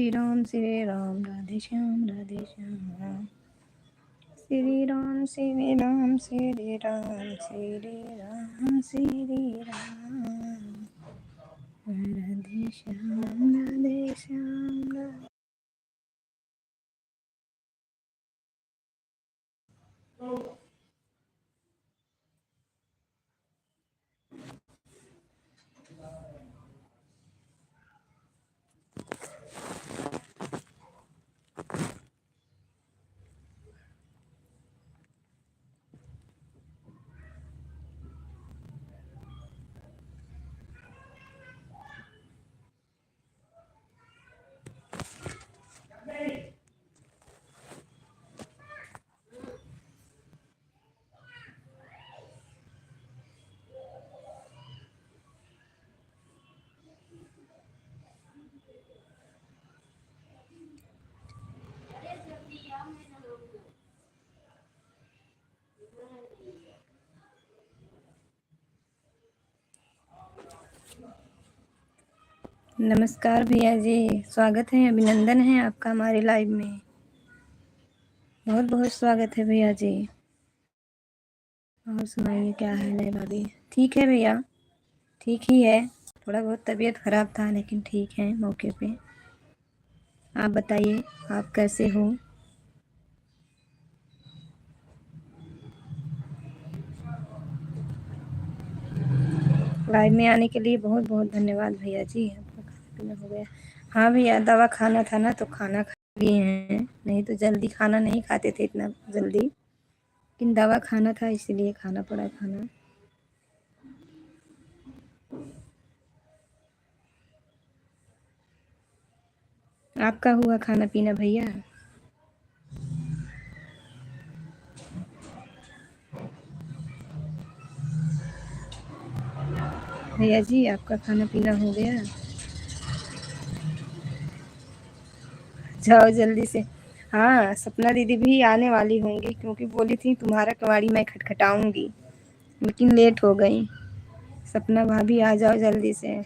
श्री राम राधे श्याम श्री राम श्री राम श्री राम श्री राम श्री राम राधे श्याम राधे। नमस्कार भैया जी, स्वागत है, अभिनंदन है आपका हमारे लाइव में। बहुत बहुत स्वागत है भैया जी। और सुनाइए क्या हाल है भाभी? ठीक है भैया, ठीक ही है। थोड़ा बहुत तबीयत खराब था लेकिन ठीक है मौके पे। आप बताइए आप कैसे हो? लाइव में आने के लिए बहुत बहुत धन्यवाद भैया जी। आपका खाना पीना हो गया? हाँ भैया, दवा खाना था ना तो खाना खा लिए हैं, नहीं तो जल्दी खाना नहीं खाते थे इतना जल्दी, लेकिन दवा खाना था इसीलिए खाना पड़ा खाना। आपका हुआ खाना पीना भैया? भैया जी आपका खाना पीना हो गया? जाओ जल्दी से। हाँ, सपना दीदी भी आने वाली होंगी क्योंकि बोली थी तुम्हारा कवाड़ी मैं खटखटाऊंगी, लेकिन लेट हो गई। सपना भाभी आ जाओ जल्दी से।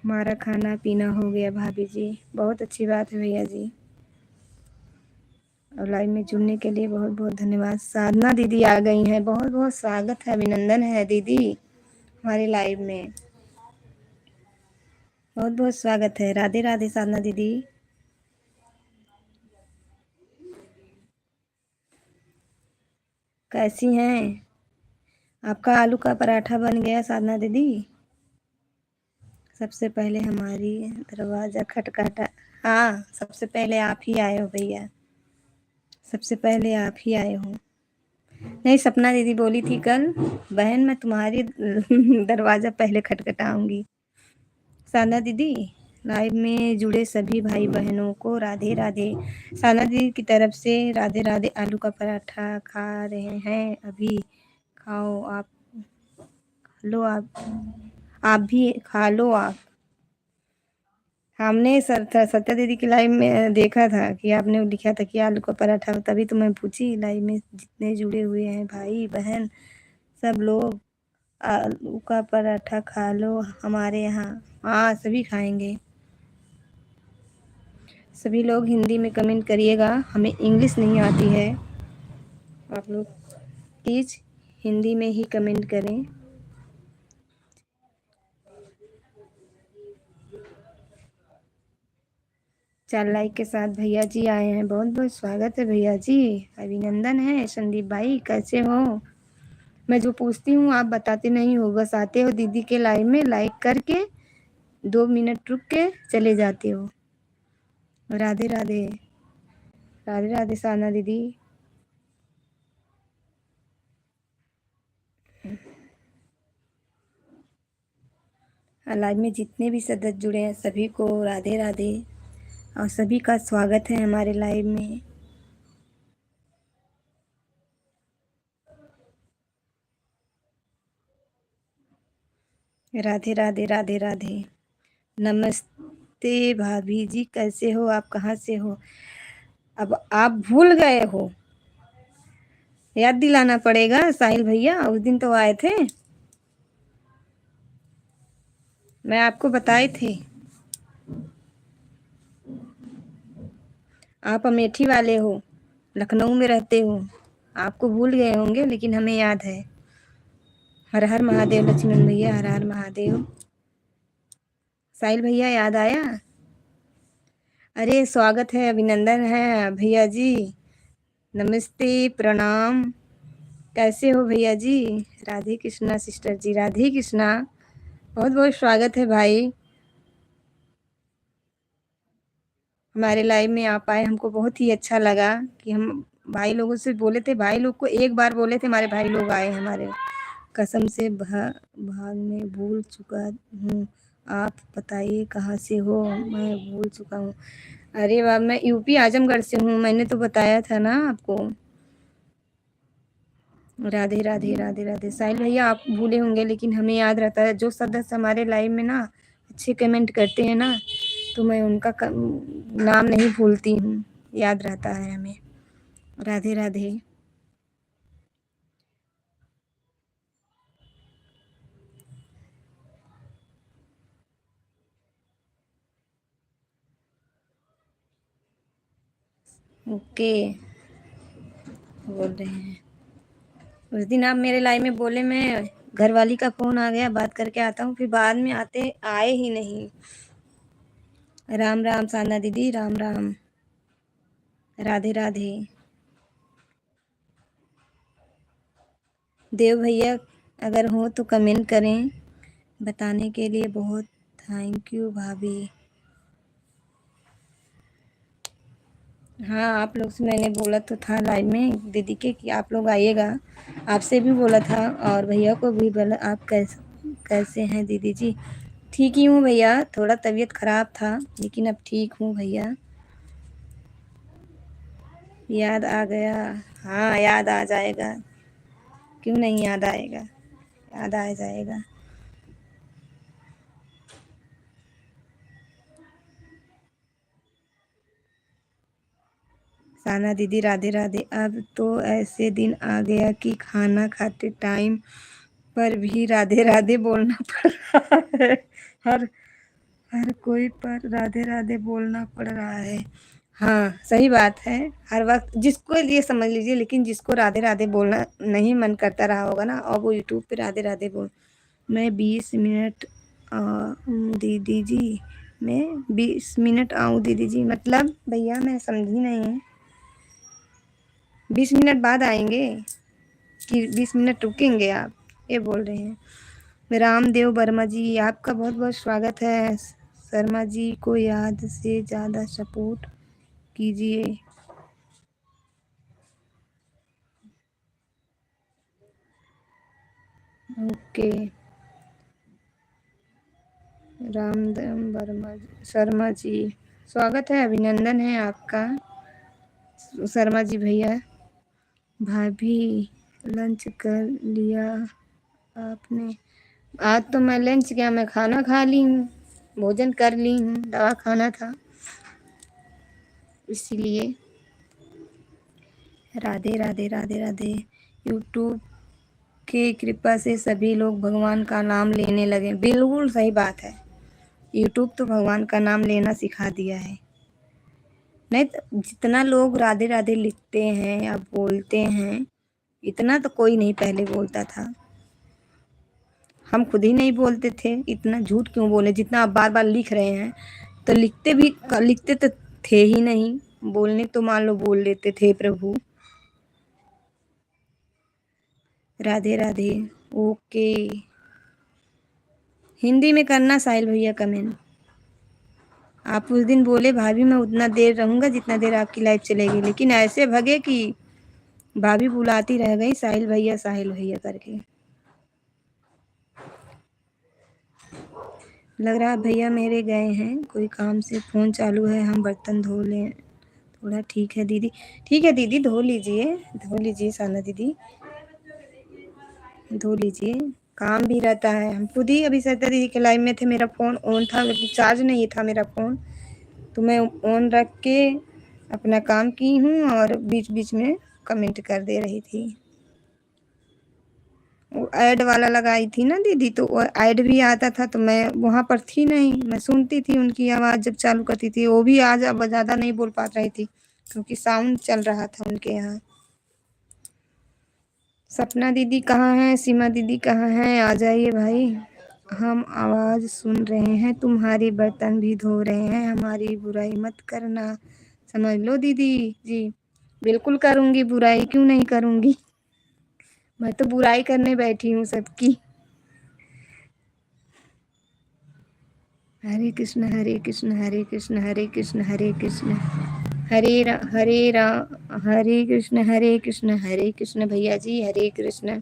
हमारा खाना पीना हो गया भाभी जी, बहुत अच्छी बात है भैया जी। और लाइव में जुड़ने के लिए बहुत बहुत धन्यवाद। साधना दीदी आ गई हैं, बहुत बहुत स्वागत है, अभिनंदन है दीदी हमारे लाइव में। बहुत बहुत स्वागत है। राधे राधे साधना दीदी। कैसी हैं? आपका आलू का पराठा बन गया साधना दीदी? सबसे पहले हमारी दरवाज़ा खटखटा। हाँ, सबसे पहले आप ही आए हो भैया, सबसे पहले आप ही आए हो। नहीं, सपना दीदी बोली थी कल, बहन मैं तुम्हारी दरवाज़ा पहले खटखटाऊंगी। साधना दीदी, लाइव में जुड़े सभी भाई बहनों को राधे राधे। साधना दीदी की तरफ से राधे राधे। आलू का पराठा खा रहे हैं अभी? खाओ आप, लो आप भी खा लो आप। हमने सत्या दीदी की लाइव में देखा था कि आपने लिखा था कि आलू का पराठा, तभी तो मैं पूछी लाइव में जितने जुड़े हुए हैं भाई बहन सब लोग, आलू का पराठा खा लो हमारे यहाँ। हाँ, सभी खाएंगे। सभी लोग हिंदी में कमेंट करिएगा, हमें इंग्लिश नहीं आती है। आप लोग प्लीज़ हिंदी में ही कमेंट करें। चार लाइक के साथ भैया जी आए हैं, बहुत बहुत स्वागत है भैया जी, अभिनंदन है। संदीप भाई कैसे हो? मैं जो पूछती हूँ आप बताते नहीं हो, बस आते हो दीदी के लाइव में लाइक करके 2 मिनट रुक के चले जाते हो। राधे राधे। राधे राधे साधना दीदी। लाइव में जितने भी सदस्य जुड़े हैं सभी को राधे राधे और सभी का स्वागत है हमारे लाइव में। राधे राधे राधे राधे। नमस्ते भाभी जी, कैसे हो आप? कहाँ से हो? अब आप भूल गए हो, याद दिलाना पड़ेगा। साहिल भैया उस दिन तो आए थे, मैं आपको बताए थे। आप अमेठी वाले हो, लखनऊ में रहते हो, आपको भूल गए होंगे लेकिन हमें याद है। हर हर महादेव लक्ष्मण भैया, हर हर महादेव। साहिल भैया याद आया? अरे स्वागत है, अभिनंदन है भैया जी। नमस्ते, प्रणाम। कैसे हो भैया जी? राधे कृष्णा सिस्टर जी, राधे कृष्णा। बहुत बहुत स्वागत है भाई, हमारे लाइव में आप आए, हमको बहुत ही अच्छा लगा कि हम भाई लोगों से बोले थे, भाई लोग को एक बार बोले थे, हमारे भाई लोग आए हमारे। कसम से भाग में भूल चुका हूँ। आप बताइए कहाँ से हो? मैं भूल चुका हूँ। अरे वाह, मैं यूपी आजमगढ़ से हूँ, मैंने तो बताया था ना आपको। राधे राधे राधे राधे। साहिल भैया आप भूले होंगे लेकिन हमें याद रहता है, जो सदस्य हमारे लाइव में ना अच्छे कमेंट करते हैं ना, तो मैं उनका नाम नहीं भूलती हूँ, याद रहता है हमें। राधे राधे। ओके, बोल रहे हैं। उस दिन आप मेरे लाइव में बोले, मैं घरवाली का फोन आ गया, बात करके आता हूँ, फिर बाद में आते आए ही नहीं। राम राम साना दीदी, राम राम। राधे राधे। देव भैया अगर हो तो कमेंट करें, बताने के लिए बहुत थैंक यू भाभी। हाँ, आप लोग से मैंने बोला तो था लाइव में दीदी के कि आप लोग आइएगा, आपसे भी बोला था और भैया को भी बोला। आप कैसे हैं दीदी जी? ठीक ही हूँ भैया, थोड़ा तबीयत खराब था लेकिन अब ठीक हूँ भैया। याद आ गया? हाँ, याद आ जाएगा, क्यों नहीं याद आएगा, याद आ जाएगा। साना दीदी राधे राधे। अब तो ऐसे दिन आ गया कि खाना खाते टाइम पर भी राधे राधे बोलना पड़ रहा है। हर हर कोई पर राधे राधे बोलना पड़ रहा है। हाँ, सही बात है। हर वक्त जिसको ये समझ लीजिए, लेकिन जिसको राधे राधे बोलना नहीं मन करता रहा होगा ना, और वो यूट्यूब पे राधे राधे बोल। मैं 20 मिनट दीदी जी, मैं 20 मिनट आऊँ दीदी जी, मतलब भैया मैं समझी नहीं। 20 मिनट बाद आएंगे कि 20 मिनट रुकेंगे आप, ये बोल रहे हैं? रामदेव वर्मा जी, आपका बहुत बहुत स्वागत है। शर्मा जी को याद से ज़्यादा सपोर्ट कीजिए। ओके। रामदेव वर्मा जी, शर्मा जी स्वागत है, अभिनंदन है आपका शर्मा जी भैया। भाभी लंच कर लिया आपने? आज तो मैं लंच क्या, मैं खाना खा ली हूँ, भोजन कर ली हूँ, दवा खाना था इसीलिए। राधे राधे राधे राधे। यूट्यूब की कृपा से सभी लोग भगवान का नाम लेने लगे, बिल्कुल सही बात है। यूट्यूब तो भगवान का नाम लेना सिखा दिया है। नहीं तो जितना लोग राधे राधे लिखते हैं या बोलते हैं, इतना तो कोई नहीं पहले बोलता था। हम खुद ही नहीं बोलते थे, इतना झूठ क्यों बोले? जितना आप बार बार लिख रहे हैं, तो लिखते तो थे ही नहीं, बोलने तो मान लो बोल लेते थे प्रभु। राधे राधे। ओके, हिंदी में करना साहिल भैया कमेंट। आप उस दिन बोले भाभी मैं उतना देर रहूंगा जितना देर आपकी लाइफ चलेगी, लेकिन ऐसे भगे कि भाभी बुलाती रह गई साहिल भैया करके। लग रहा है भैया मेरे गए हैं कोई काम से, फोन चालू है, हम बर्तन धो लें थोड़ा। ठीक है दीदी, ठीक है दीदी, धो लीजिए साना दीदी, धो लीजिए। काम भी रहता है, हम खुद ही अभी सरिता दीदी के लाइव में थे, मेरा फ़ोन ऑन था लेकिन चार्ज नहीं था मेरा फ़ोन, तो मैं ऑन रख के अपना काम की हूँ और बीच बीच में कमेंट कर दे रही थी। वो ऐड वाला लगाई थी ना दीदी, तो वो ऐड भी आता था, तो मैं वहाँ पर थी नहीं, मैं सुनती थी उनकी आवाज़ जब चालू करती थी, वो भी आज अब ज़्यादा नहीं बोल पा रही थी, क्योंकि साउंड चल रहा था उनके यहाँ। सपना दीदी कहाँ हैं, सीमा दीदी कहाँ हैं, आ जाइए भाई। हम आवाज़ सुन रहे हैं तुम्हारी, बर्तन भी धो रहे हैं, हमारी बुराई मत करना, समझ लो दीदी जी। बिल्कुल करूँगी बुराई, क्यों नहीं करूँगी। मैं तो बुराई करने बैठी हूँ सबकी। हरे कृष्ण हरे कृष्ण हरे कृष्ण हरे कृष्ण हरे कृष्ण हरे कृष्ण हरे कृष्ण भैया जी, हरे कृष्ण।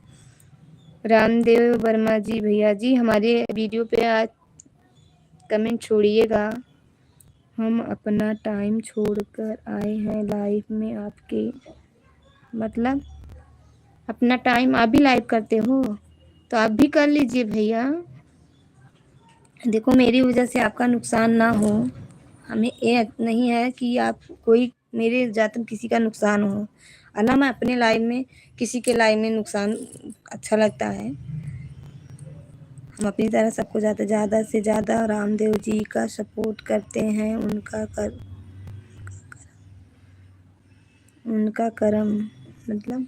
रामदेव वर्मा जी भैया जी, हमारे वीडियो पे आज कमेंट छोड़िएगा। हम अपना टाइम छोड़कर आए हैं लाइव में आपके। मतलब अपना टाइम आप भी लाइव करते हो तो आप भी कर लीजिए भैया। देखो मेरी वजह से आपका नुकसान ना हो, हमें ये नहीं है कि आप कोई मेरे जातन किसी का नुकसान हो, और ना मैं अपने लाइव में किसी के लाइव में नुकसान अच्छा लगता है। हम अपनी तरह सबको ज़्यादा से ज़्यादा रामदेव जी का सपोर्ट करते हैं, उनका कर्म। मतलब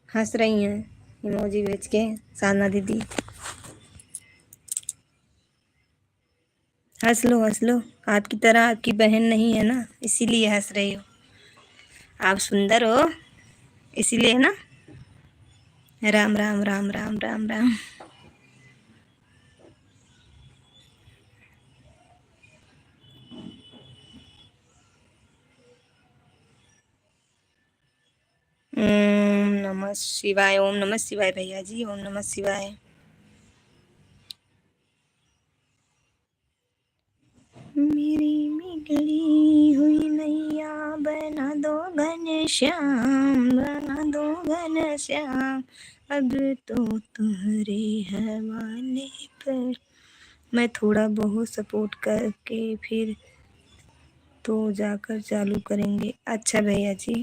हंस रही हैं इमोजी भेज के साधना दीदी। हंस लो, आपकी तरह आपकी बहन नहीं है ना, इसीलिए हंस रही हो। आप सुंदर हो इसीलिए ना। राम राम राम राम राम राम। ओम नमः शिवाय, ओम नमः शिवाय भैया जी, ओम नमः शिवाय। मेरी बिगड़ी हुई नैया बना दो घनश्याम, बना दो घनश्याम, अब तो तुम्हारे हवाले पर। मैं थोड़ा बहुत सपोर्ट करके फिर तो जाकर चालू करेंगे। अच्छा भैया जी,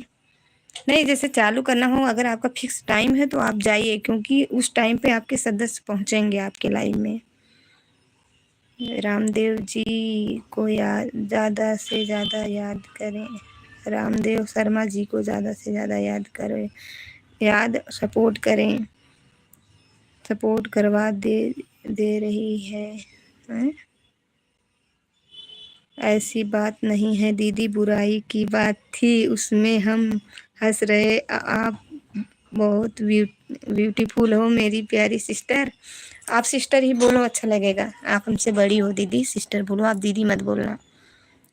नहीं जैसे चालू करना हो, अगर आपका फिक्स टाइम है तो आप जाइए, क्योंकि उस टाइम पे आपके सदस्य पहुंचेंगे आपके लाइव में। रामदेव जी को याद ज़्यादा से ज़्यादा याद करें, रामदेव शर्मा जी को ज़्यादा से ज़्यादा याद करें, याद सपोर्ट करें, सपोर्ट करवा दे रही है, हैं? ऐसी बात नहीं है दीदी, बुराई की बात थी, उसमें हम हंस रहे। आप बहुत ब्यूटीफुल हो मेरी प्यारी सिस्टर। आप सिस्टर ही बोलो, अच्छा लगेगा। आप हमसे बड़ी हो दीदी, सिस्टर बोलो, आप दीदी मत बोलना,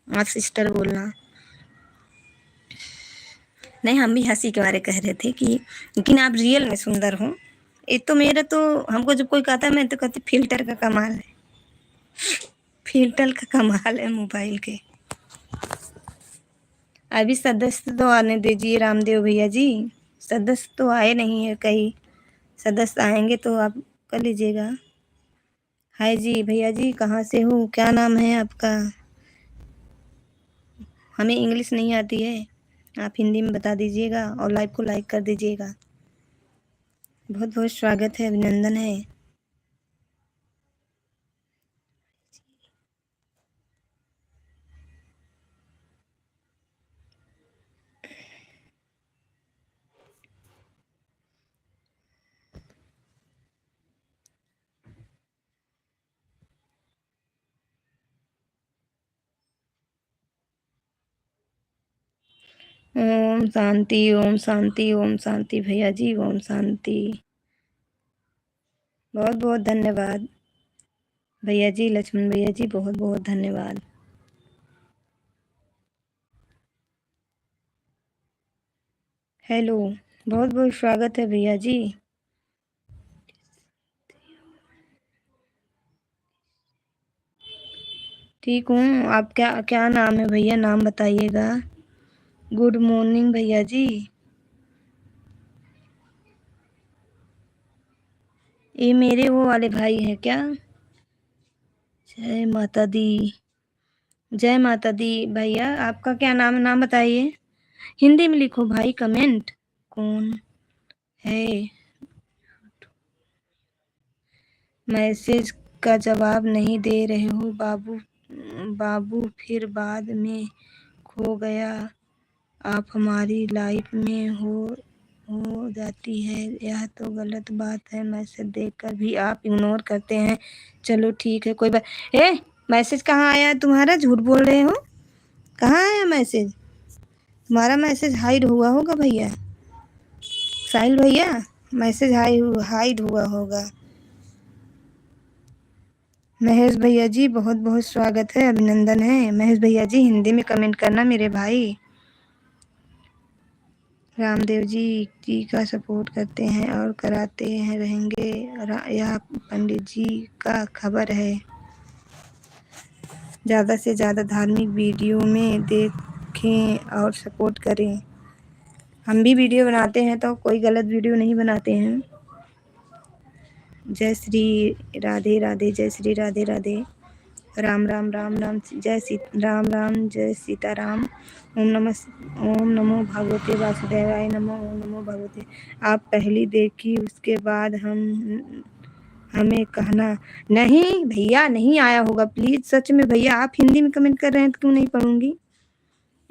आप सिस्टर बोलना। नहीं हम भी हंसी के बारे कह रहे थे कि लेकिन आप रियल में सुंदर हो। ये तो मेरा तो, हमको जब कोई कहता है मैं तो कहती फिल्टर का कमाल है, फिल्टर का कमाल है मोबाइल के। अभी सदस्य तो आने दीजिए रामदेव भैया जी, सदस्य तो आए नहीं है कहीं, सदस्य आएंगे तो आप कर लीजिएगा। हाय जी भैया जी, कहाँ से हो, क्या नाम है आपका। हमें इंग्लिश नहीं आती है, आप हिंदी में बता दीजिएगा और लाइव को लाइक कर दीजिएगा। बहुत बहुत स्वागत है, अभिनंदन है। ओम शांति, ओम शांति, ओम शांति भैया जी, ओम शांति। बहुत बहुत धन्यवाद भैया जी, लक्ष्मण भैया जी, बहुत बहुत धन्यवाद। हेलो, बहुत बहुत स्वागत है भैया जी। ठीक हूँ, आप क्या क्या नाम है भैया, नाम बताइएगा। गुड मॉर्निंग भैया जी। ये मेरे वो वाले भाई हैं क्या। जय माता दी, जय माता दी। भैया आपका क्या नाम है, नाम बताइए। हिंदी में लिखो भाई कमेंट। कौन है। मैसेज का जवाब नहीं दे रहे हो बाबू, बाबू फिर बाद में हो गया, आप हमारी लाइफ में हो जाती है, यह तो गलत बात है। मैसेज देखकर भी आप इग्नोर करते हैं। चलो ठीक है, कोई बात। मैसेज कहाँ आया तुम्हारा? झूठ बोल रहे हो। कहाँ आया मैसेज तुम्हारा? मैसेज हाइड हुआ होगा भैया, साहिल भैया, मैसेज हाइड हुआ होगा। महेश भैया जी बहुत बहुत स्वागत है, अभिनंदन है। महेश भैया जी हिंदी में कमेंट करना मेरे भाई। रामदेव जी का सपोर्ट करते हैं और कराते हैं रहेंगे। यह पंडित जी का खबर है। ज़्यादा से ज़्यादा धार्मिक वीडियो में देखें और सपोर्ट करें। हम भी वीडियो बनाते हैं तो कोई गलत वीडियो नहीं बनाते हैं। जय श्री राधे राधे, जय श्री राधे राधे। राम राम राम राम, जय राम राम, जय सीताराम। ओम नमो भगवते वासुदेवाय नमो। ओम नमो भगवते। आप पहली देखी उसके बाद हमें कहना। नहीं भैया, नहीं आया होगा, प्लीज सच में भैया। आप हिंदी में कमेंट कर रहे हैं तो क्यों नहीं पढ़ूंगी?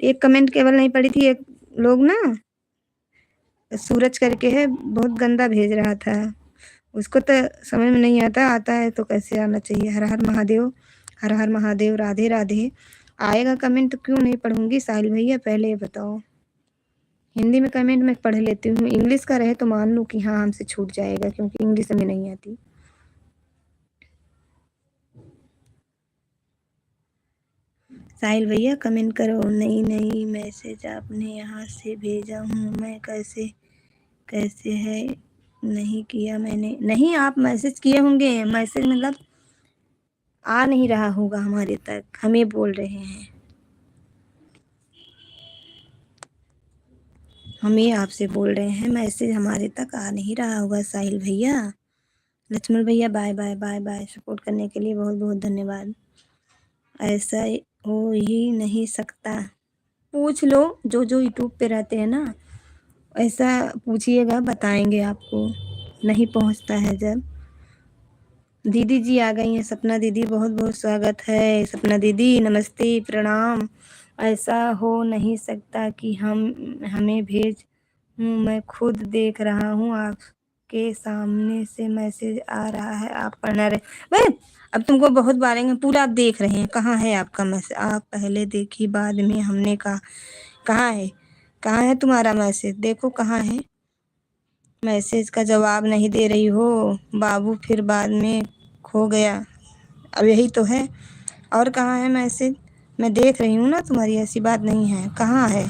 एक कमेंट केवल नहीं पढ़ी थी, एक लोग ना सूरज करके है, बहुत गंदा भेज रहा था। उसको तो समझ में नहीं आता, आता है तो कैसे आना चाहिए। हर हर महादेव, हर हर महादेव, राधे राधे। आएगा कमेंट तो क्यों नहीं पढ़ूंगी साहिल भैया, पहले ये बताओ। हिंदी में कमेंट मैं पढ़ लेती हूँ, इंग्लिश का रहे तो मान लूँ कि हाँ हमसे छूट जाएगा, क्योंकि इंग्लिश हमें नहीं आती। साहिल भैया कमेंट करो। नहीं नहीं, मैसेज आपने यहाँ से भेजा हूँ मैं, कैसे कैसे है? नहीं किया मैंने। नहीं, आप मैसेज किए होंगे, मैसेज मतलब आ नहीं रहा होगा हमारे तक, हमें बोल रहे हैं। हम ही आपसे बोल रहे हैं, मैसेज हमारे तक आ नहीं रहा होगा साहिल भैया। लक्ष्मण भैया bye bye bye bye, support करने के लिए बहुत बहुत धन्यवाद। ऐसा हो ही नहीं सकता। पूछ लो, जो जो यूट्यूब पे रहते हैं ना, ऐसा पूछिएगा, बताएंगे आपको। नहीं पहुंचता है जब। दीदी जी आ गई हैं, सपना दीदी, बहुत बहुत स्वागत है। सपना दीदी नमस्ते, प्रणाम। ऐसा हो नहीं सकता कि हमें भेज हूँ, मैं खुद देख रहा हूँ, आपके सामने से मैसेज आ रहा है, आप पढ़ना रहे। भाई अब तुमको बहुत बारेंगे, पूरा आप देख रहे हैं। कहाँ है आपका मैसेज? आप पहले देखी बाद में हमने कहा। कहाँ है, कहाँ है तुम्हारा मैसेज? देखो कहाँ है। मैसेज का जवाब नहीं दे रही हो बाबू, फिर बाद में खो गया। अब यही तो है। और कहाँ है मैसेज? मैं देख रही हूँ ना तुम्हारी, ऐसी बात नहीं है। कहाँ है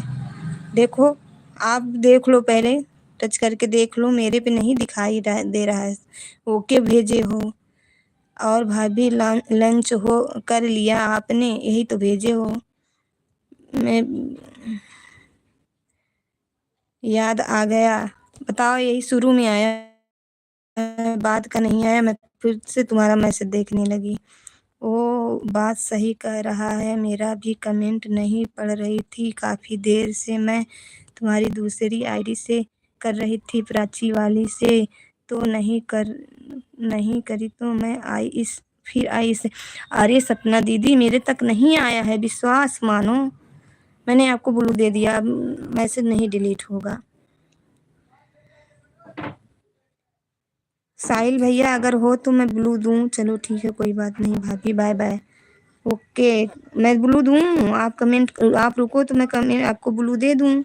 देखो, आप देख लो, पहले टच करके देख लो, मेरे पे नहीं दिखाई दे रहा है। ओके भेजे हो, और भाभी लंच हो कर लिया आपने, यही तो भेजे हो। मैं याद आ गया, बताओ, यही शुरू में आया, बाद का नहीं आया। मैं फिर से तुम्हारा मैसेज देखने लगी। वो बात सही कह रहा है, मेरा भी कमेंट नहीं पढ़ रही थी, काफ़ी देर से मैं तुम्हारी दूसरी आईडी से कर रही थी, प्राची वाली से तो नहीं करी, तो मैं आई इस फिर आई इस। अरे सपना दीदी, मेरे तक नहीं आया है, विश्वास मानो। मैंने आपको ब्लू दे दिया, अब मैसेज नहीं डिलीट होगा। साहिल भैया अगर हो तो मैं ब्लू दूं? चलो ठीक है, कोई बात नहीं भाभी, बाय बाय। ओके, मैं ब्लू दूं? आप कमेंट, आप रुको तो मैं कमेंट आपको ब्लू दे दूं।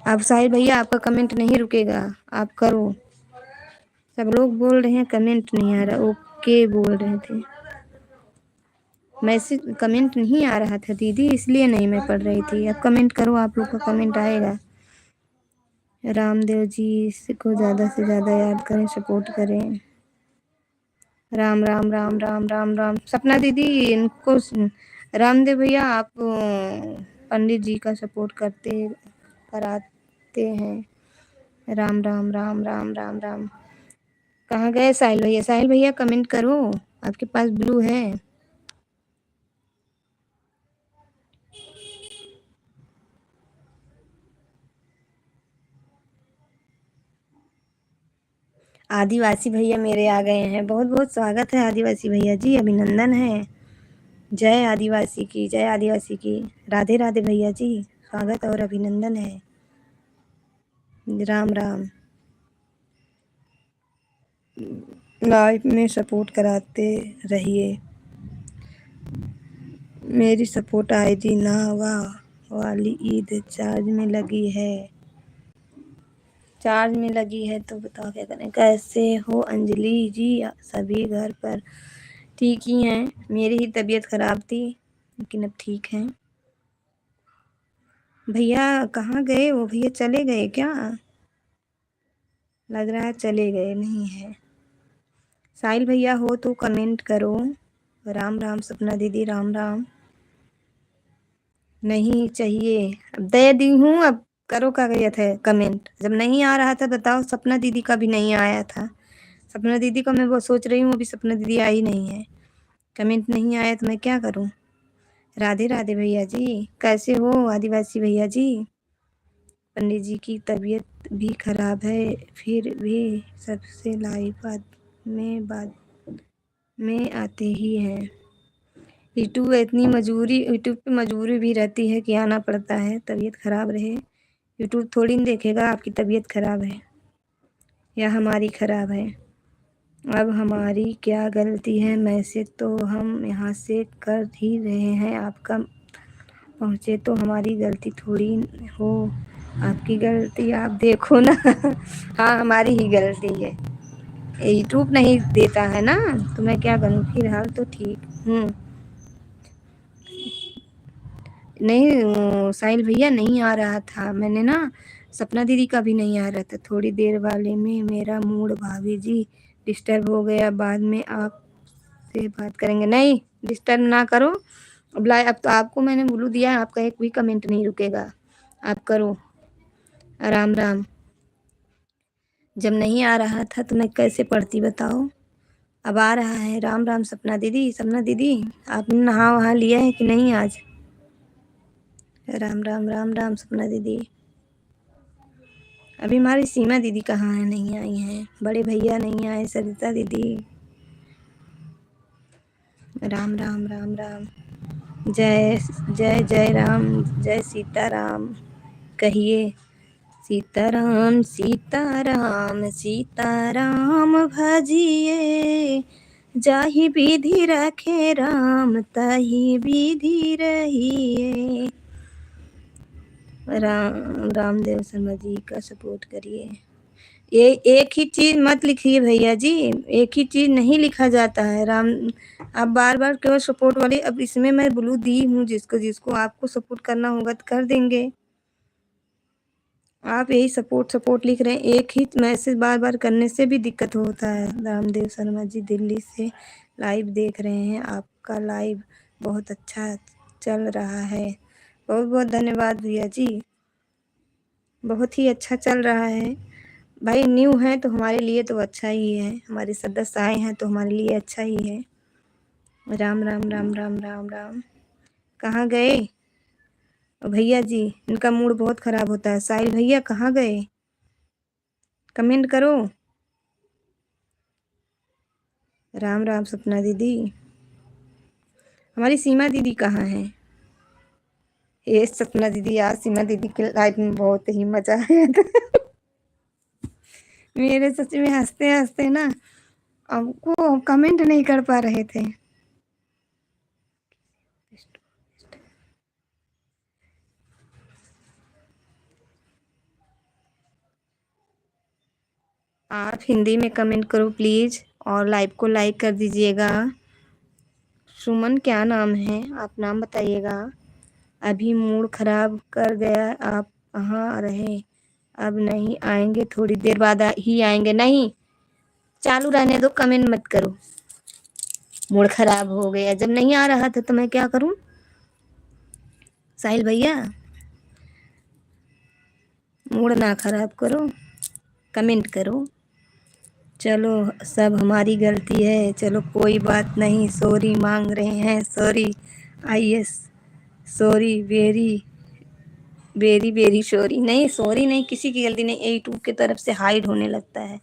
अब साहिल भैया आपका कमेंट नहीं रुकेगा, आप करो। सब लोग बोल रहे हैं कमेंट नहीं आ रहा, ओके बोल रहे थे। मैसेज कमेंट नहीं आ रहा था दीदी, इसलिए नहीं मैं पढ़ रही थी। अब कमेंट करो, आप लोग का कमेंट आएगा। रामदेव जी को ज़्यादा से ज़्यादा याद करें, सपोर्ट करें। राम राम राम राम राम राम। सपना दीदी, इनको रामदेव भैया, आप पंडित जी का सपोर्ट कराते हैं। राम राम राम राम राम राम। कहाँ गए साहिल भैया? साहिल भैया कमेंट करो, आपके पास ब्लू है। आदिवासी भैया मेरे आ गए हैं, बहुत बहुत स्वागत है आदिवासी भैया जी, अभिनंदन है। जय आदिवासी की, जय आदिवासी की। राधे राधे भैया जी, स्वागत और अभिनंदन है। राम राम। लाइफ में सपोर्ट कराते रहिए। मेरी सपोर्ट आईडी नावा वाली ईद चार्ज में लगी है। चार्ज में लगी है तो बताओ क्या करें। कैसे हो अंजलि जी? सभी घर पर ठीक ही हैं। मेरी ही तबीयत खराब थी लेकिन अब ठीक है। भैया कहाँ गए? वो भैया चले गए क्या? लग रहा है चले गए नहीं है। साहिल भैया हो तो कमेंट करो। राम राम सपना दीदी, राम राम। नहीं चाहिए, अब दे दी हूँ, अब करो क्या गया था कमेंट। जब नहीं आ रहा था बताओ, सपना दीदी का भी नहीं आया था। सपना दीदी का मैं वो सोच रही हूँ, अभी सपना दीदी आई नहीं है। कमेंट नहीं आया तो मैं क्या करूँ। राधे राधे भैया जी, कैसे हो आदिवासी भैया जी? पंडित जी की तबीयत भी खराब है, फिर भी सबसे लाइव बाद में आते ही हैं। यूट्यूब इतनी मजबूरी, यूट्यूब पे मजबूरी भी रहती है कि आना पड़ता है। तबीयत खराब रहे यूट्यूब थोड़ी न देखेगा आपकी तबीयत खराब है या हमारी खराब है। अब हमारी क्या गलती है? मैसेज तो हम यहाँ से कर ही रहे हैं, आपका पहुँचे तो हमारी गलती थोड़ी हो। आपकी गलती आप देखो ना। हाँ हमारी ही गलती है, यूट्यूब नहीं देता है ना, तो मैं क्या करूँ। फिलहाल तो ठीक हूँ। नहीं साहिल भैया नहीं आ रहा था, मैंने ना सपना दीदी का भी नहीं आ रहा था। थोड़ी देर वाले में मेरा मूड भाभी जी डिस्टर्ब हो गया, बाद में आपसे बात करेंगे। नहीं डिस्टर्ब ना करो। अब तो आपको मैंने ब्लू दिया है, आपका एक भी कमेंट नहीं रुकेगा। आप करो। राम राम। जब नहीं आ रहा था तो मैं कैसे पढ़ती बताओ। अब आ रहा है। राम राम सपना दीदी। सपना दीदी आपने नहा वहा लिया है कि नहीं आज? राम राम राम राम सपना दीदी। अभी हमारी सीमा दीदी कहाँ है? नहीं आई हैं। बड़े भैया नहीं आए। सरिता दीदी। राम राम राम राम। जय जय जय राम, जय सीताराम कहिए। सीताराम सीताराम सीताराम भजिए, जाहि विधि रखे राम ताहि विधि रहिए। रामदेव शर्मा जी का सपोर्ट करिए। ये एक ही चीज मत लिखिए भैया जी, एक ही चीज नहीं लिखा जाता है। आप बार बार केवल सपोर्ट वाली, अब इसमें मैं ब्लू दी हूँ, जिसको जिसको आपको सपोर्ट करना होगा तो कर देंगे। आप यही सपोर्ट सपोर्ट लिख रहे हैं, एक ही मैसेज बार बार करने से भी दिक्कत होता है। रामदेव शर्मा जी दिल्ली से लाइव देख रहे हैं, आपका लाइव बहुत अच्छा चल रहा है। बहुत बहुत धन्यवाद भैया जी, बहुत ही अच्छा चल रहा है। भाई न्यू है तो हमारे लिए तो अच्छा ही है, हमारे सदस्य आए हैं तो हमारे लिए अच्छा ही है। राम राम राम राम राम राम। कहाँ गए भैया जी? इनका मूड बहुत खराब होता है। साहिल भैया कहाँ गए? कमेंट करो। राम राम सपना दीदी। हमारी सीमा दीदी कहाँ है? ये सपना दीदी, आज सीमा दीदी के लाइफ में बहुत ही मजा आया था। मेरे सच में हंसते हंसते ना आपको कमेंट नहीं कर पा रहे थे। आप हिंदी में कमेंट करो प्लीज़, और लाइव को लाइक कर दीजिएगा। सुमन क्या नाम है? आप नाम बताइएगा। अभी मूड खराब कर गया। आप कहाँ रहे? अब नहीं आएंगे, थोड़ी देर बाद ही आएंगे। नहीं, चालू रहने दो, कमेंट मत करो। मूड खराब हो गया, जब नहीं आ रहा था तो मैं क्या करूं। साहिल भैया मूड ना खराब करो, कमेंट करो। चलो सब हमारी गलती है, चलो कोई बात नहीं। सॉरी मांग रहे हैं, sorry. I S sorry, very very very sorry. नहीं सॉरी नहीं, किसी की गलती नहीं, यूट्यूब की तरफ से हाइड होने लगता है।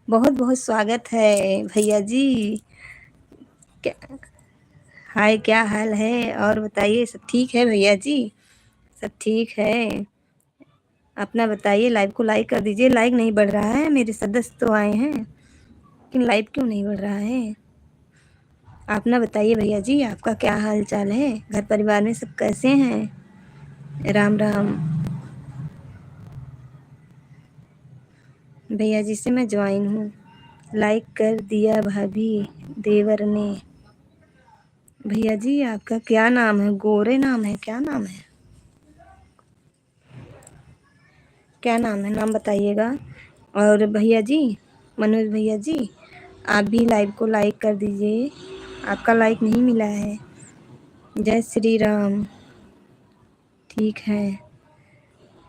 बहुत बहुत स्वागत है भैया जी। क्या? हाय, क्या हाल है? और बताइए, सब ठीक है भैया जी? सब ठीक है। अपना बताइए, लाइव को लाइक कर दीजिए। लाइक नहीं बढ़ रहा है, मेरे सदस्य तो आए हैं, लेकिन लाइव क्यों नहीं बढ़ रहा है? अपना बताइए भैया जी, आपका क्या हाल चाल है? घर परिवार में सब कैसे हैं? राम राम। भैया जी से मैं ज्वाइन हूँ। लाइक कर दिया भाभी देवर ने। भैया जी, आपका क्या नाम है? गोरे नाम है, क्या नाम है? क्या नाम है, नाम बताइएगा। और भैया जी, मनोज भैया जी, आप भी लाइव को लाइक कर दीजिए। आपका लाइक नहीं मिला है। जय श्री राम। ठीक है।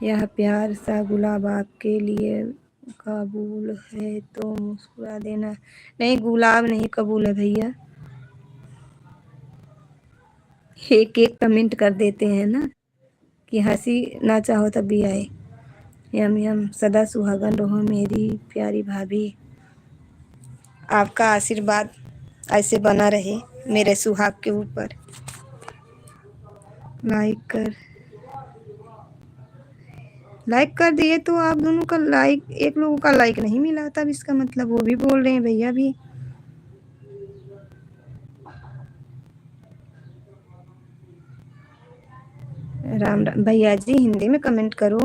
यह प्यार सा गुलाब आपके लिए कबूल है तो मुस्कुरा देना। नहीं, गुलाब नहीं कबूल है भैया। एक एक कमेंट कर देते हैं ना कि हंसी ना चाहो तब भी आए। यम यम, सदा सुहागन रहो मेरी प्यारी भाभी। आपका आशीर्वाद ऐसे बना रहे मेरे सुहाग के ऊपर। लाइक कर दिए तो आप दोनों का लाइक, एक लोगों का लाइक नहीं मिला, तब इसका मतलब वो भी बोल रहे हैं भैया भी। राम राम भैया जी, हिंदी में कमेंट करो।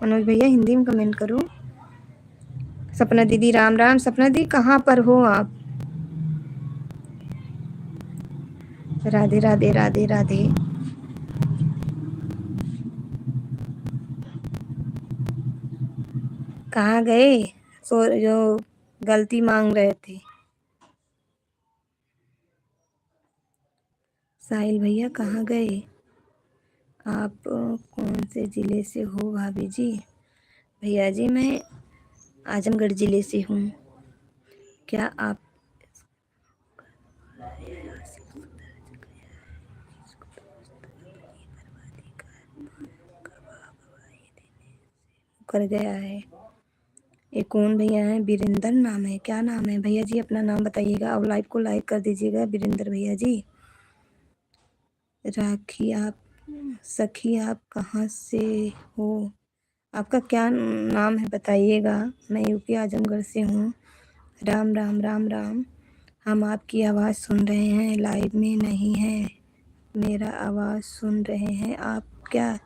मनोज भैया, हिंदी में कमेंट करो। सपना दीदी, राम राम। सपना दी, कहाँ पर हो आप? राधे राधे राधे राधे। कहाँ गए? सो जो गलती मांग रहे थे। साहिल भैया कहाँ गए? आप कौन से ज़िले से हो भाभी जी? भैया जी, मैं आजमगढ़ ज़िले से हूँ। क्या आप कर गया है? ये कौन भैया है? वीरेंद्र नाम है, क्या नाम है भैया जी? अपना नाम बताइएगा और लाइव को लाइक कर दीजिएगा वीरेंद्र भैया जी। राखी, आप सखी, आप कहाँ से हो? आपका क्या नाम है बताइएगा। मैं यूपी आजमगढ़ से हूँ। राम राम राम राम। हम आपकी आवाज़ सुन रहे हैं, लाइव में नहीं है। मेरा आवाज़ सुन रहे हैं आप क्या?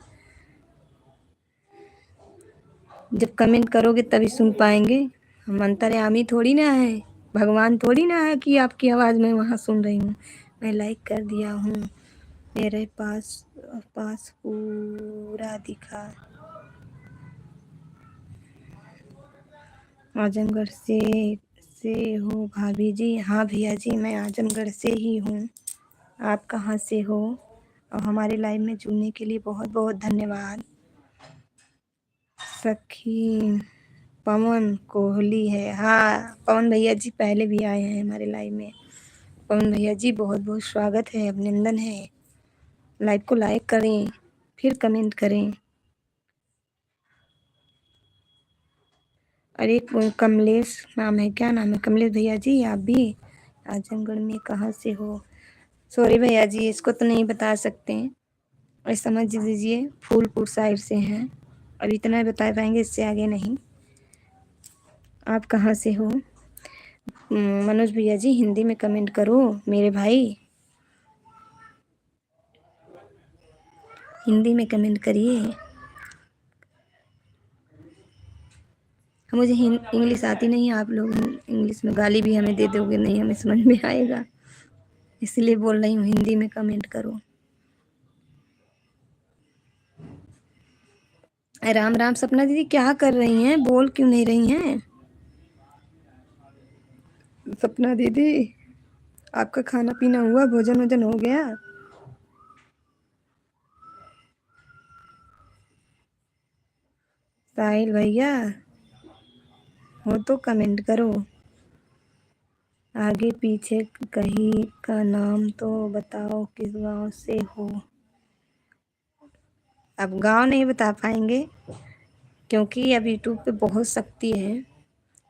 जब कमेंट करोगे तभी सुन पाएंगे। हम अंतर्यामी थोड़ी ना है, भगवान थोड़ी ना है कि आपकी आवाज़ मैं वहाँ सुन रही हूँ। मैं लाइक कर दिया हूँ। मेरे पास पास पूरा दिखा। आजमगढ़ से हो भाभी जी? हाँ भैया जी, मैं आजमगढ़ से ही हूँ। आप कहाँ से हो? और हमारे लाइव में जुड़ने के लिए बहुत बहुत धन्यवाद। सखी पवन कोहली है। हाँ, पवन भैया जी पहले भी आए हैं हमारे लाइव में। पवन भैया जी, बहुत बहुत स्वागत है, अभिनंदन है। लाइव को लाइक करें, फिर कमेंट करें। अरे कमलेश नाम है, क्या नाम है? कमलेश भैया जी, आप भी आजमगढ़ में कहाँ से हो? सॉरी भैया जी, इसको तो नहीं बता सकते हैं, और समझ लीजिए फूलपुर साइड से हैं। और इतना बता पाएंगे, इससे आगे नहीं। आप कहाँ से हो? मनोज भैया जी, हिंदी में कमेंट करो मेरे भाई। हिंदी में कमेंट करिए। मुझे इंग्लिश आती नहीं है, आप लोग इंग्लिश में गाली भी हमें दे दोगे, नहीं हमें समझ में आएगा, इसलिए बोल रही हूँ हिंदी में कमेंट करो। राम राम। सपना दीदी, क्या कर रही हैं? बोल क्यों नहीं रही हैं? सपना दीदी, आपका खाना पीना हुआ? भोजन वोजन हो गया? साहिल भैया, हो तो कमेंट करो। आगे पीछे कहीं का नाम तो बताओ, किस गांव से हो? अब गांव नहीं बता पाएंगे, क्योंकि अब यूट्यूब पे बहुत सख्ती है।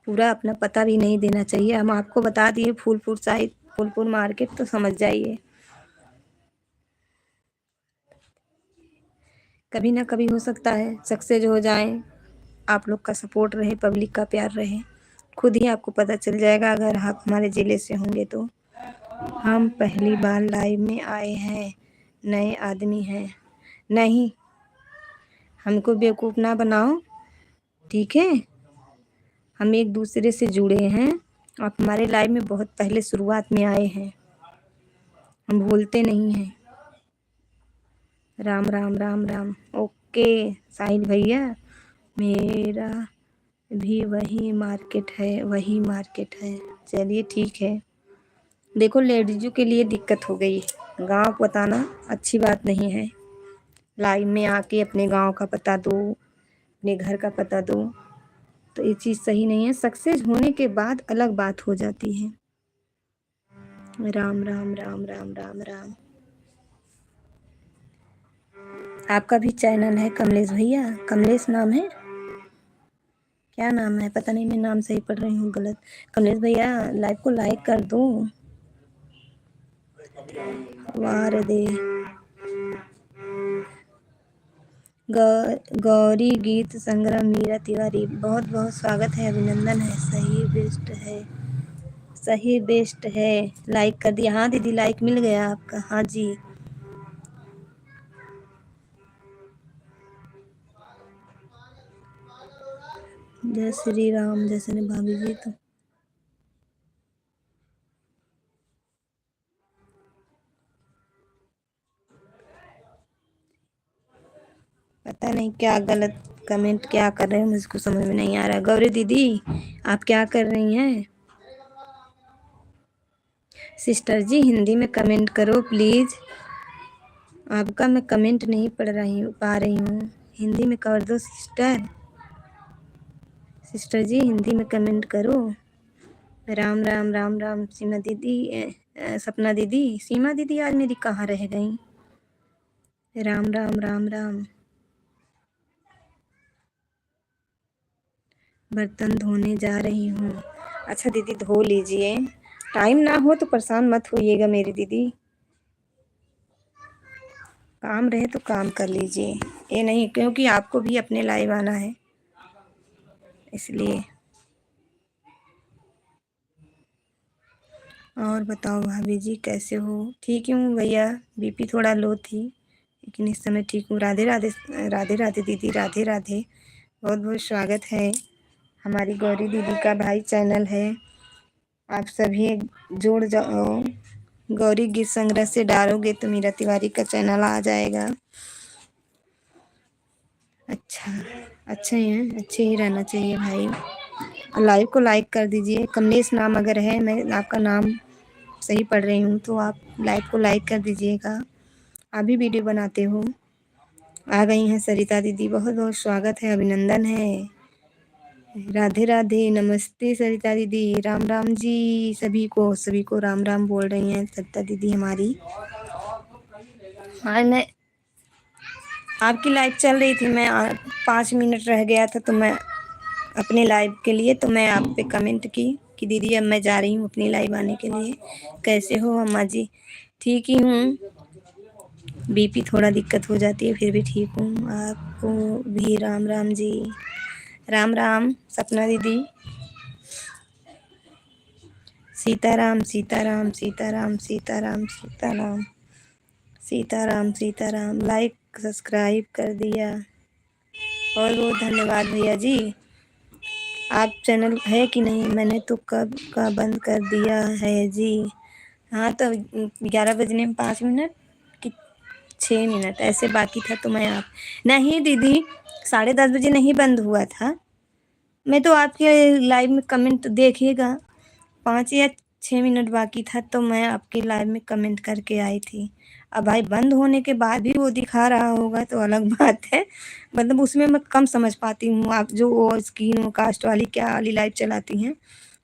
पूरा अपना पता भी नहीं देना चाहिए। हम आपको बता दिए फूलपुर साइड, फूलपुर मार्केट, तो समझ जाइए। कभी ना कभी हो सकता है सक्सेस हो जाए। आप लोग का सपोर्ट रहे, पब्लिक का प्यार रहे, खुद ही आपको पता चल जाएगा अगर आप हमारे ज़िले से होंगे तो। हम पहली बार लाइव में आए हैं, नए आदमी हैं। नहीं, हमको बेवकूफ़ ना बनाओ, ठीक है? हम एक दूसरे से जुड़े हैं। आप हमारे लाइव में बहुत पहले शुरुआत में आए हैं, हम भूलते नहीं हैं। राम राम राम राम। ओके साहिल भैया, मेरा भी वही मार्केट है। चलिए ठीक है। देखो लेडीजों के लिए दिक्कत हो गई, गांव बताना अच्छी बात नहीं है। लाइव में आके अपने गांव का पता दो, अपने घर का पता दो, तो ये चीज़ सही नहीं है। सक्सेस होने के बाद अलग बात हो जाती है। राम राम राम राम राम राम। आपका भी चैनल है कमलेश भैया? कमलेश नाम है? क्या नाम है पता नहीं, मैं नाम सही पढ़ रही हूँ गलत। कमलेश भैया लाइव को लाइक कर दो। वार दे गौरी गीत संग्रह मीरा तिवारी, बहुत बहुत स्वागत है, अभिनंदन है। सही बेस्ट है। लाइक कर दिया? हाँ दीदी लाइक मिल गया आपका, हाँ जी। जय श्री राम। जैसे ने भाभी जी तो पता नहीं क्या गलत कमेंट क्या कर रहे हैं, मुझको समझ में नहीं आ रहा। गौरी दीदी आप क्या कर रही हैं? सिस्टर जी हिंदी में कमेंट करो प्लीज़। आपका मैं कमेंट नहीं पा रही हूँ, हिंदी में कर दो सिस्टर। सिस्टर जी हिंदी में कमेंट करो। राम राम राम राम। सीमा दीदी सपना दीदी, सीमा दीदी आज मेरी कहाँ रह गई? राम राम राम राम। बर्तन धोने जा रही हूँ। अच्छा दीदी धो लीजिए, टाइम ना हो तो परेशान मत होइएगा मेरी दीदी। काम रहे तो काम कर लीजिए, ये नहीं क्योंकि आपको भी अपने लाइव आना है इसलिए। और बताओ भाभी जी कैसे हो? ठीक हूँ भैया, बीपी थोड़ा लो थी लेकिन इस समय ठीक हूँ। राधे राधे। राधे राधे दीदी, राधे राधे। बहुत बहुत स्वागत है। हमारी गौरी दीदी का भाई चैनल है, आप सभी जुड़ जाओ। गौरी गीत संग्रह से डालोगे तो मीरा तिवारी का चैनल आ जाएगा। अच्छा, अच्छे हैं, अच्छे ही रहना चाहिए भाई। लाइव को लाइक कर दीजिए। कमलेश नाम अगर है, मैं आपका नाम सही पढ़ रही हूँ तो आप लाइव को लाइक कर दीजिएगा। आप भी वीडियो बनाते हो। आ गई हैं सरिता दीदी, बहुत बहुत स्वागत है, अभिनंदन है। राधे राधे, नमस्ते सरिता दीदी, राम राम जी। सभी को राम राम बोल रही हैं सरिता दीदी हमारी। हाँ मैं आपकी लाइव चल रही थी, मैं 5 मिनट रह गया था तो मैं अपने लाइव के लिए तो मैं आप पे कमेंट की कि दीदी अब मैं जा रही हूँ अपनी लाइव आने के लिए। कैसे हो अम्मा जी? ठीक ही हूँ, बीपी थोड़ा दिक्कत हो जाती है फिर भी ठीक हूँ। आपको भी राम राम जी। राम राम सपना दीदी। सीताराम सीताराम सीताराम सीताराम सीताराम सीताराम सीताराम। लाइक सब्सक्राइब कर दिया, बहुत बहुत धन्यवाद भैया जी। आप चैनल है कि नहीं? मैंने तो कब का बंद कर दिया है जी। हाँ तो 11 बजने में 5 मिनट कि 6 मिनट ऐसे बाकी था तो मैं आप नहीं दीदी, 10:30 बजे नहीं बंद हुआ था। मैं तो आपके लाइव में कमेंट देखिएगा, 5 या 6 मिनट बाकी था तो मैं आपके लाइव में कमेंट करके आई थी। अब भाई बंद होने के बाद भी वो दिखा रहा होगा तो अलग बात है, मतलब उसमें मैं कम समझ पाती हूँ। आप जो वो स्क्रीन वो कास्ट वाली क्या वाली लाइव चलाती हैं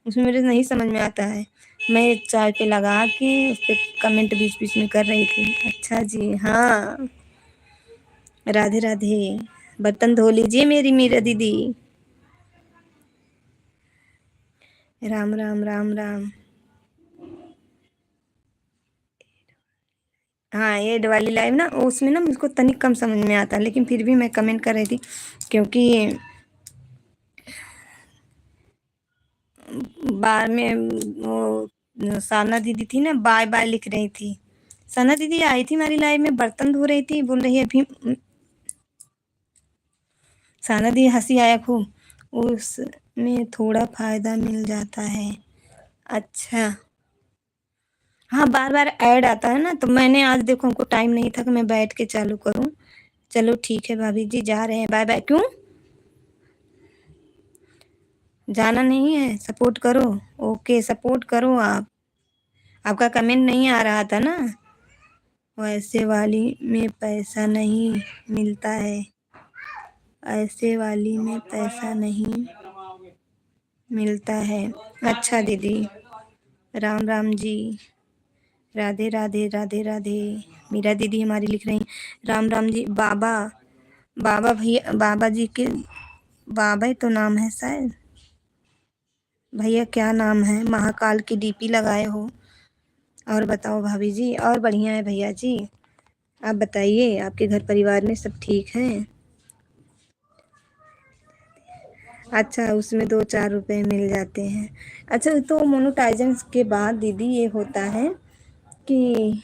उसमें मेरे नहीं समझ में आता है। मैं चाय पे लगा के उस पर कमेंट बीच बीच में कर रही थी। अच्छा जी, हाँ राधे राधे। बर्तन धो लीजिए मेरी मीरा दीदी। राम राम राम राम। हाँ, एड वाली लाइव ना उसमें ना मुझको तनिक कम समझ में आता, लेकिन फिर भी मैं कमेंट कर रही थी क्योंकि बाद में वो साना दीदी थी ना, बाय बाय लिख रही थी। सना दीदी आई थी हमारी लाइव में, बर्तन धो रही थी, बोल रही है अभी साना दी हंसी आया खूब, उसमें थोड़ा फायदा मिल जाता है। अच्छा। हाँ, बार बार ऐड आता है ना, तो मैंने आज देखो हमको टाइम नहीं था कि मैं बैठ के चालू करूं। चलो ठीक है भाभी जी, जा रहे हैं, बाय बाय। क्यों जाना नहीं है? सपोर्ट करो। ओके, सपोर्ट करो आप। आपका कमेंट नहीं आ रहा था ना। वैसे वाली में पैसा नहीं मिलता है, ऐसे वाली में पैसा नहीं मिलता है। अच्छा दीदी, राम राम जी, राधे राधे राधे राधे। मीरा दीदी हमारी लिख रही, राम राम जी। बाबा, बाबा भैया, बाबा जी के बाबा ही तो नाम है शायद। भैया क्या नाम है? महाकाल की डीपी लगाए हो। और बताओ भाभी जी, और बढ़िया है भैया जी। आप बताइए, आपके घर परिवार में सब ठीक हैं? अच्छा, उसमें 2-4 रुपए मिल जाते हैं। अच्छा, तो मोनेटाइजेशन के बाद दीदी ये होता है कि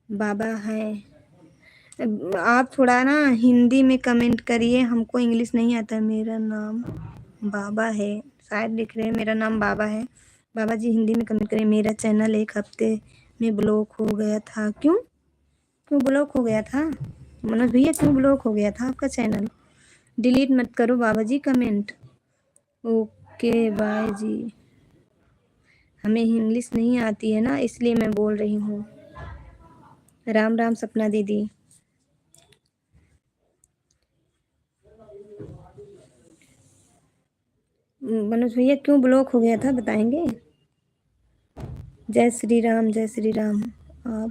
बाबा है, आप थोड़ा ना हिंदी में कमेंट करिए, हमको इंग्लिश नहीं आता। मेरा नाम बाबा है, शायद लिख रहे हैं मेरा नाम बाबा है। बाबा जी हिंदी में कमेंट करिए। मेरा चैनल 1 हफ्ते में ब्लॉक हो गया था। क्यों? क्यों ब्लॉक हो गया था? मनोज भैया क्यों ब्लॉक हो गया था आपका चैनल? डिलीट मत करो बाबा जी कमेंट। ओके बाय जी। हमें इंग्लिश नहीं आती है ना, इसलिए मैं बोल रही हूँ। राम राम सपना दीदी। मनोज भैया क्यों ब्लॉक हो गया था, बताएंगे? जय श्री राम, जय श्री राम। आप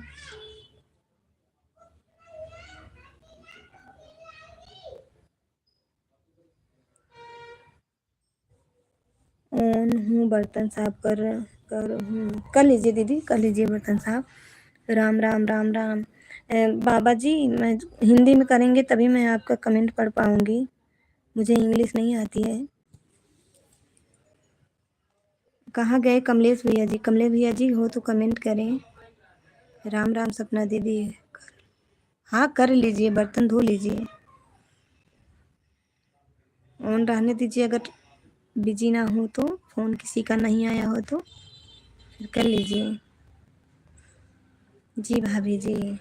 ऑन हूँ, बर्तन साफ कर हूँ। कर लीजिए दीदी, कर लीजिए बर्तन साफ। राम राम राम राम। बाबा जी, मैं हिंदी में करेंगे तभी मैं आपका कमेंट पढ़ पाऊंगी, मुझे इंग्लिश नहीं आती है। कहाँ गए कमलेश भैया जी? कमलेश भैया जी हो तो कमेंट करें। राम राम सपना दीदी। हाँ, कर लीजिए, बर्तन धो लीजिए। ऑन रहने दीजिए, अगर बिजी ना हो तो, फ़ोन किसी का नहीं आया हो तो फिर कर लीजिए। जी भाभी जी।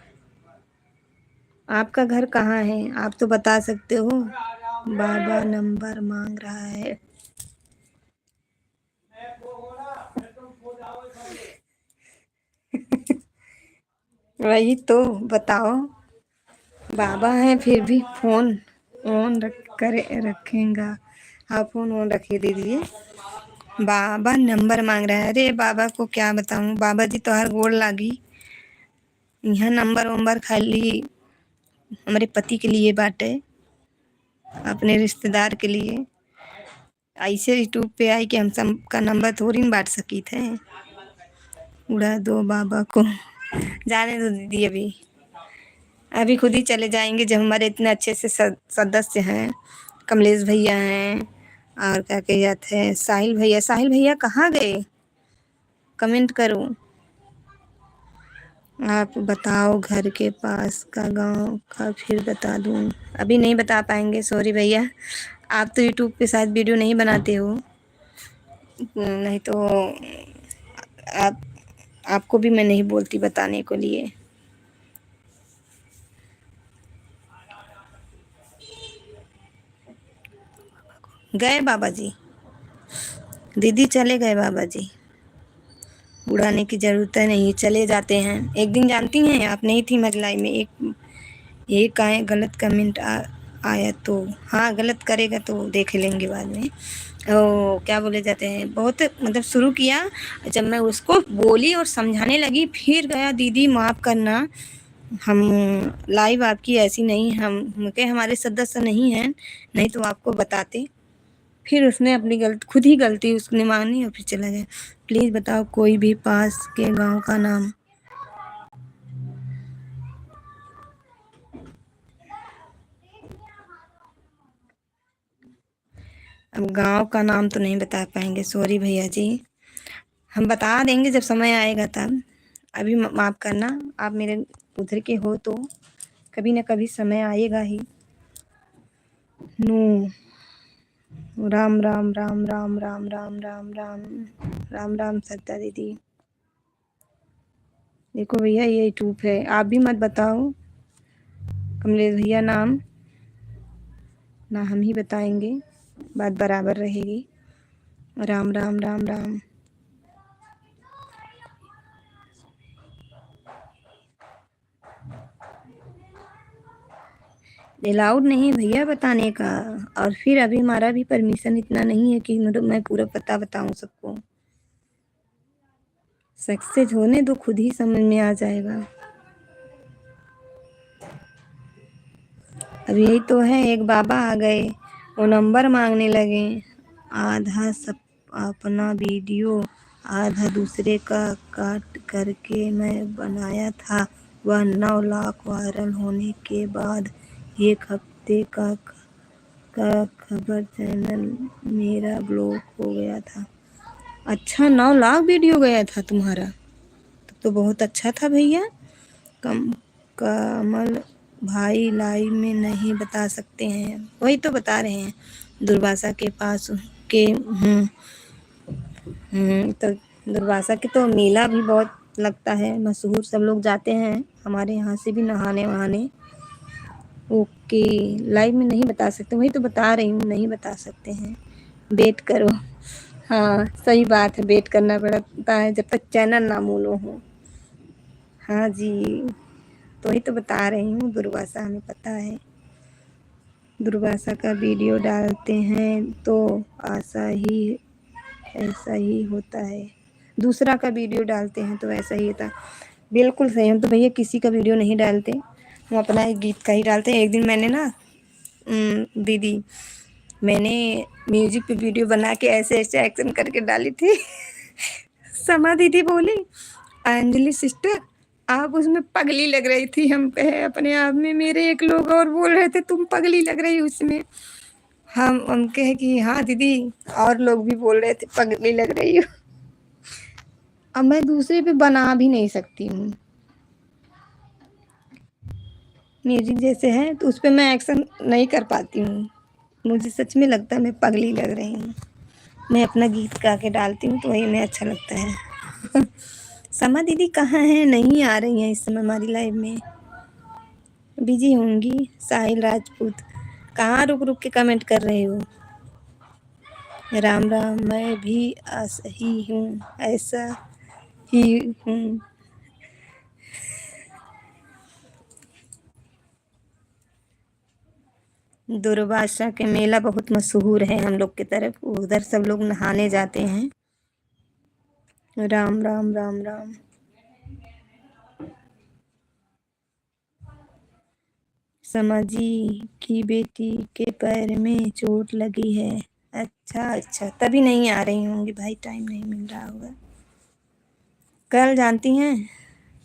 आपका घर कहाँ है? आप तो बता सकते हो। बाबा नंबर मांग रहा है। वही तो, बताओ। बाबा हैं फिर भी फ़ोन ऑन रखेगा। हाँ, फ़ोन ऑन रखिए दीजिए। बाबा नंबर मांग रहा है। अरे बाबा को क्या बताऊँ, बाबा जी तो हर गोड़ लागी। यहाँ नंबर वंबर खाली हमारे पति के लिए बाटे, अपने रिश्तेदार के लिए। ऐसे यूट्यूब पे आई कि हम सबका नंबर थोड़ी न बांट सकी थे। उड़ा दो बाबा को। जाने दो दीदी, अभी अभी खुद ही चले जाएंगे जब हमारे इतने अच्छे से सदस्य हैं। कमलेश भैया हैं, और क्या कहे जाते हैं, साहिल भैया। साहिल भैया कहाँ गए? कमेंट करो। आप बताओ घर के पास का गांव का फिर बता दूं। अभी नहीं बता पाएंगे, सॉरी भैया। आप तो यूट्यूब पे शायद वीडियो नहीं बनाते हो, नहीं तो आप आपको भी मैं नहीं बोलती बताने को लिए। गए बाबा जी, दीदी चले गए बाबा जी। उड़ाने की ज़रूरत नहीं, चले जाते हैं। एक दिन जानती हैं, आप नहीं थी महिलाई में, एक आए गलत कमेंट आया तो, हाँ गलत करेगा तो देख लेंगे बाद में। ओ क्या बोले जाते हैं, बहुत मतलब शुरू किया, जब मैं उसको बोली और समझाने लगी फिर गया, दीदी माफ़ करना, हम लाइव आपकी ऐसी नहीं, हम के हमारे सदस्य नहीं हैं, नहीं तो आपको बताते। फिर उसने अपनी खुद ही गलती उसने मानी और फिर चला गया। प्लीज़ बताओ कोई भी पास के गांव का नाम। अब गांव का नाम तो नहीं बता पाएंगे, सॉरी भैया जी। हम बता देंगे जब समय आएगा तब। अभी माफ़ करना, आप मेरे उधर के हो तो कभी न कभी समय आएगा ही। नू, राम राम राम राम राम राम राम राम राम राम सत्ता दीदी। देखो भैया ये यूट्यूब है, आप भी मत बताओ कमलेश भैया नाम, ना हम ही बताएंगे, बात बराबर रहेगी। राम राम राम राम। अलाउड नहीं भैया बताने का, और फिर अभी हमारा भी परमिशन इतना नहीं है कि मतलब मैं पूरा पता बताऊं सबको। सक्सेस होने दो, खुद ही समझ में आ जाएगा। अब यही तो है, एक बाबा आ गए, वो नंबर मांगने लगे। आधा सब अपना वीडियो, आधा दूसरे का काट करके मैं बनाया था। वह 9 लाख वायरल होने के बाद 1 हफ्ते का खबर चैनल मेरा ब्लॉक हो गया था। अच्छा, 9 लाख वीडियो गया था तुम्हारा, तब तो बहुत अच्छा था भैया। कम कमल भाई लाइव में नहीं बता सकते हैं, वही तो बता रहे हैं। दुर्वासा के पास के तो दुर्वासा के तो मेला भी बहुत लगता है मशहूर, सब लोग जाते हैं हमारे यहाँ से भी नहाने वहाने। ओके, लाइव में नहीं बता सकते, वही तो बता रही हूँ, नहीं बता सकते हैं, वेट करो। हाँ सही बात है, वेट करना पड़ता है जब तक चैनल ना मोलो हो। हाँ जी, तो वही तो बता रही हूँ, दुर्वासा हमें पता है। दुर्वासा का वीडियो डालते हैं तो ऐसा ही होता है। दूसरा का वीडियो डालते हैं तो ऐसा ही होता है। बिल्कुल सही, हम तो भैया किसी का वीडियो नहीं डालते, हम अपना एक गीत का ही डालते हैं। एक दिन मैंने ना दीदी, मैंने म्यूजिक पे वीडियो बना के ऐसे ऐसे एक्शन करके डाली थी। समा दीदी बोली, अंजलि सिस्टर आप उसमें पगली लग रही थी। हम कहे अपने आप में, मेरे एक लोग और बोल रहे थे तुम पगली लग रही उसमें। हम कहे कि हाँ दीदी, और लोग भी बोल रहे थे पगली लग रही हो। अब मैं दूसरे पे बना भी नहीं सकती हूँ, म्यूजिक जैसे है तो उस पे मैं एक्शन नहीं कर पाती हूँ। मुझे सच में लगता है मैं पगली लग रही हूँ। मैं अपना गीत गा के डालती हूँ तो वही उन्हें अच्छा लगता है। समा दीदी कहाँ हैं, नहीं आ रही हैं इस समय हमारी लाइव में, बिजी होंगी। साहिल राजपूत, कहाँ रुक रुक के कमेंट कर रहे हो। राम राम, मैं भी सही हूँ, ऐसा ही हूँ। दुर्वासा के मेला बहुत मशहूर है हम लोग की तरफ, उधर सब लोग नहाने जाते हैं। राम राम राम राम। समाजी की बेटी के पैर में चोट लगी है। अच्छा अच्छा, तभी नहीं आ रही होंगी भाई, टाइम नहीं मिल रहा होगा। कल जानती हैं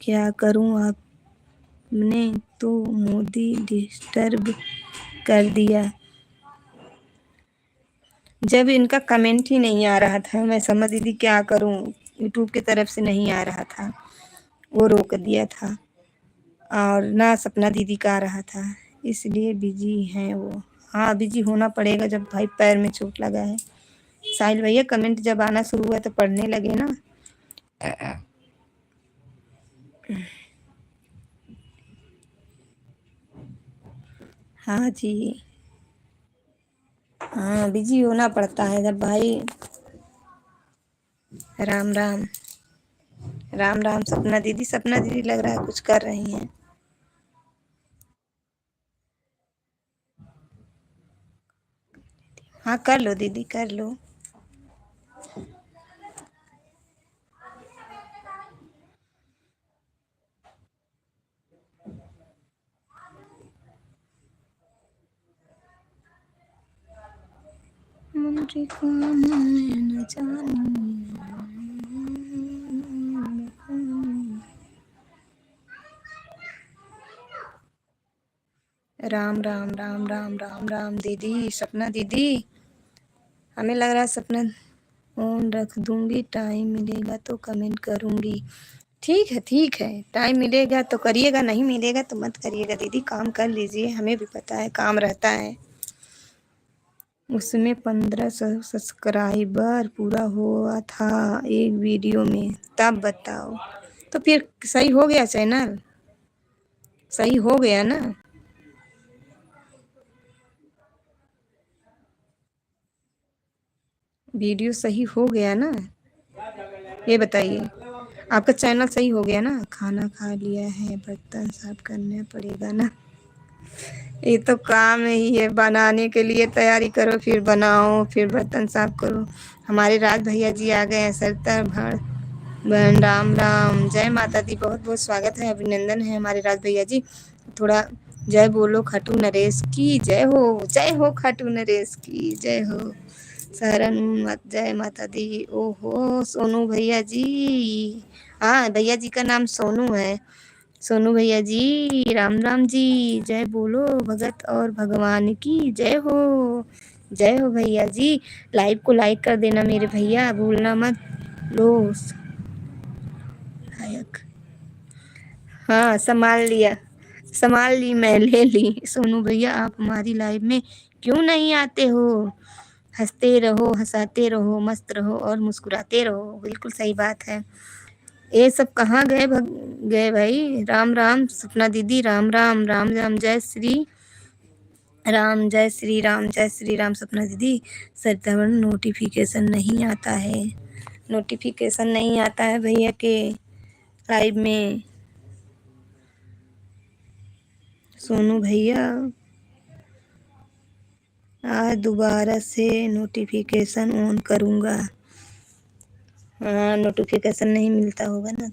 क्या करूं, आपने तो मोदी डिस्टर्ब कर दिया। जब इनका कमेंट ही नहीं आ रहा था, मैं समझ दीदी क्या करूं, यूट्यूब की तरफ से नहीं आ रहा था, वो रोक दिया था। और ना सपना दीदी का आ रहा था, इसलिए बिजी हैं वो। हाँ बिजी होना पड़ेगा जब भाई पैर में चोट लगा है। साहिल भैया कमेंट जब आना शुरू हुआ तो पढ़ने लगे ना। हाँ जी, हाँ बिजी होना पड़ता है जब भाई। राम राम राम राम। सपना दीदी, सपना दीदी लग रहा है कुछ कर रही हैं। हाँ कर लो दीदी, कर लो। मुझे काम मैं न जानू। राम राम राम राम राम राम दीदी, सपना दीदी। हमें लग रहा है सपना फोन रख दूंगी, टाइम मिलेगा तो कमेंट करूंगी। ठीक है, टाइम मिलेगा तो करिएगा, नहीं मिलेगा तो मत करिएगा दीदी। काम कर लीजिए, हमें भी पता है काम रहता है। उसमें 1500 सब्सक्राइबर पूरा हुआ था एक वीडियो में, तब बताओ। तो फिर सही हो गया चैनल, सही हो गया ना। वीडियो सही हो गया ना, ये बताइए। आपका चैनल सही हो गया ना। खाना खा लिया है, बर्तन साफ करना पड़ेगा ना। ये तो काम ही है, बनाने के लिए तैयारी करो, फिर बनाओ, फिर बर्तन साफ करो। हमारे राज भैया जी आ गए हैं, सरदार भाड़ बहन। राम राम, जय माता दी। बहुत बहुत स्वागत है, अभिनंदन है हमारे राज भैया जी। थोड़ा जय बोलो, खाटू नरेश की जय हो। जय हो खाटू नरेश की जय हो। शरण मत, जय माता दी। ओहो सोनू भैया जी। हाँ, भैया जी का नाम सोनू है। सोनू भैया जी, राम राम जी। जय बोलो भगत और भगवान की जय हो। जय हो भैया जी। लाइव को लाइक कर देना मेरे भैया, भूलना मत। लो लायक। हाँ, संभाल ली, मैं ले ली। सोनू भैया, आप हमारी लाइव में क्यों नहीं आते हो? हंसते रहो, हंसाते रहो, मस्त रहो और मुस्कुराते रहो। बिल्कुल सही बात है। ये सब कहाँ गए भाई? राम राम सपना दीदी, राम राम राम राम। जय श्री राम, जय श्री राम, जय श्री राम सपना दीदी। सत्यावन नोटिफिकेशन नहीं आता है, नोटिफिकेशन नहीं आता है भैया के लाइव में। सोनू भैया, आज दोबारा से नोटिफिकेशन ऑन करूँगा। हाँ, नोटिफिकेशन नहीं मिलता होगा ना।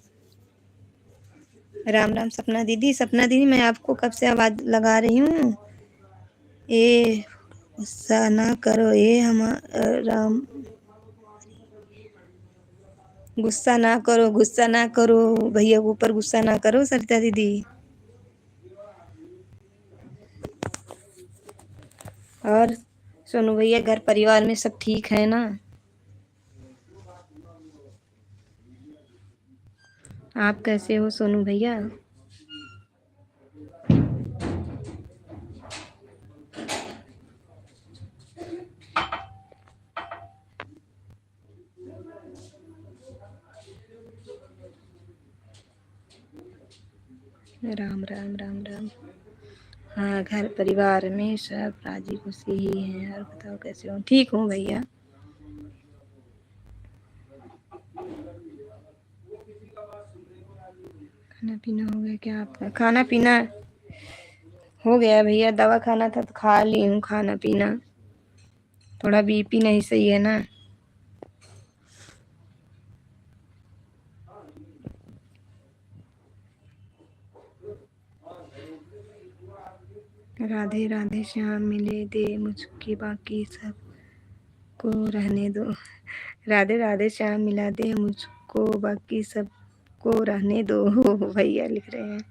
राम राम सपना दीदी। सपना दीदी, मैं आपको कब से आवाज़ लगा रही हूँ। ये गुस्सा ना करो, ये हम राम। गुस्सा ना करो, गुस्सा ना करो भैया के ऊपर, गुस्सा ना करो सरिता दीदी। और सोनू भैया, घर परिवार में सब ठीक है ना? आप कैसे हो सोनू भैया? राम राम राम राम। हाँ, घर परिवार में सब राजी खुशी ही हैं। और बताओ कैसे हो? ठीक हूँ भैया। खाना पीना हो गया क्या आपका? खाना पीना हो गया भैया, दवा खाना था तो खा ली हूँ। खाना पीना थोड़ा बीपी नहीं सही है ना। राधे राधे श्याम मिले दे मुझके, बाकी सब को रहने दो। राधे राधे श्याम मिला दे मुझको, बाकी सब को रहने दो। भैया लिख रहे हैं।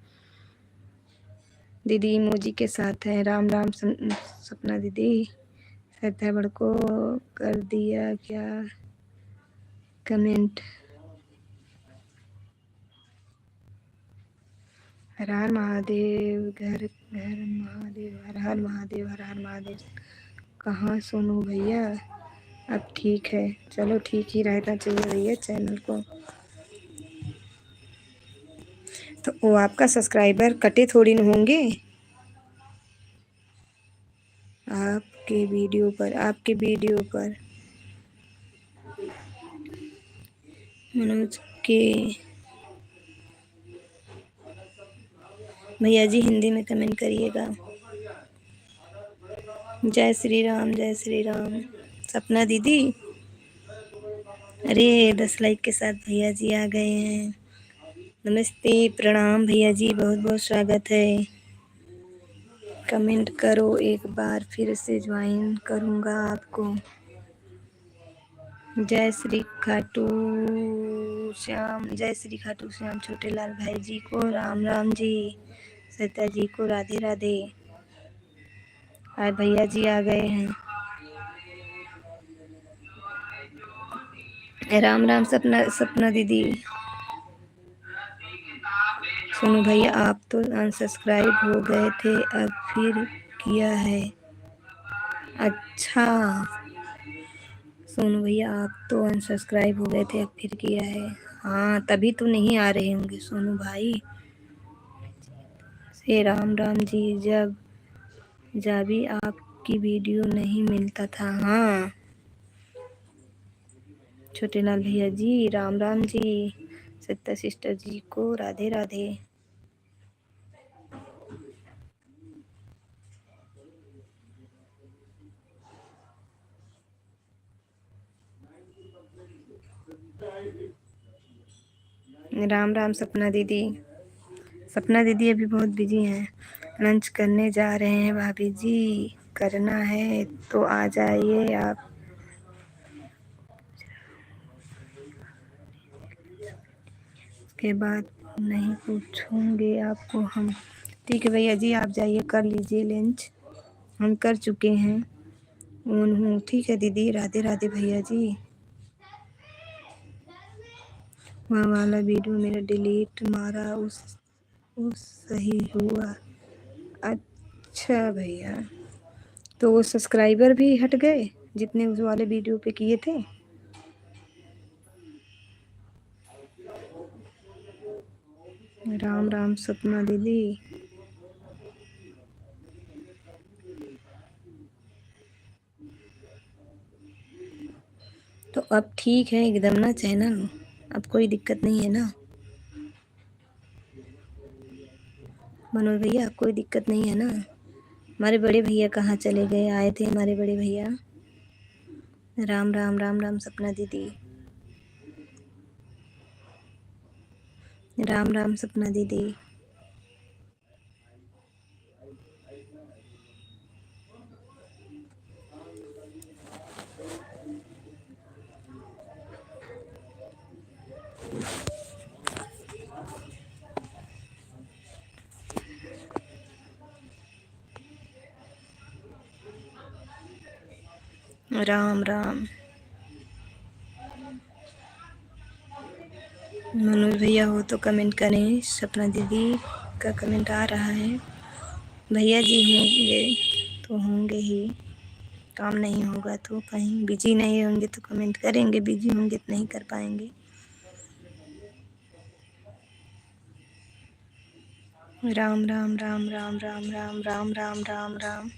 दीदी इमोजी के साथ है। राम राम सपना दीदी। सत्या को कर दिया क्या कमेंट? हर हर महादेव, घर घर महादेव, हर हर महादेव, हर हर महादेव। कहाँ सोनू भैया? अब ठीक है, चलो ठीक ही रहना चाहिए भैया चैनल को। तो वो आपका सब्सक्राइबर कटे थोड़ी न होंगे। आपके वीडियो पर मनोज के भैया जी हिंदी में कमेंट करिएगा। जय श्री राम, जय श्री राम सपना दीदी। अरे 10 लाइक के साथ भैया जी आ गए हैं। नमस्ते, प्रणाम भैया जी, बहुत बहुत स्वागत है। कमेंट करो एक बार, फिर से ज्वाइन करूँगा आपको। जय श्री खाटू श्याम, जय श्री खाटू श्याम। छोटे लाल भाई जी को राम राम जी। सत्या जी को राधे राधे। आज भैया जी आ गए हैं। राम राम सपना सपना दीदी। सोनू भैया आप तो अनसब्सक्राइब हो गए थे, अब फिर किया है। अच्छा सोनू भैया आप तो अनसब्सक्राइब हो गए थे, अब फिर किया है। हाँ तभी तो नहीं आ रहे होंगे सोनू भाई। से राम राम जी, जब भी आपकी वीडियो नहीं मिलता था। हाँ छोटे लाल भैया जी राम राम जी, सत्ता सिस्टर जी को राधे राधे। राम राम सपना दीदी। सपना दीदी अभी बहुत बिजी हैं, लंच करने जा रहे हैं भाभी जी। करना है तो आ जाइए आप। के बाद नहीं पूछूंगे आपको हम। ठीक है भैया जी, आप जाइए कर लीजिए लंच, हम कर चुके हैं। ठीक है दीदी, राधे राधे भैया जी। वहाँ वाला वीडियो मेरा डिलीट मारा, उस सही हुआ। अच्छा भैया, तो वो सब्सक्राइबर भी हट गए जितने उस वाले वीडियो पे किए थे। राम राम सपना दीदी। तो अब ठीक है एकदम ना चैनल, अब कोई दिक्कत नहीं है ना मनोज भैया, कोई दिक्कत नहीं है ना। हमारे बड़े भैया कहाँ चले गए, आए थे हमारे बड़े भैया। राम राम राम राम सपना दीदी। राम राम सपना दीदी। राम राम मनोज भैया हो तो कमेंट करें, सपना दीदी का कमेंट आ रहा है। भैया जी होंगे तो होंगे ही, काम नहीं होगा तो, कहीं बिजी नहीं होंगे तो कमेंट करेंगे, बिजी होंगे तो नहीं कर पाएंगे। राम राम राम राम राम राम राम राम राम राम।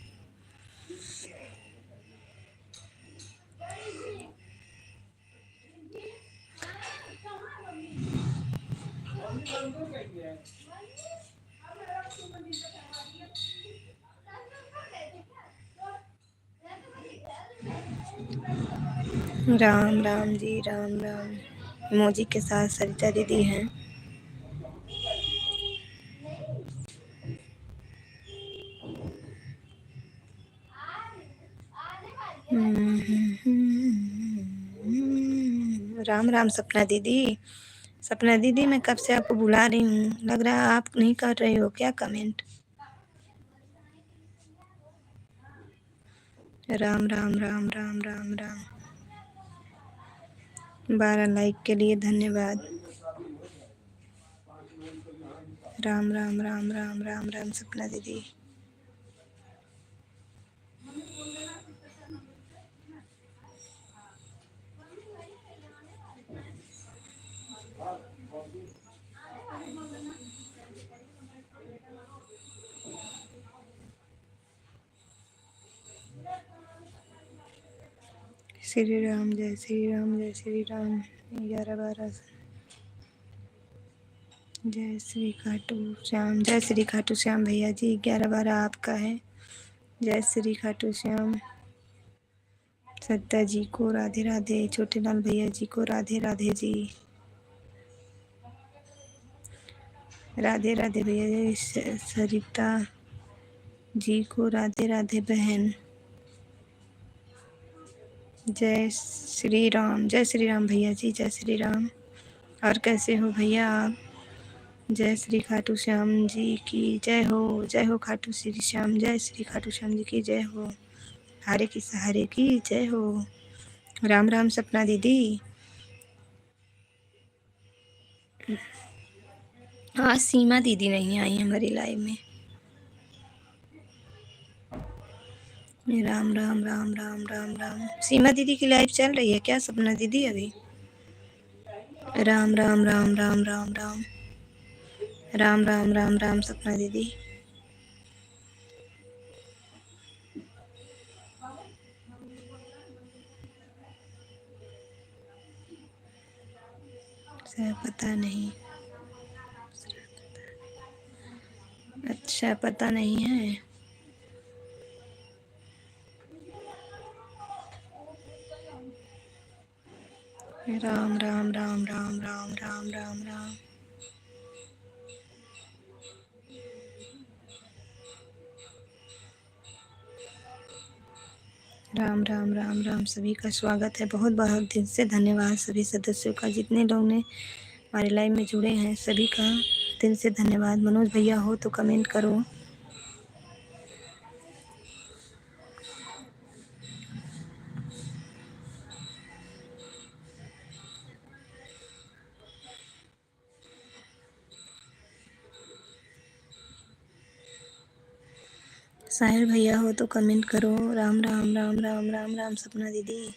राम राम जी राम राम। इमोजी के साथ सरिता दीदी हैं। राम राम सपना दीदी। सपना दीदी मैं कब से आपको बुला रही हूँ, लग रहा है आप नहीं कर रहे हो क्या कमेंट। राम राम राम राम राम राम। 12 लाइक के लिए धन्यवाद। राम राम राम राम राम राम सपना दीदी। श्री राम जय श्री राम जय श्री राम। 11-12 जय श्री खाटू श्याम, जय श्री खाटू श्याम भैया जी। 11-12 आपका है। जय श्री खाटू श्याम। सत्ता जी को राधे राधे, छोटे लाल भैया जी को राधे राधे जी। राधे राधे भैया जी। सरिता जी को राधे राधे बहन। जय श्री राम भैया जी, जय श्री राम। और कैसे हो भैया आप। जय श्री खाटू श्याम जी की जय हो खाटू श्री श्याम, जय श्री खाटू श्याम जी की जय हो, हारे की सहारे की जय हो। राम राम सपना दीदी। आज सीमा दीदी नहीं आई हमारी लाइव में। राम राम राम राम राम राम। सीमा दीदी की लाइव चल रही है क्या सपना दीदी अभी? राम राम राम राम राम राम राम राम राम राम सपना दीदी। सर पता नहीं। अच्छा पता नहीं है। राम राम राम राम राम राम राम राम। राम राम राम राम। सभी का स्वागत है, बहुत बहुत दिल से धन्यवाद सभी सदस्यों का, जितने लोग ने हमारे लाइव में जुड़े हैं सभी का दिल से धन्यवाद। मनोज भैया हो तो कमेंट करो। साहिल भैया हो तो कमेंट करो। राम राम राम राम राम राम सपना दीदी।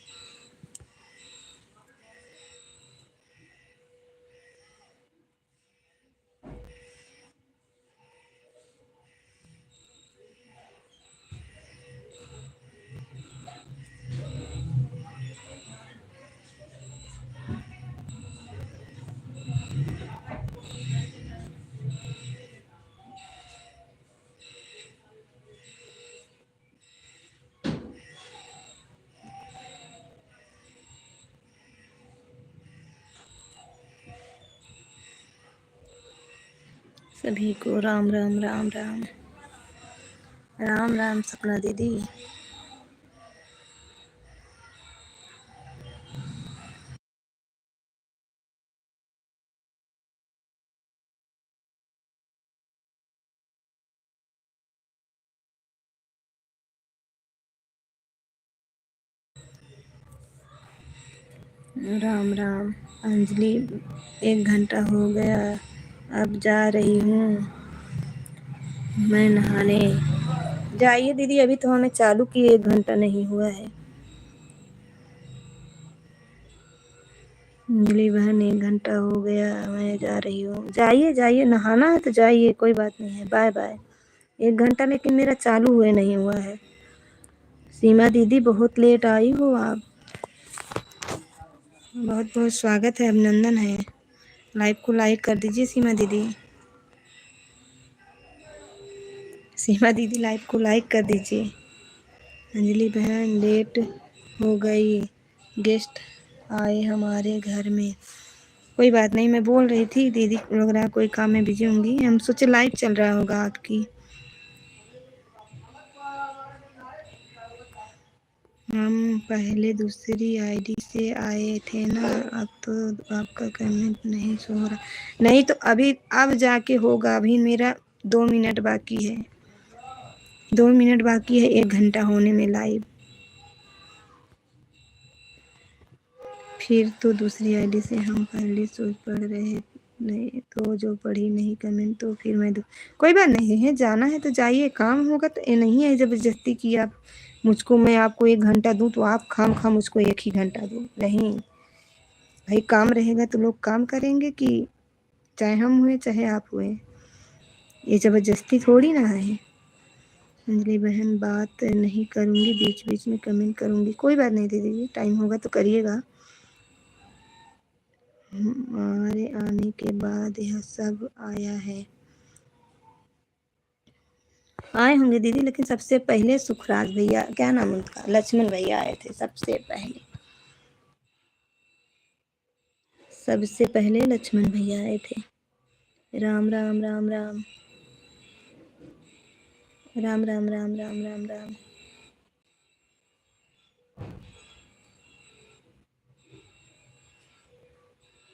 सभी को राम राम राम राम राम राम सपना दीदी। राम राम अंजलि। 1 घंटा हो गया, अब जा रही हूँ मैं नहाने। जाइए दीदी, अभी तो हमें चालू किए 1 घंटा नहीं हुआ है। अंजलि बहन 1 घंटा हो गया, मैं जा रही हूँ। जाइए जाइए, नहाना है तो जाइए, कोई बात नहीं है, बाय बाय। 1 घंटा लेकिन मेरा चालू हुए नहीं हुआ है। सीमा दीदी बहुत लेट आई हो आप। बहुत बहुत स्वागत है, अभिनंदन है। लाइव को लाइक कर दीजिए सीमा दीदी। सीमा दीदी लाइव को लाइक कर दीजिए। अंजलि बहन लेट हो गई, गेस्ट आए हमारे घर में। कोई बात नहीं, मैं बोल रही थी दीदी लग रहा कोई काम में बिजी होंगी, हम सोचे लाइव चल रहा होगा आपकी। हम पहले दूसरी आईडी से आए थे ना, अब तो आपका कमेंट नहीं सो रहा। नहीं तो अभी अब जाके होगा, अभी मेरा 2 मिनट बाकी है। 2 मिनट बाकी है 1 घंटा होने में लाइव। फिर तो दूसरी आईडी से हम पहले सोच पढ़ रहे, नहीं तो जो पढ़ी नहीं कमेंट तो फिर मैं कोई बात नहीं है, जाना है तो जाइए, काम होगा तो ये नहीं है ज़बरदस्ती कि आप मुझको, मैं आपको 1 घंटा दूँ तो आप खाम खा मुझको 1 ही घंटा दो, नहीं भाई। काम रहेगा तो लोग काम करेंगे, कि चाहे हम हुए चाहे आप हुए, ये ज़बरदस्ती थोड़ी ना है। अंजलि बहन बात नहीं करूँगी, बीच बीच में कमेंट करूँगी, कोई बात नहीं दीदी, टाइम होगा तो करिएगा। हमारे आने के बाद यह सब आया है। आए होंगे दीदी, लेकिन सबसे पहले सुखराज भैया, क्या नाम उनका, लक्ष्मण भैया आए थे सबसे पहले। सबसे पहले लक्ष्मण भैया आए थे। राम राम राम राम राम राम राम राम राम राम।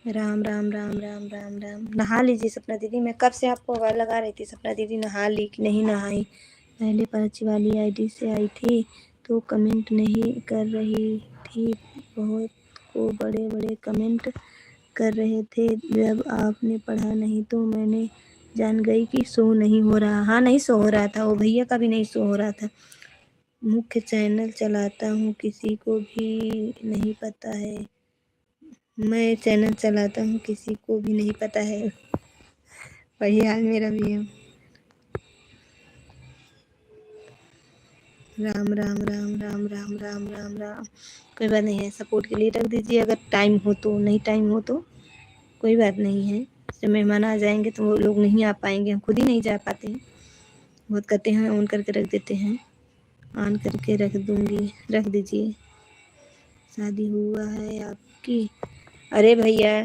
राम राम राम राम राम राम। नहा लीजिए सपना दीदी, मैं कब से आपको आवाज़ लगा रही थी सपना दीदी नहा ली कि नहीं नहाई। पहले पर्ची वाली आईडी से आई थी तो कमेंट नहीं कर रही थी, बहुत को बड़े बड़े कमेंट कर रहे थे। जब आपने पढ़ा नहीं तो मैंने जान गई कि शो नहीं हो रहा। हाँ नहीं शो हो रहा था, वो भैया का भी नहीं शो हो रहा था। मुख्य चैनल चलाता हूँ, किसी को भी नहीं पता है। मैं चैनल चलाता हूँ, किसी को भी नहीं पता है। वही हाल मेरा भी है। राम राम राम राम राम राम राम राम। कोई बात नहीं है, सपोर्ट के लिए रख दीजिए अगर टाइम हो तो, नहीं टाइम हो तो कोई बात नहीं है। जब मेहमान आ जाएंगे तो वो लोग नहीं आ पाएंगे, हम खुद ही नहीं जा पाते हैं। बहुत कहते हैं ऑन करके रख देते हैं, ऑन करके रख दूंगी, रख दीजिए। शादी हुआ है आपकी? अरे भैया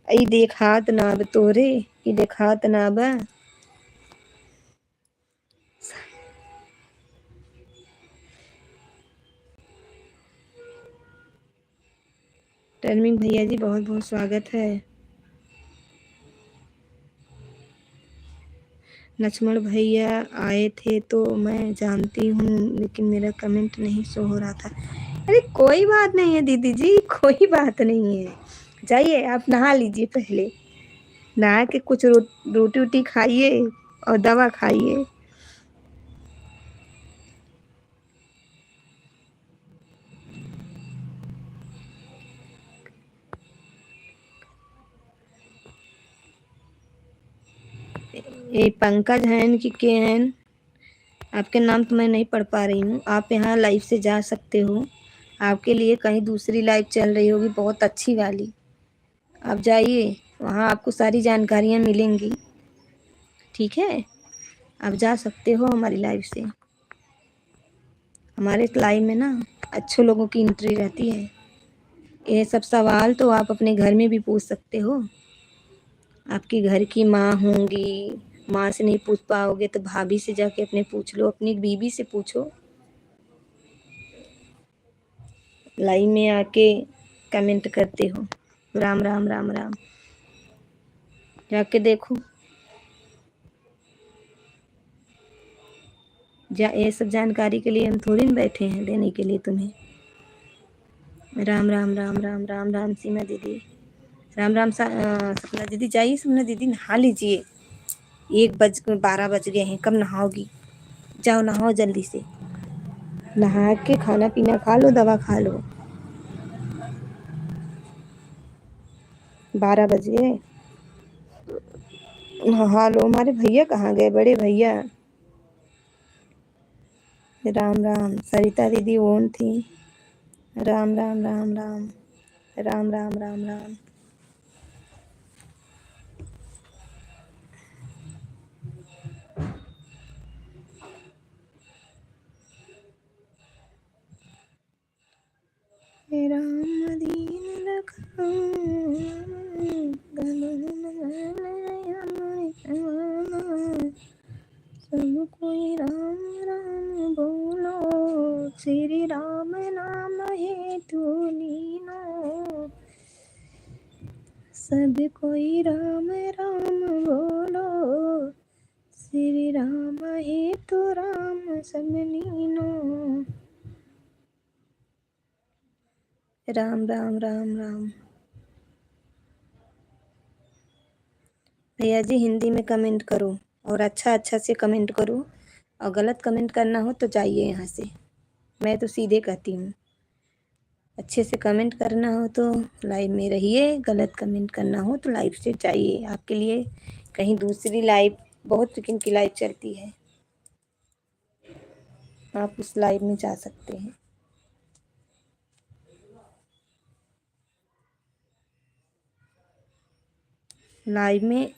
ई देखात ना अब तोरे, ई देखात ना बा। टर्मिंग भैया जी बहुत बहुत स्वागत है। लक्ष्मण भैया आए थे तो मैं जानती हूँ, लेकिन मेरा कमेंट नहीं शो हो रहा था। अरे कोई बात नहीं है दीदी जी, कोई बात नहीं है। जाइए आप नहा लीजिए, पहले नहा के कुछ रोटी वोटी खाइए और दवा खाइए। ये पंकज हैं कि के हैं? आपके नाम तो मैं नहीं पढ़ पा रही हूँ। आप यहाँ लाइव से जा सकते हो, आपके लिए कहीं दूसरी लाइव चल रही होगी बहुत अच्छी वाली। आप जाइए, वहाँ आपको सारी जानकारियाँ मिलेंगी। ठीक है, आप जा सकते हो हमारी लाइव से। हमारे लाइव में ना अच्छे लोगों की एंट्री रहती है। ये सब सवाल तो आप अपने घर में भी पूछ सकते हो। आपकी घर की माँ होंगी, माँ से नहीं पूछ पाओगे तो भाभी से जाके अपने पूछ लो, अपनी बीबी से पूछो। लाइव में आके कमेंट करते हो। राम राम राम राम, जाके देखो। ये सब जानकारी के लिए हम थोड़ी न बैठे हैं देने के लिए तुम्हें। राम राम राम राम राम राम सीमा दीदी। राम राम सपना दीदी, जाइए सपना दीदी नहा लीजिए। 12 बज गए हैं, कब नहाओगी? जाओ नहाओ जल्दी से, नहा के खाना पीना खा लो, दवा खा लो। 12 बज गए, नहा लो। हमारे भैया कहाँ गए, बड़े भैया? राम राम सरिता दीदी ओन थी। राम राम राम राम राम राम राम राम। राम दीन सब कोई राम राम बोलो, श्री राम नाम है तू लीनो। सब कोई राम राम बोलो, श्री राम है तो राम सब लीनो। राम राम राम राम। भैया जी हिंदी में कमेंट करो और अच्छा अच्छा से कमेंट करो, और गलत कमेंट करना हो तो जाइए यहाँ से। मैं तो सीधे कहती हूँ, अच्छे से कमेंट करना हो तो लाइव में रहिए, गलत कमेंट करना हो तो लाइव से जाइए। आपके लिए कहीं दूसरी लाइव, बहुत सेकंड की लाइव चलती है, आप उस लाइव में जा सकते हैं। लाइव में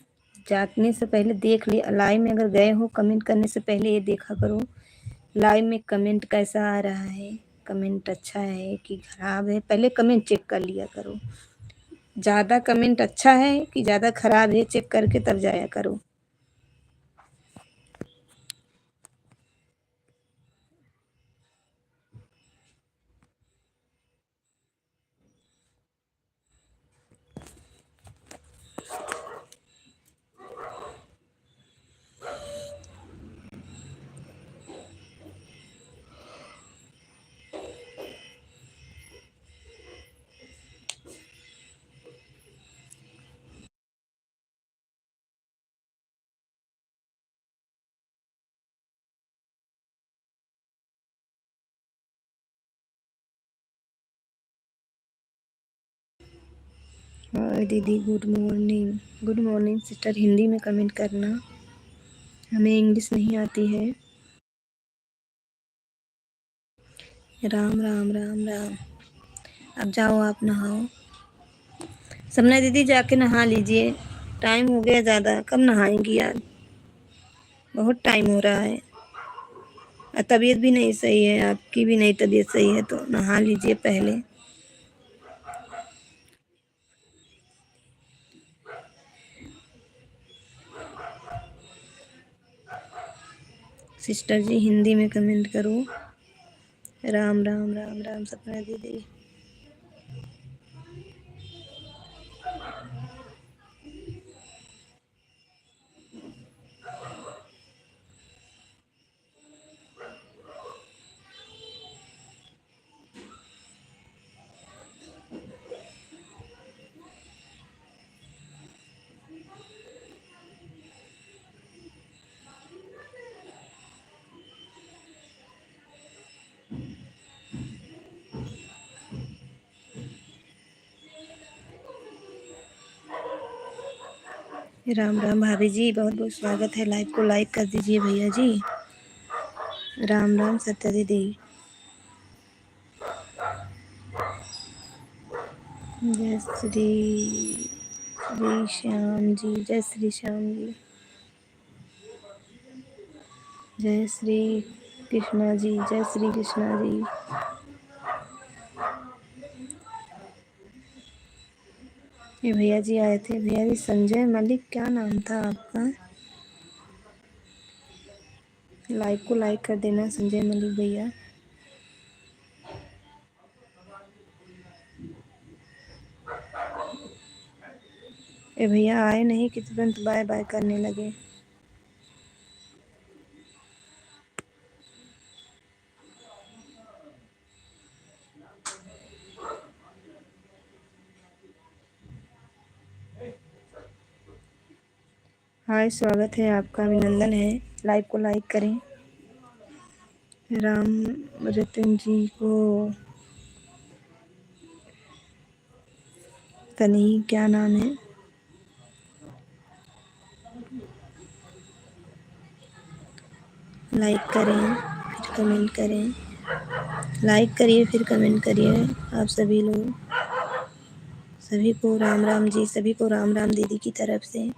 जाने से पहले देख लिए, लाइव में अगर गए हो कमेंट करने से पहले ये देखा करो लाइव में कमेंट कैसा आ रहा है, कमेंट अच्छा है कि खराब है, पहले कमेंट चेक कर लिया करो। ज़्यादा कमेंट अच्छा है कि ज़्यादा खराब है, चेक करके तब जाया करो। और दीदी good morning. Good morning sister, Hindi में कमेंट करना, हमें इंग्लिश नहीं आती है। राम राम राम राम। अब जाओ आप नहाओ। सपना दीदी जाके नहा लीजिए, टाइम हो गया ज़्यादा, कब नहाएंगी यार, बहुत टाइम हो रहा है। और तबीयत भी नहीं सही है, आपकी भी नहीं तबीयत सही है, तो नहा लीजिए पहले। सिस्टर जी हिंदी में कमेंट करो। राम राम राम राम सपना दीदी। राम राम भाभी जी, बहुत बहुत स्वागत है। लाइव को लाइक कर दीजिए भैया जी। राम राम सत्या दीदी। जय श्री श्याम जी, जय श्री श्याम जी, जय श्री कृष्णा जी, जय श्री कृष्णा जी। ये भैया जी आए थे, भैया जी संजय मलिक, क्या नाम था आपका? लाइव को लाइक कर देना संजय मलिक भैया। ये भैया आए नहीं कि तुरंत बाय बाय करने लगे। हाय, स्वागत है आपका, अभिनंदन है। लाइव को लाइक करें। राम रतन जी को तनी, क्या नाम है? लाइक करें फिर कमेंट करें, लाइक करिए फिर कमेंट करिए। आप सभी लोग, सभी को राम राम जी, सभी को राम राम दीदी की तरफ से।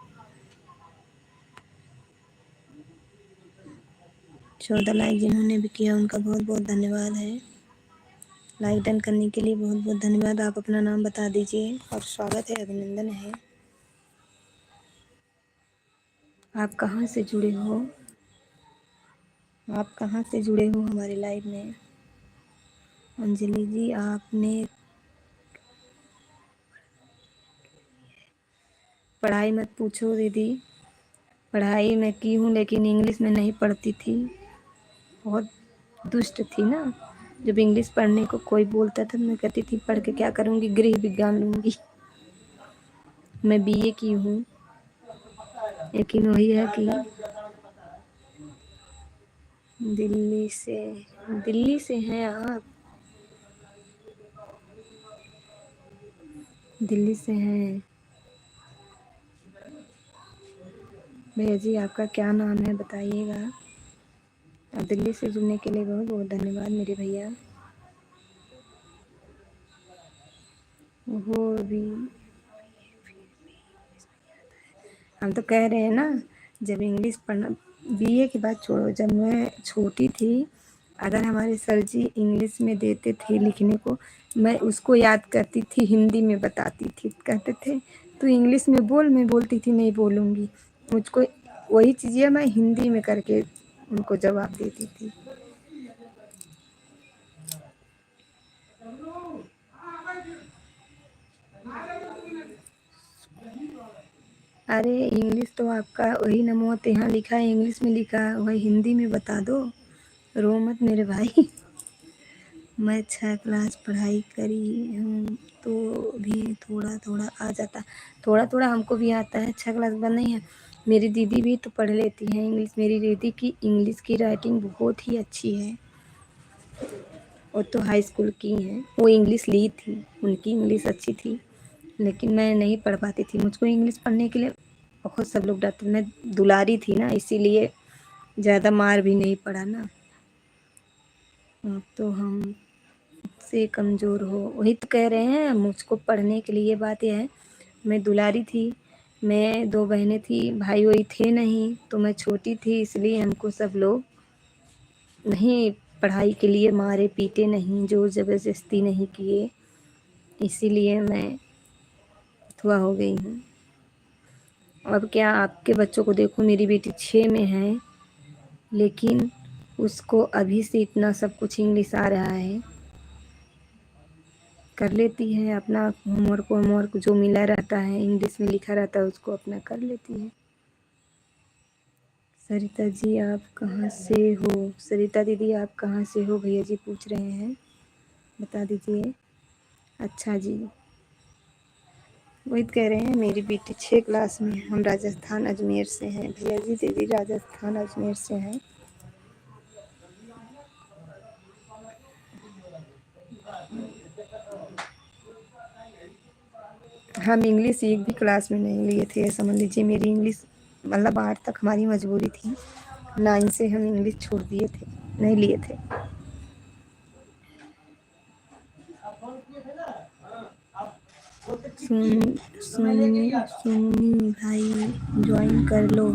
14 लाइक जिन्होंने भी किया उनका बहुत बहुत धन्यवाद है। लाइक डन करने के लिए बहुत बहुत धन्यवाद। आप अपना नाम बता दीजिए और स्वागत है, अभिनंदन है। आप कहाँ से जुड़े हो? आप कहाँ से जुड़े हो हमारे लाइव में? अंजलि जी आपने पढ़ाई मत पूछो दीदी, पढ़ाई मैं की हूँ लेकिन इंग्लिश में नहीं पढ़ती थी, बहुत दुष्ट थी ना। जब इंग्लिश पढ़ने को कोई बोलता था मैं कहती थी पढ़ के क्या करूँगी, गृह विज्ञान लूँगी। मैं बीए की हूँ, लेकिन वही है कि दिल्ली से हैं आप? दिल्ली से हैं भैया जी, आपका क्या नाम है बताइएगा। और दिल्ली से जुड़ने के लिए बहुत बहुत धन्यवाद मेरे भैया। वो भी हम तो कह रहे हैं ना, जब इंग्लिश पढ़ना, बीए की बात छोड़ो, जब मैं छोटी थी, अगर हमारे सर जी इंग्लिश में देते थे लिखने को, मैं उसको याद करती थी, हिंदी में बताती थी। कहते थे तू इंग्लिश में बोल, मैं बोलती थी नहीं बोलूँगी। मुझको वही चीज़ें मैं हिंदी में करके उनको जवाब देती थी। अरे इंग्लिश तो आपका वही नमो यहाँ लिखा है, इंग्लिश में लिखा है, वही हिंदी में बता दो, रो मत मेरे भाई। मैं 6 क्लास पढ़ाई करी हूँ तो भी थोड़ा थोड़ा आ जाता। थोड़ा थोड़ा हमको भी आता है, 6 क्लास बंद नहीं है। मेरी दीदी भी तो पढ़ लेती है इंग्लिश। मेरी दीदी की इंग्लिश की राइटिंग बहुत ही अच्छी है। वो तो हाई स्कूल की हैं, वो इंग्लिश ली थी, उनकी इंग्लिश अच्छी थी, लेकिन मैं नहीं पढ़ पाती थी। मुझको इंग्लिश पढ़ने के लिए बहुत सब लोग डरते। मैं दुलारी थी ना, इसीलिए ज़्यादा मार भी नहीं पड़ा ना। अब तो हम से कमज़ोर हो, वही तो कह रहे हैं मुझको पढ़ने के लिए। बात यह है, मैं दुलारी थी, मैं 2 बहनें थी, भाई वही थे नहीं, तो मैं छोटी थी, इसलिए हमको सब लोग नहीं पढ़ाई के लिए मारे पीटे नहीं, ज़ोर ज़बरदस्ती नहीं किए, इसीलिए मैं अथवा हो गई हूँ। अब क्या आपके बच्चों को देखो, मेरी बेटी 6 में है, लेकिन उसको अभी से इतना सब कुछ इंग्लिश आ रहा है, कर लेती है अपना होमवर्क जो मिला रहता है इंग्लिश में लिखा रहता है उसको अपना कर लेती है। सरिता जी आप कहाँ से हो? सरिता दीदी आप कहाँ से हो? भैया जी पूछ रहे हैं, बता दीजिए। अच्छा जी, वही तो कह रहे हैं मेरी बेटी 6 क्लास में है। हम राजस्थान अजमेर से हैं। भैया जी दीदी राजस्थान अजमेर से हैं। हम इंग्लिश एक भी क्लास में नहीं लिए थे, समझ लीजिए मेरी इंग्लिश मतलब 8 तक हमारी मजबूरी थी, 9 से हम इंग्लिश छोड़ दिए थे, नहीं लिए थे। सोनी भाई ज्वाइन कर लो।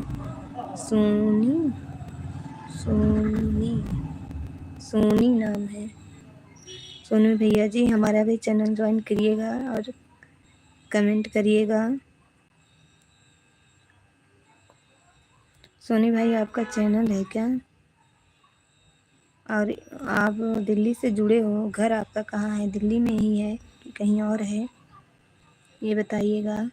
सोनी सोनी सोनी नाम है। सोनू भैया जी हमारा भी चैनल ज्वाइन करिएगा और कमेंट करिएगा। सोनी भाई आपका चैनल है क्या? और आप दिल्ली से जुड़े हो, घर आपका कहाँ है? दिल्ली में ही है कि कहीं और है, ये बताइएगा।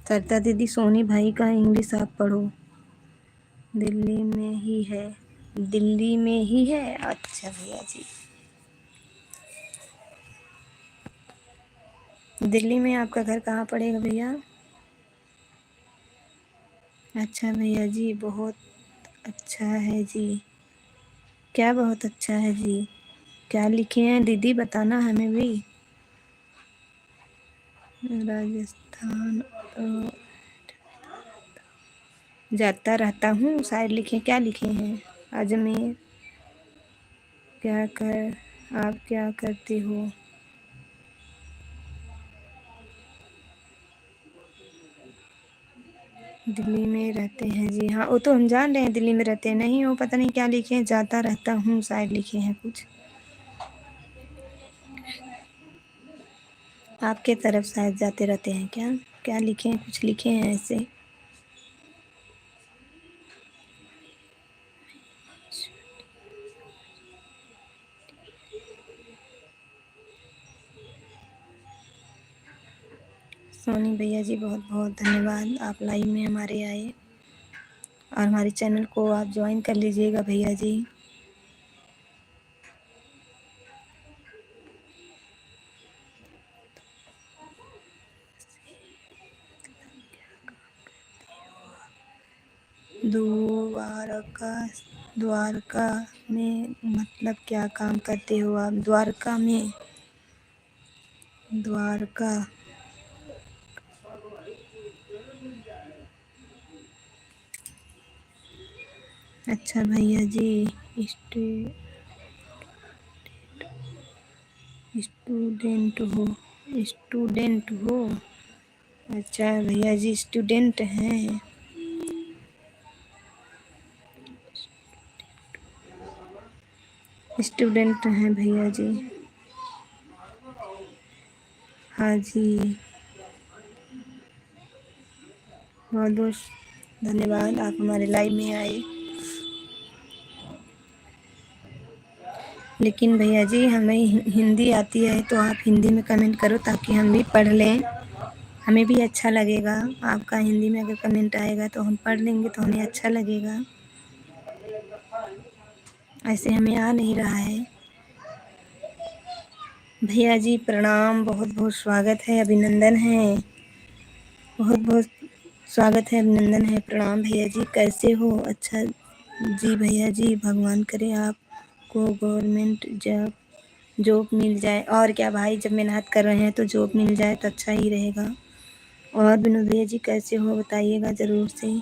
सरिता दीदी सोनी भाई का इंग्लिश आप पढ़ो। दिल्ली में ही है, दिल्ली में ही है। अच्छा भैया जी, दिल्ली में आपका घर कहाँ पड़ेगा भैया? अच्छा भैया जी, बहुत अच्छा है जी। क्या बहुत अच्छा है जी? क्या लिखे हैं दीदी, बताना हमें भी। राजस्थान जाता रहता हूँ, शायद लिखे, क्या लिखे हैं? अजमेर क्या कर आप क्या करते हो? दिल्ली में रहते हैं जी। हाँ वो तो हम जान रहे हैं दिल्ली में रहते हैं। नहीं वो पता नहीं क्या लिखे हैं, जाता रहता हूँ शायद लिखे हैं कुछ। आपके तरफ शायद जाते रहते हैं क्या? क्या लिखे हैं, कुछ लिखे हैं ऐसे। सोनी भैया जी बहुत बहुत धन्यवाद, आप लाइव में हमारे आए और हमारे चैनल को आप ज्वाइन कर लीजिएगा भैया जी। द्वारका द्वारका में मतलब क्या काम करते हो आप? द्वारका में, द्वारका अच्छा भैया जी, स्टूडेंट हो, स्टूडेंट हो। अच्छा भैया जी स्टूडेंट हैं। स्टूडेंट हैं भैया जी। हाँ जी, बहुत बहुत धन्यवाद, आप हमारे लाइव में आए। लेकिन भैया जी हमें हिंदी आती है, तो आप हिंदी में कमेंट करो ताकि हम भी पढ़ लें, हमें भी अच्छा लगेगा। आपका हिंदी में अगर कमेंट आएगा तो हम पढ़ लेंगे, तो हमें अच्छा लगेगा। ऐसे हमें आ नहीं रहा है। भैया जी प्रणाम, बहुत बहुत स्वागत है, अभिनंदन है, बहुत बहुत स्वागत है, अभिनंदन है, प्रणाम भैया जी, कैसे हो? अच्छा जी भैया जी, भगवान करे आपको गवर्नमेंट जॉब जॉब मिल जाए। और क्या भाई, जब मेहनत कर रहे हैं तो जॉब मिल जाए तो अच्छा ही रहेगा। और विनोद भैया जी कैसे हो, बताइएगा ज़रूर से।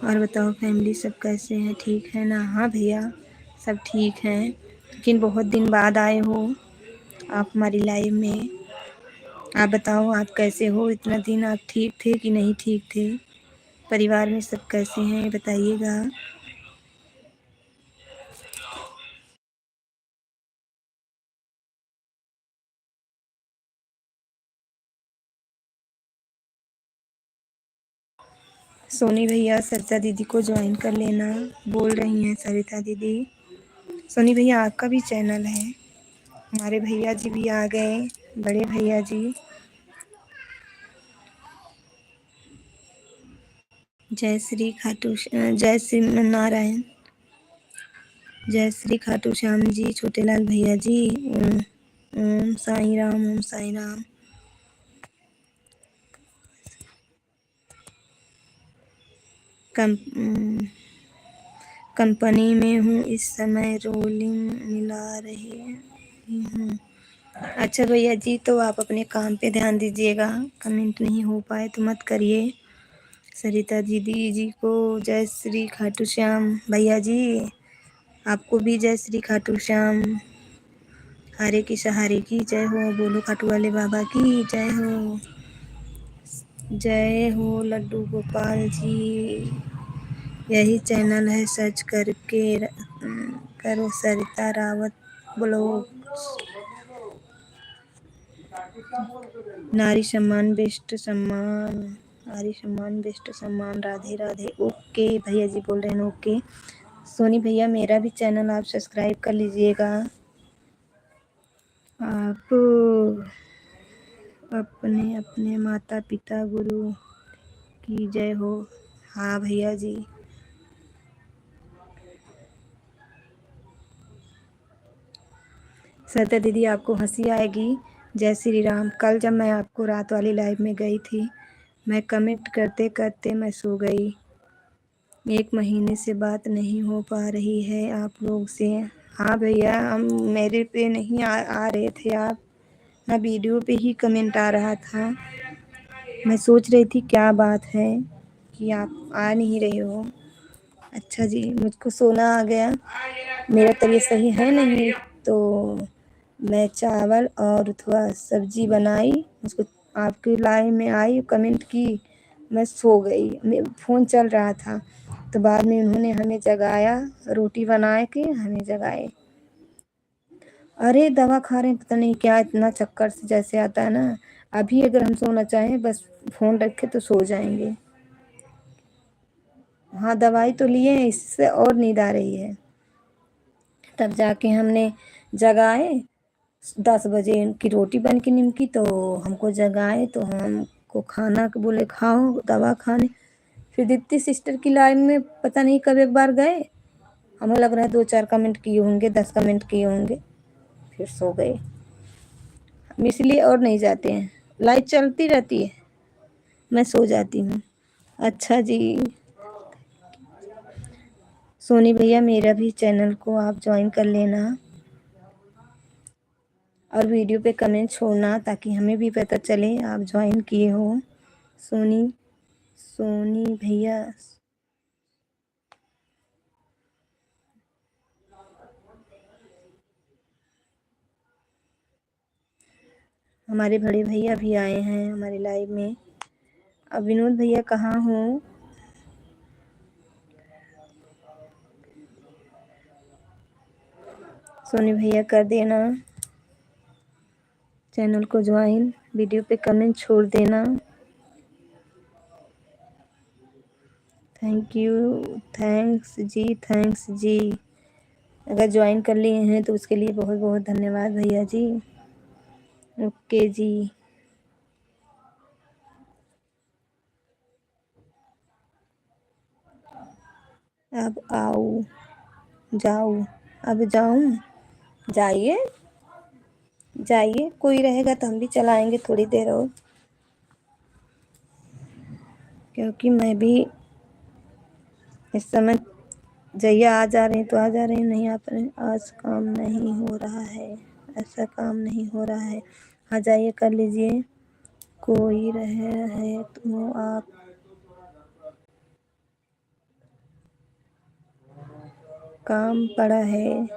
और बताओ फैमिली सब कैसे हैं, ठीक है ना? हाँ भैया, सब ठीक हैं, लेकिन बहुत दिन बाद आए हो आप हमारी लाइफ में। आप बताओ आप कैसे हो? इतना दिन आप ठीक थे कि नहीं ठीक थे? परिवार में सब कैसे हैं, बताइएगा। सोनी भैया सरिता दीदी को ज्वाइन कर लेना, बोल रही हैं सरिता दीदी। सोनी भैया आपका भी चैनल है। हमारे भैया जी भी आ गए, बड़े भैया जी। जय श्री खाटू जय श्री नारायण, जय श्री खाटू श्याम जी, छोटे लाल भैया जी। ओम ओम साई राम, ओम साई राम। कम कंपनी में हूँ इस समय, रोलिंग मिला रही हूँ। अच्छा भैया जी, तो आप अपने काम पे ध्यान दीजिएगा, कमेंट नहीं हो पाए तो मत करिए। सरिता दीदी जी को जय श्री खाटू श्याम। भैया जी आपको भी जय श्री खाटू श्याम। हरे की सहारे की जय हो, बोलो खाटू वाले बाबा की जय हो। जय हो लड्डू गोपाल जी। यही चैनल है, सर्च करके करो सरिता रावत ब्लॉग। नारी सम्मान बेस्ट सम्मान, नारी सम्मान बेस्ट सम्मान, राधे राधे। ओके भैया जी बोल रहे हैं ओके। सोनी भैया मेरा भी चैनल आप सब्सक्राइब कर लीजिएगा। आप अपने अपने माता पिता गुरु की जय हो। हाँ भैया जी। सरिता दीदी आपको हंसी आएगी। जय श्री राम। कल जब मैं आपको रात वाली लाइव में गई थी, मैं कमेंट करते करते मैं सो गई। 1 महीने से बात नहीं हो पा रही है आप लोग से। हाँ भैया, हम मेरे पे नहीं आ रहे थे आप, मैं वीडियो पे ही कमेंट आ रहा था। मैं सोच रही थी क्या बात है कि आप आ नहीं रहे हो। अच्छा जी, मुझको सोना आ गया, मेरा तबीयत सही है नहीं, तो मैं चावल और थोड़ा सब्जी बनाई, उसको आपकी लाइन में आई, कमेंट की, मैं सो गई, फ़ोन चल रहा था, तो बाद में उन्होंने हमें जगाया, रोटी बना के हमें जगाए। अरे दवा खा रहे हैं, पता नहीं क्या, इतना चक्कर से जैसे आता है ना। अभी अगर हम सोना चाहें बस फ़ोन रखे तो सो जाएंगे। हाँ दवाई तो लिए हैं, इससे और नींद आ रही है। तब जाके हमने जगाए, 10 बजे की रोटी बन के निमकी, तो हमको जगाए, तो हमको खाना के बोले खाओ दवा खाने। फिर दीप्ति सिस्टर की लाइन में पता नहीं कब एक बार गए, हमें लग रहा है 2-4 कमेंट किए होंगे, 10 कमेंट किए होंगे, फिर सो गए। हम इसलिए और नहीं जाते हैं, लाइट चलती रहती है, मैं सो जाती हूँ। अच्छा जी। सोनी भैया मेरा भी चैनल को आप ज्वाइन कर लेना, और वीडियो पे कमेंट छोड़ना ताकि हमें भी पता चले आप ज्वाइन किए हो। सोनी सोनी भैया हमारे बड़े भैया भी आए हैं हमारे लाइव में। अब विनोद भैया कहाँ हो? सोनी भैया कर देना चैनल को ज्वाइन। वीडियो पे कमेंट छोड़ देना। Thank you, thanks ji, thanks ji. अगर ज्वाइन कर लिए हैं तो उसके लिए बहुत बहुत धन्यवाद भैया जी। ओके जी। अब आओ, जाओ, अब जाऊं? जाइए, जाइए, कोई रहेगा तो हम भी चलाएंगे थोड़ी देर और, क्योंकि मैं भी इस समय जैया आ जा रही तो आ जा रही, नहीं आ पा रही। आज काम नहीं हो रहा है, ऐसा काम नहीं हो रहा है। आ जाइए, कर लीजिए। कोई रहे है तो आप काम पड़ा है।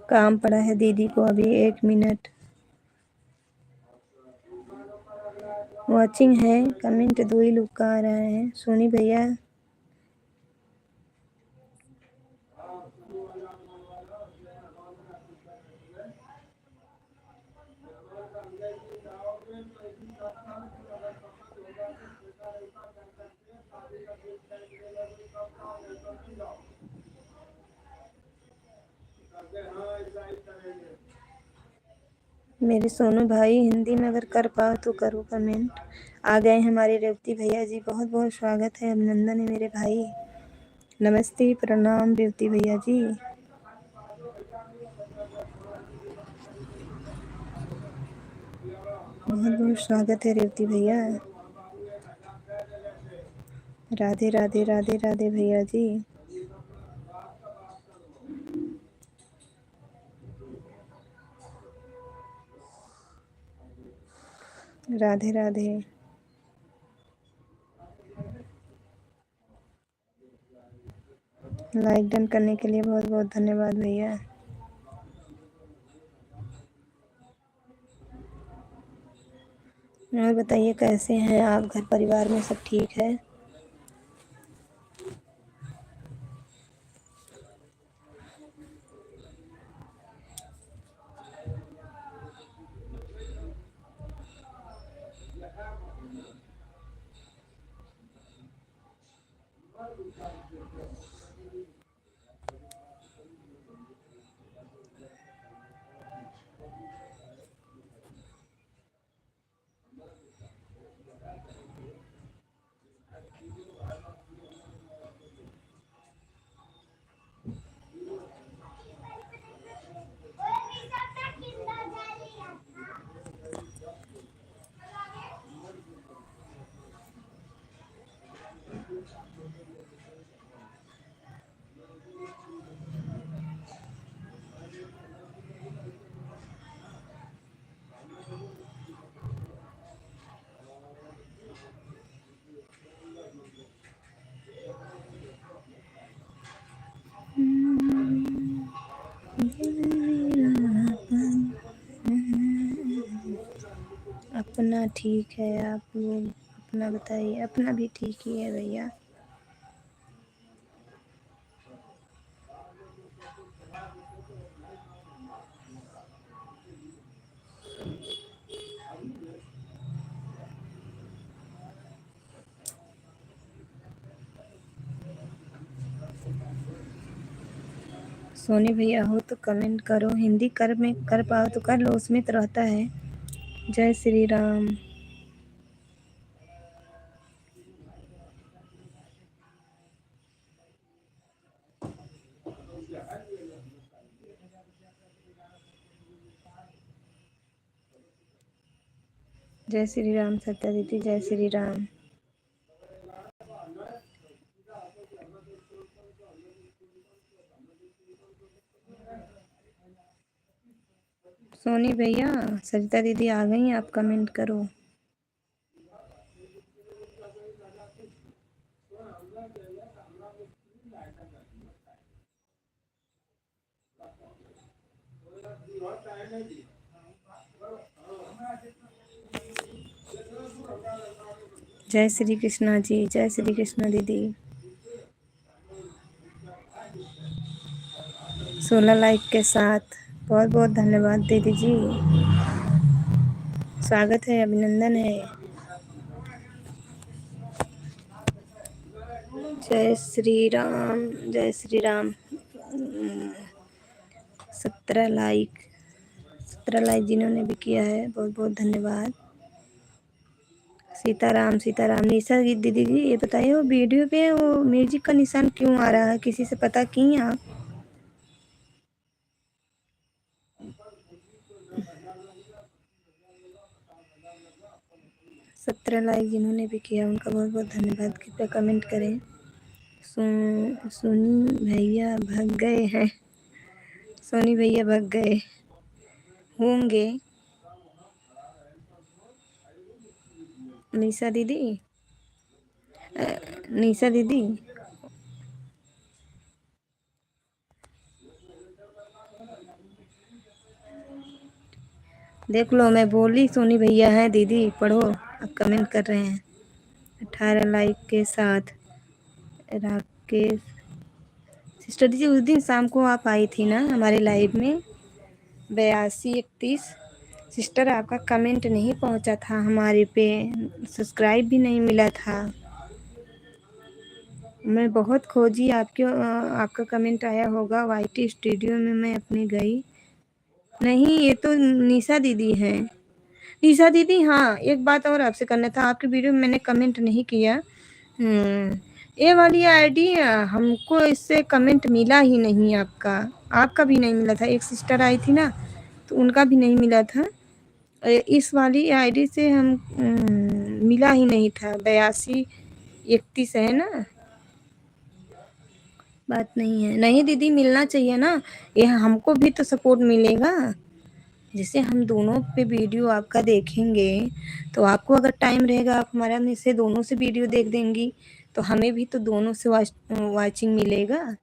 काम पड़ा है दीदी को अभी, 1 मिनट। वॉचिंग है, कमेंट 2 ही लोग का आ रहा है। सोनी भैया, मेरे सोनू भाई, हिंदी में अगर कर पाओ तो करो कमेंट। आ गए हमारे रेवती भैया जी, बहुत बहुत स्वागत है, अभिनंदन है मेरे भाई। नमस्ते, प्रणाम रेवती भैया जी। बहुत बहुत स्वागत है रेवती भैया। राधे राधे राधे राधे भैया जी। राधे राधे। लाइक डन करने के लिए बहुत बहुत धन्यवाद भैया। और बताइए कैसे हैं आप, घर परिवार में सब ठीक है? अपना ठीक है, आप लोग अपना बताइए। अपना भी ठीक ही है भैया। सोनी भैया हो तो कमेंट करो, हिंदी में कर पाओ तो कर लो, उसमें तो रहता है। जय श्री राम। जय श्री राम सत्या दीदी, जय श्री राम। सोनी भैया, सरिता दीदी आ गई, आप कमेंट करो। जय श्री कृष्णा जी, जय श्री कृष्णा दीदी। 16 लाइक के साथ बहुत बहुत धन्यवाद दीदी जी, स्वागत है, अभिनंदन है। जय श्री राम, जय श्री राम। 17 लाइक, 17 लाइक जिन्होंने भी किया है, बहुत बहुत धन्यवाद। सीताराम सीताराम। निशा दीदी जी, ये बताइए वो वीडियो पे वो म्यूजिक का निशान क्यों आ रहा है, किसी से पता की आप? 17 लाइक जिन्होंने भी किया उनका बहुत बहुत धन्यवाद। कृपया कमेंट करें। सोनी भैया भाग गए हैं, सोनी भैया भाग गए होंगे। निशा दीदी, निशा दीदी, देख लो, मैं बोली सोनी भैया हैं। दीदी पढ़ो, अब कमेंट कर रहे हैं 18 लाइक के साथ। राकेश सिस्टर दीदी, उस दिन शाम को आप आई थी ना हमारे लाइव में, 8231। सिस्टर आपका कमेंट नहीं पहुंचा था हमारे पे, सब्सक्राइब भी नहीं मिला था। मैं बहुत खोजी आपके, आपका कमेंट आया होगा। वाईटी स्टूडियो में मैं अपनी गई, नहीं ये तो निशा दीदी हैं। निशा दीदी, हाँ एक बात और आपसे करना था। आपके वीडियो में मैंने कमेंट नहीं किया। ये वाली आईडी हमको इससे कमेंट मिला ही नहीं आपका, आपका भी नहीं मिला था। एक सिस्टर आई थी ना, तो उनका भी नहीं मिला था। इस वाली आईडी से हम मिला ही नहीं था। 8231 है ना? बात नहीं है, नहीं दीदी मिलना चाहिए ना, ये हमको भी तो सपोर्ट मिलेगा। जैसे हम दोनों पे वीडियो आपका देखेंगे, तो आपको अगर टाइम रहेगा आप हमारा में से दोनों से वीडियो देख देंगी, तो हमें भी तो दोनों से वाचिंग मिलेगा।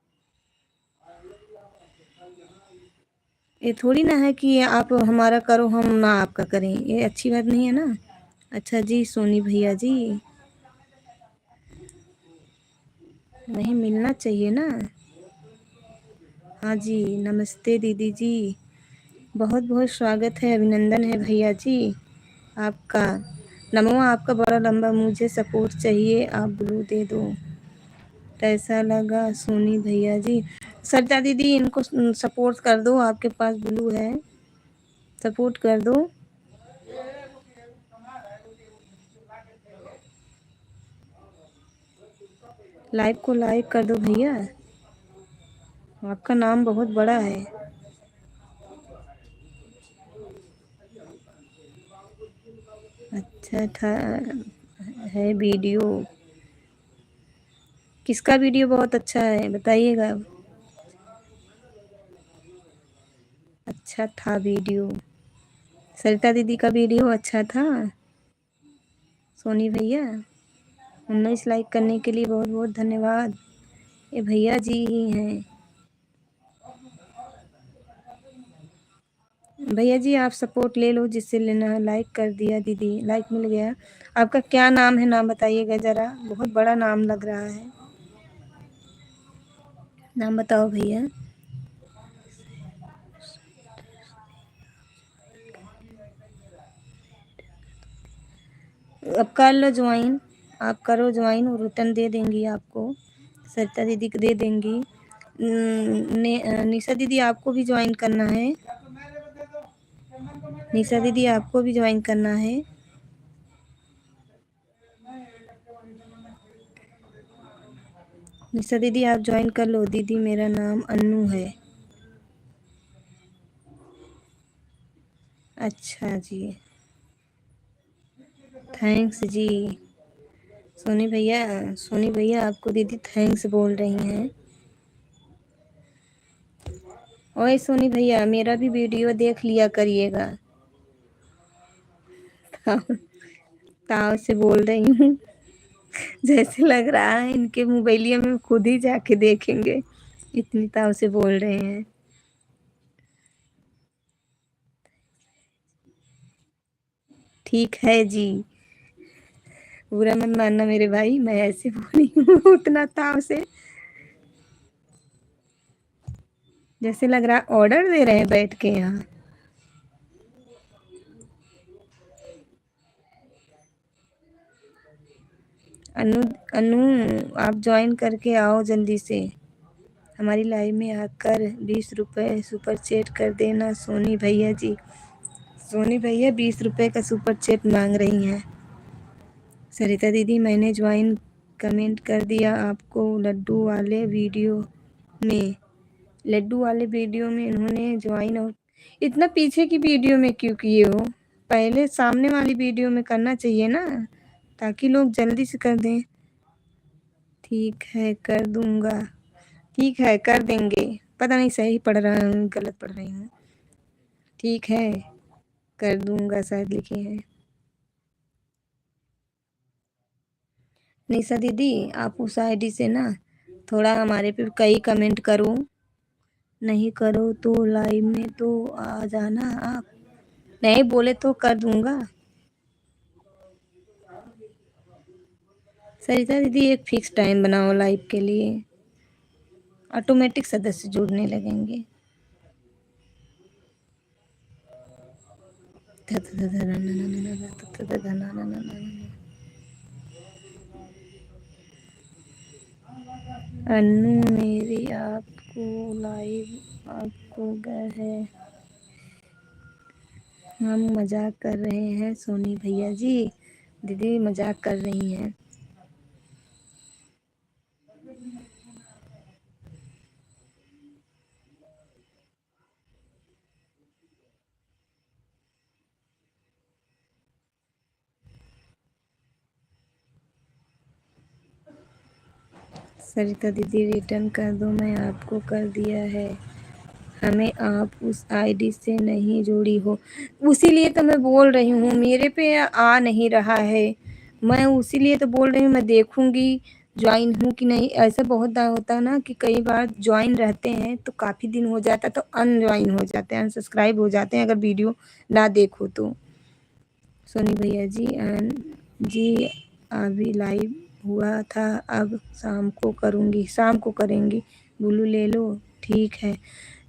ये थोड़ी ना है कि आप हमारा करो हम ना आपका करें, ये अच्छी बात नहीं है ना। अच्छा जी सोनी भैया जी, नहीं मिलना चाहिए ना। हाँ जी, नमस्ते दीदी जी, बहुत बहुत स्वागत है, अभिनंदन है भैया जी आपका। नमो, आपका बड़ा लंबा, मुझे सपोर्ट चाहिए, आप ब्लू दे दो। कैसा लगा सोनी भैया जी? सरिता दीदी, इनको सपोर्ट कर दो, आपके पास ब्लू है, सपोर्ट कर दो। लाइव को लाइक कर दो भैया, आपका नाम बहुत बड़ा है। अच्छा था है वीडियो, किसका वीडियो बहुत अच्छा है बताइएगा। अच्छा था वीडियो, सरिता दीदी का वीडियो अच्छा था। सोनी भैया, 19 लाइक करने के लिए बहुत बहुत धन्यवाद। ये भैया जी ही हैं। भैया जी आप सपोर्ट ले लो, जिससे लेना है। लाइक कर दिया दीदी, लाइक मिल गया। आपका क्या नाम है, नाम बताइएगा ज़रा, बहुत बड़ा नाम लग रहा है, नाम बताओ भैया। अब कर लो ज्वाइन, आप करो ज्वाइन, और रिटर्न दे देंगी आपको, सरिता दीदी को दे देंगी। निशा दीदी आपको भी ज्वाइन करना है, निशा दीदी आपको भी ज्वाइन करना है। निशा दीदी आप ज्वाइन कर लो। दीदी मेरा नाम अन्नू है। अच्छा जी, थैंक्स जी। सोनी भैया आपको दीदी थैंक्स बोल रही हैं। ओए सोनी भैया, मेरा भी वीडियो देख लिया करिएगा। ताव ताव से बोल रही हूँ, जैसे लग रहा है इनके मोबाइलिया में खुद ही जाके देखेंगे, इतनी ताव से बोल रहे हैं। ठीक है जी, बुरा मत मानना मेरे भाई, मैं ऐसे बोली हूँ उतना ताव से। जैसे लग रहा है ऑर्डर दे रहे हैं बैठ के यहाँ। अनु अनु आप ज्वाइन करके आओ जल्दी से हमारी लाइव में आकर 20 रुपए सुपर चैट कर देना। सोनी भैया जी, सोनी भैया 20 रुपए का सुपर चैट मांग रही हैं। सरिता दीदी मैंने ज्वाइन कमेंट कर दिया आपको। में लड्डू वाले वीडियो में इन्होंने ज्वाइन और इतना पीछे की वीडियो में क्यों किए हो? पहले सामने वाली वीडियो में करना चाहिए ना, ताकि लोग जल्दी से कर दें। ठीक है कर दूंगा, ठीक है कर देंगे। पता नहीं सही पढ़ रहा हूँ गलत पढ़ रही हूँ। ठीक है कर दूंगा शायद लिखे हैं। निशा दीदी आप उस आईडी से ना थोड़ा हमारे पे कई कमेंट करो, नहीं करो तो लाइव में तो आ जाना आप। नहीं बोले तो कर दूंगा। सरिता दीदी एक फिक्स टाइम बनाओ लाइव के लिए, ऑटोमेटिक सदस्य जुड़ने लगेंगे। अन्नू मेरी आपको लाइव आपको घर है, हम मजाक कर रहे हैं सोनी भैया जी। दीदी मजाक कर रही हैं। सरिता दीदी रिटर्न कर दो, मैं आपको कर दिया है, हमें आप उस आईडी से नहीं जोड़ी हो। उसीलिए तो मैं बोल रही हूँ मेरे पे आ नहीं रहा है, मैं उसीलिए तो बोल रही हूँ मैं देखूंगी ज्वाइन हूँ कि नहीं। ऐसा बहुत बार होता है ना कि कई बार ज्वाइन रहते हैं तो काफ़ी दिन हो जाता है तो अनज्वाइन हो जाते हैं, अनसब्सक्राइब हो जाते हैं अगर वीडियो ना देखो तो। सोनी भैया जी जी अभी लाइव हुआ था, अब शाम को करूँगी, शाम को करेंगी। बुलू ले लो ठीक है।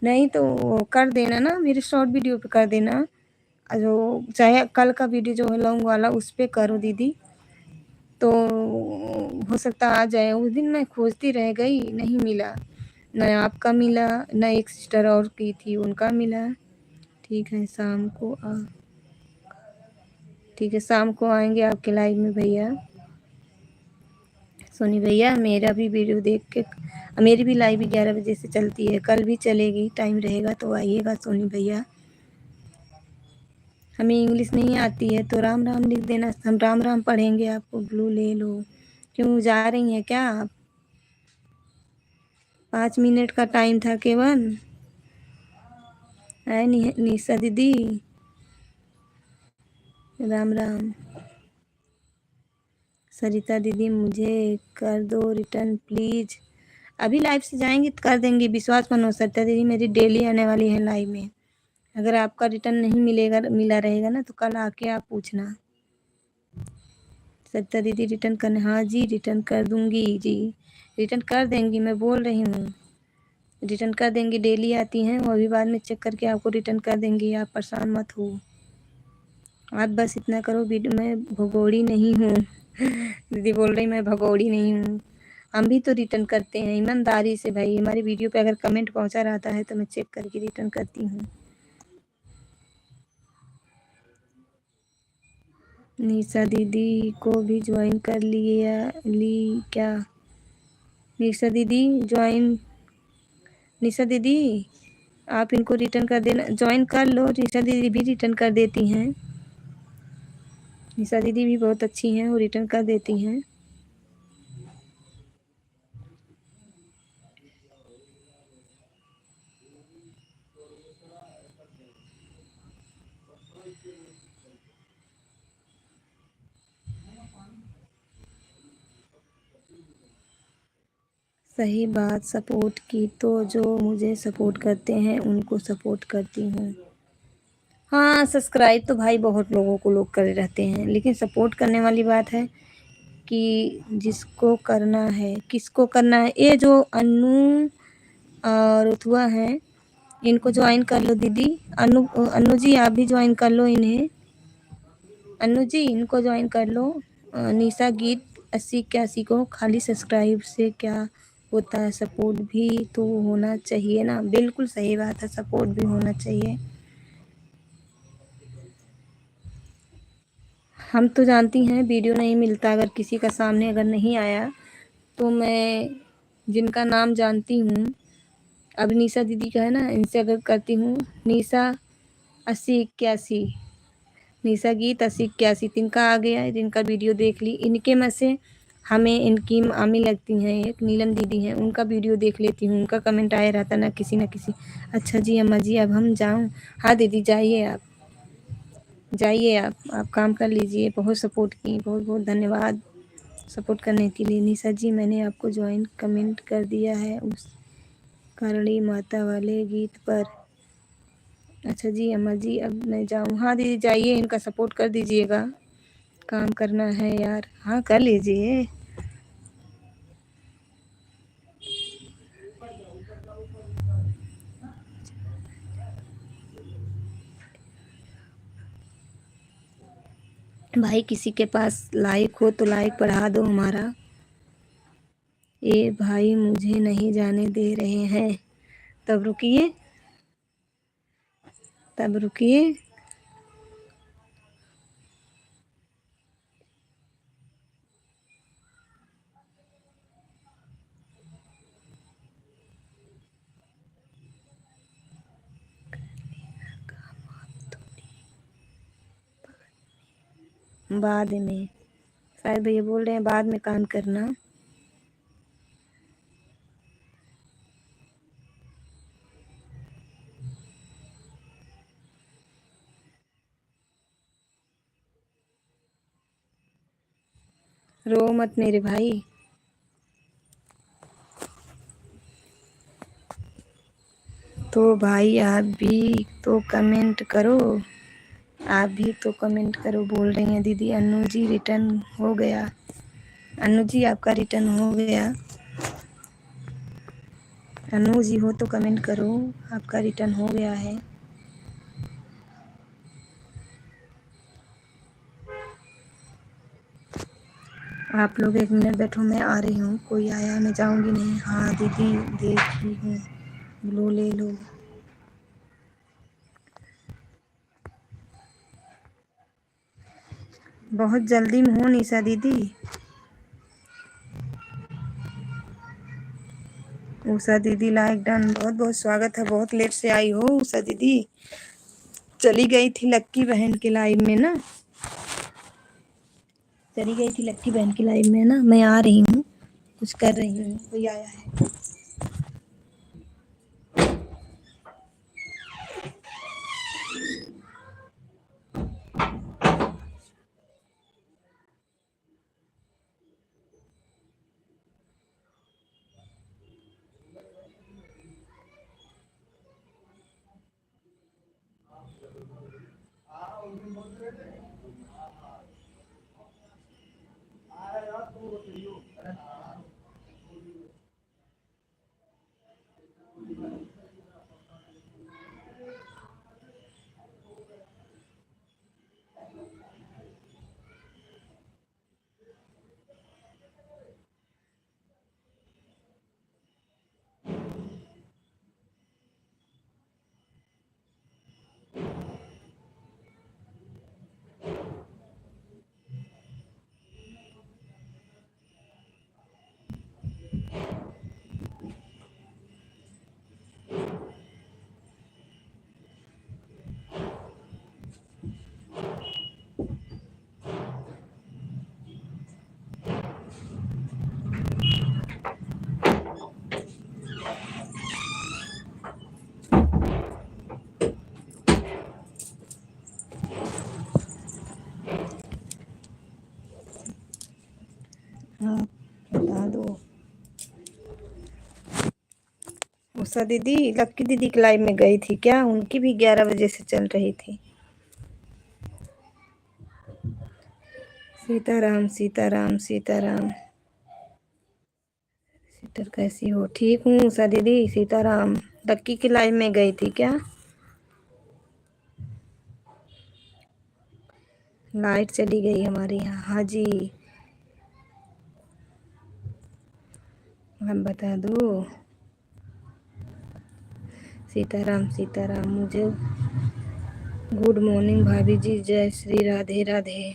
नहीं तो कर देना ना मेरे शॉर्ट वीडियो पे कर देना, जो चाहे कल का वीडियो जो है लॉन्ग वाला उस पे करो दीदी, तो हो सकता आ जाए। उस दिन मैं खोजती रह गई नहीं मिला, न आपका मिला न एक सिस्टर और की थी उनका मिला। ठीक है शाम को ठीक है शाम को आएंगे आपके लाइव में भैया। सोनी भैया मेरा भी वीडियो देख के, मेरी भी लाइव 11 बजे से चलती है, कल भी चलेगी, टाइम रहेगा तो आइएगा सोनी भैया। हमें इंग्लिश नहीं आती है तो राम राम लिख देना, हम राम राम पढ़ेंगे आपको। ब्लू ले लो। क्यों जा रही हैं क्या आप? 5 मिनट का टाइम था केवल। है निशा दीदी राम राम। सरिता दीदी मुझे कर दो रिटर्न प्लीज़। अभी लाइव से जाएंगी तो कर देंगी, विश्वास मानो। सरिता दीदी मेरी डेली आने वाली है लाइव में। अगर आपका रिटर्न नहीं मिलेगा मिला रहेगा ना तो कल आके आप पूछना। सरिता दीदी रिटर्न करने, हाँ जी रिटर्न कर दूंगी जी, रिटर्न कर देंगी, मैं बोल रही हूँ रिटर्न कर देंगी। डेली आती हैं और अभी बाद में चेक करके आपको रिटर्न कर देंगी, आप परेशान मत हो। आप बस इतना करो, वीडियो में भगोड़ी नहीं हूँ। दीदी बोल रही मैं भगोड़ी नहीं हूँ, हम भी तो रिटर्न करते हैं ईमानदारी से भाई। हमारी वीडियो पे अगर कमेंट पहुँचा रहता है तो मैं चेक करके रिटर्न करती हूँ। निशा दीदी को भी ज्वाइन कर ली क्या? निशा दीदी ज्वाइन, निशा दीदी आप इनको रिटर्न कर देना, ज्वाइन कर लो। निशा दीदी भी रिटर्न कर देती हैं, निशा दीदी भी बहुत अच्छी हैं, वो रिटर्न कर देती हैं। सही बात, सपोर्ट की तो जो मुझे सपोर्ट करते हैं उनको सपोर्ट करती हूँ। हाँ सब्सक्राइब तो भाई बहुत लोगों को लोग करे रहते हैं, लेकिन सपोर्ट करने वाली बात है कि जिसको करना है, किसको करना है। ये जो अन्नू और उथुआ हैं इनको ज्वाइन कर लो दीदी। अनु जी आप भी ज्वाइन कर लो इन्हें। अनु जी इनको ज्वाइन कर लो। निशा गीत 80 81 को खाली सब्सक्राइब से क्या होता है, सपोर्ट भी तो होना चाहिए ना। बिल्कुल सही बात है, सपोर्ट भी होना चाहिए। हम तो जानती हैं वीडियो नहीं मिलता, अगर किसी का सामने अगर नहीं आया तो मैं जिनका नाम जानती हूँ, अब निशा दीदी का है ना, इनसे अगर करती हूँ निशा 80 81, निशा गीत 80 81, तिनका आ गया है, जिनका वीडियो देख ली इनके में से हमें इनकी मामी लगती हैं, एक नीलम दीदी हैं, उनका वीडियो देख लेती हूँ, उनका कमेंट आया रहता ना किसी न किसी। अच्छा जी अम्मा जी अब हम जाऊँ? हाँ दीदी जाइए, आप जाइए, आप काम कर लीजिए। बहुत सपोर्ट की, बहुत बहुत धन्यवाद सपोर्ट करने के लिए। निशा जी मैंने आपको ज्वाइन कमेंट कर दिया है उस करणी माता वाले गीत पर। अच्छा जी अम्मा जी अब मैं जाऊँ? हाँ दीदी जाइए, इनका सपोर्ट कर दीजिएगा, काम करना है यार। हाँ कर लीजिए। भाई किसी के पास लाइक हो तो लाइक बढ़ा दो हमारा। ये भाई मुझे नहीं जाने दे रहे हैं। तब रुकिए, तब रुकिए। बाद में, शायद भैया बोल रहे हैं बाद में काम करना। रो मत मेरे भाई। तो भाई आप भी तो कमेंट करो, आप भी तो कमेंट करो। बोल रही हैं दीदी अनु जी रिटर्न हो गया। अनु जी आपका रिटर्न हो गया। अनु जी हो तो कमेंट करो, आपका रिटर्न हो गया है। आप लोग 1 मिनट बैठो, मैं आ रही हूँ। कोई आया, मैं जाऊँगी नहीं। हाँ दीदी देख ही हूँ, लो ले लो। बहुत जल्दी में हो निशा दीदी। उषा दीदी लाइक डन, बहुत बहुत स्वागत है। बहुत लेट से आई हो उषा दीदी, चली गई थी लक्की बहन के लाइव में ना, चली गई थी लक्की बहन की लाइव में ना। मैं आ रही हूँ, कुछ कर रही हूँ, कोई आया है। हाँ बता दो। उषा दीदी लक्की दीदी की लाइव में गई थी क्या? उनकी भी 11 बजे से चल रही थी। सीताराम सीताराम सीताराम। सिस्टर कैसी हो? ठीक हूँ उषा दीदी, सीताराम। लक्की की लाइव में गई थी क्या? लाइट चली गई हमारे यहाँ। हाँ जी, मैं बता दूँ। सीताराम सीताराम। मुझे गुड मॉर्निंग भाभी जी, जय श्री राधे राधे।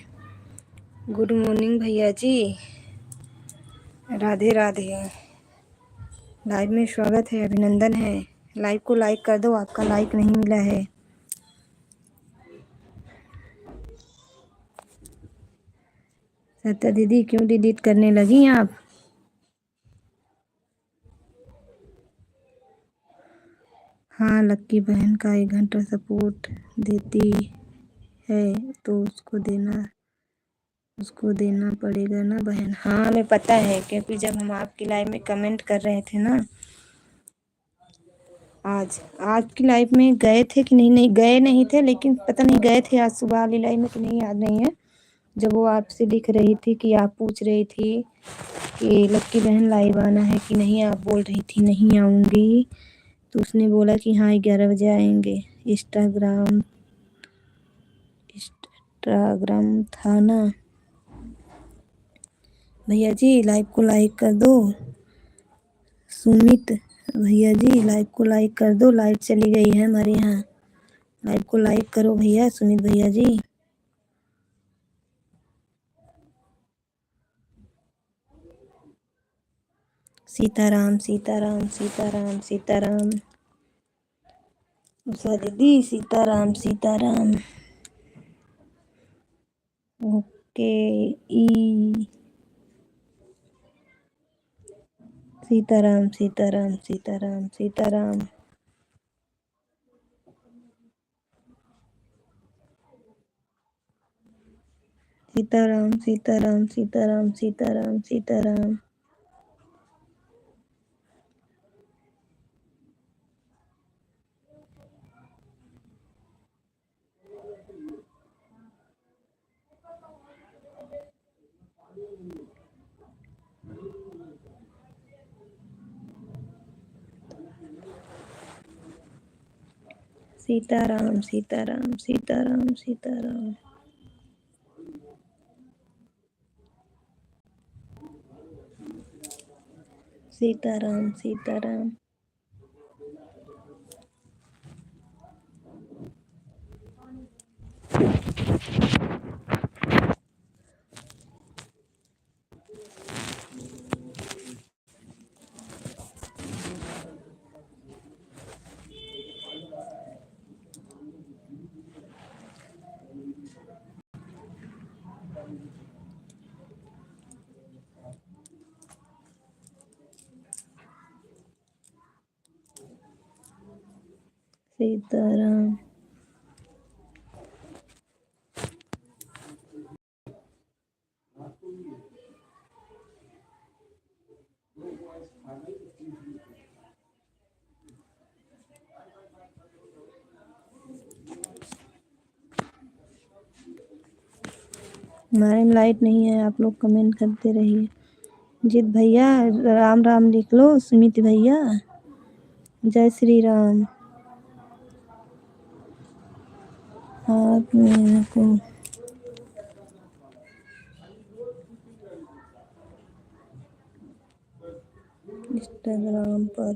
गुड मॉर्निंग भैया जी, राधे राधे। लाइव में स्वागत है, अभिनंदन है। लाइव को लाइक कर दो, आपका लाइक नहीं मिला है। सत्या दीदी क्यों डिलीट करने लगी आप? हाँ, लक्की बहन का 1 घंटा सपोर्ट देती है तो उसको देना पड़ेगा ना बहन। हाँ, हमें पता है, क्योंकि जब हम आपकी लाइव में कमेंट कर रहे थे ना, आज की लाइव में गए थे कि नहीं? नहीं गए नहीं थे, लेकिन पता नहीं गए थे आज सुबह वाली लाइव में कि नहीं, याद नहीं है। जब वो आपसे लिख रही थी कि आप पूछ रही थी कि लक्की बहन लाइव आना है कि नहीं, आप बोल रही थी नहीं आऊँगी, तो उसने बोला कि हाँ 11 बजे आएंगे। इंस्टाग्राम था ना। भैया जी लाइव को लाइक कर दो। सुमित भैया जी लाइव को लाइक कर दो, लाइट चली गई है हमारे यहाँ। लाइव को लाइक करो भैया, सुमित भैया जी। सीताराम सीताराम सीताराम सीताराम। उषा दीदी सीताराम सीताराम। ओके ई। सीताराम सीताराम सीताराम सीताराम। सीताराम सीताराम सीताराम सीताराम सीताराम। सीताराम सीताराम सीताराम सीताराम। सीताराम सीताराम। सीताराम। हमारे में लाइट नहीं है, आप लोग कमेंट करते रहिए। जीत भैया राम राम लिख लो। सुमित भैया जय श्री राम। आप मेरे को इंस्टाग्राम पर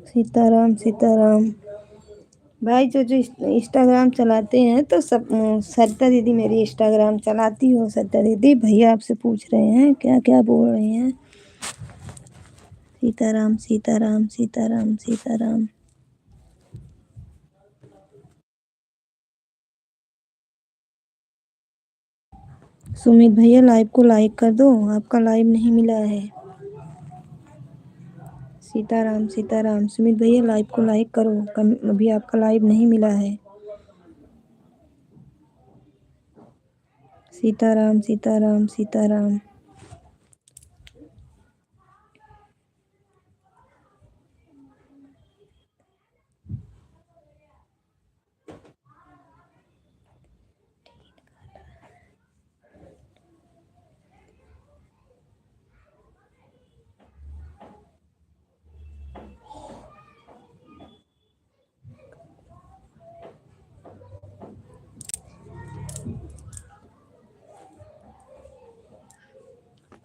सीताराम सीताराम। भाई जो जो इंस्टाग्राम चलाते हैं तो सब, सरिता दीदी मेरी इंस्टाग्राम चलाती हो। सरिता दीदी भैया आपसे पूछ रहे हैं क्या क्या बोल रहे हैं। सीताराम सीताराम सीताराम सीताराम। सुमित भैया लाइव को लाइक कर दो, आपका लाइव नहीं मिला है। सीताराम सीताराम। सुमित भैया लाइव को लाइक करो, अभी आपका लाइव नहीं मिला है। सीताराम सीताराम सीताराम।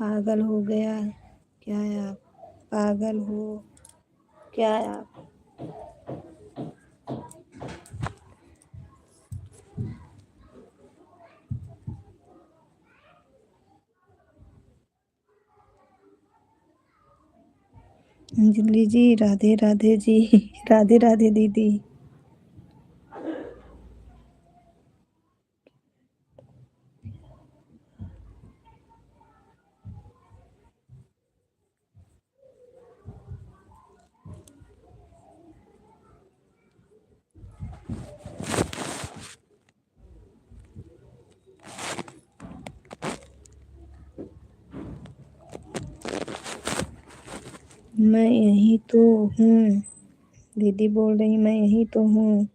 पागल हो गया क्या है आप? पागल हो क्या है आप? अंजलि जी राधे राधे जी। राधे राधे दीदी। मैं यही तो हूँ। दीदी बोल रही मैं यही तो हूँ।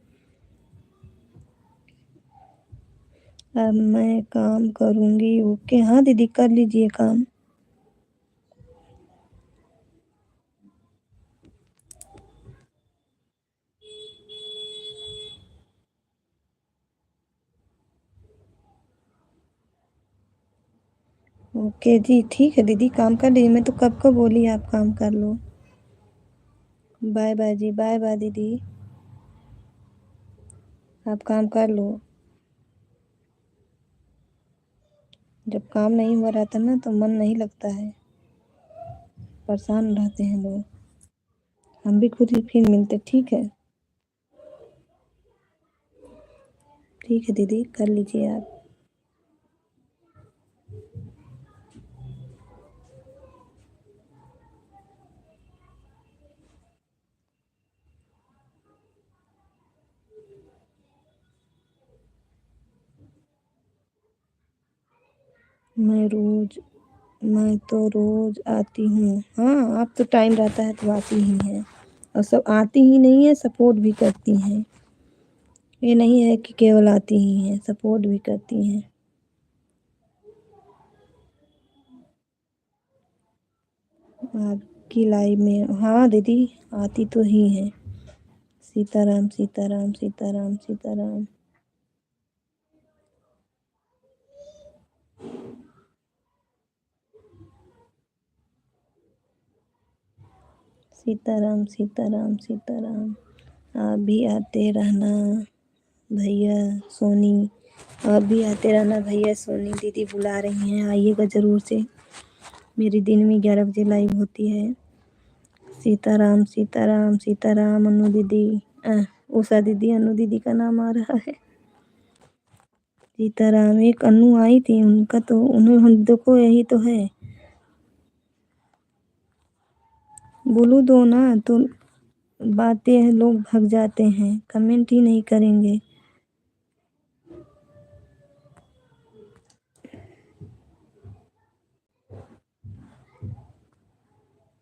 अब मैं काम करूँगी। ओके हाँ दीदी कर लीजिए काम। ओके जी ठीक है दीदी काम कर लीजिए। मैं तो कब को बोली आप काम कर लो। बाय बाय जी बाय बाय दीदी। आप काम कर लो। जब काम नहीं हो रहा था ना तो मन नहीं लगता है। परेशान रहते हैं लोग। हम भी खुद ही फिर मिलते ठीक है। ठीक है दीदी कर लीजिए आप। मैं तो रोज आती हूँ। हाँ आप तो टाइम रहता है तो आती ही हैं। और सब आती ही नहीं है सपोर्ट भी करती हैं। ये नहीं है कि केवल आती ही हैं सपोर्ट भी करती हैं। आपकी लाइफ में हाँ दीदी आती तो ही हैं। सीताराम सीताराम सीताराम सीताराम। सीताराम सीताराम सीताराम। आप भी आते रहना भैया सोनी। आप भी आते रहना भैया सोनी। दीदी बुला रही हैं आइएगा ज़रूर से। मेरी दिन में 11 बजे लाइव होती है। सीताराम सीताराम सीताराम। अनु दीदी उषा दीदी अनु दीदी का नाम आ रहा है। सीताराम एक अनु आई थी उनका तो उन्हें हम देखो यही तो है। बोलू दो ना तो बातें हैं लोग भग जाते हैं कमेंट ही नहीं करेंगे।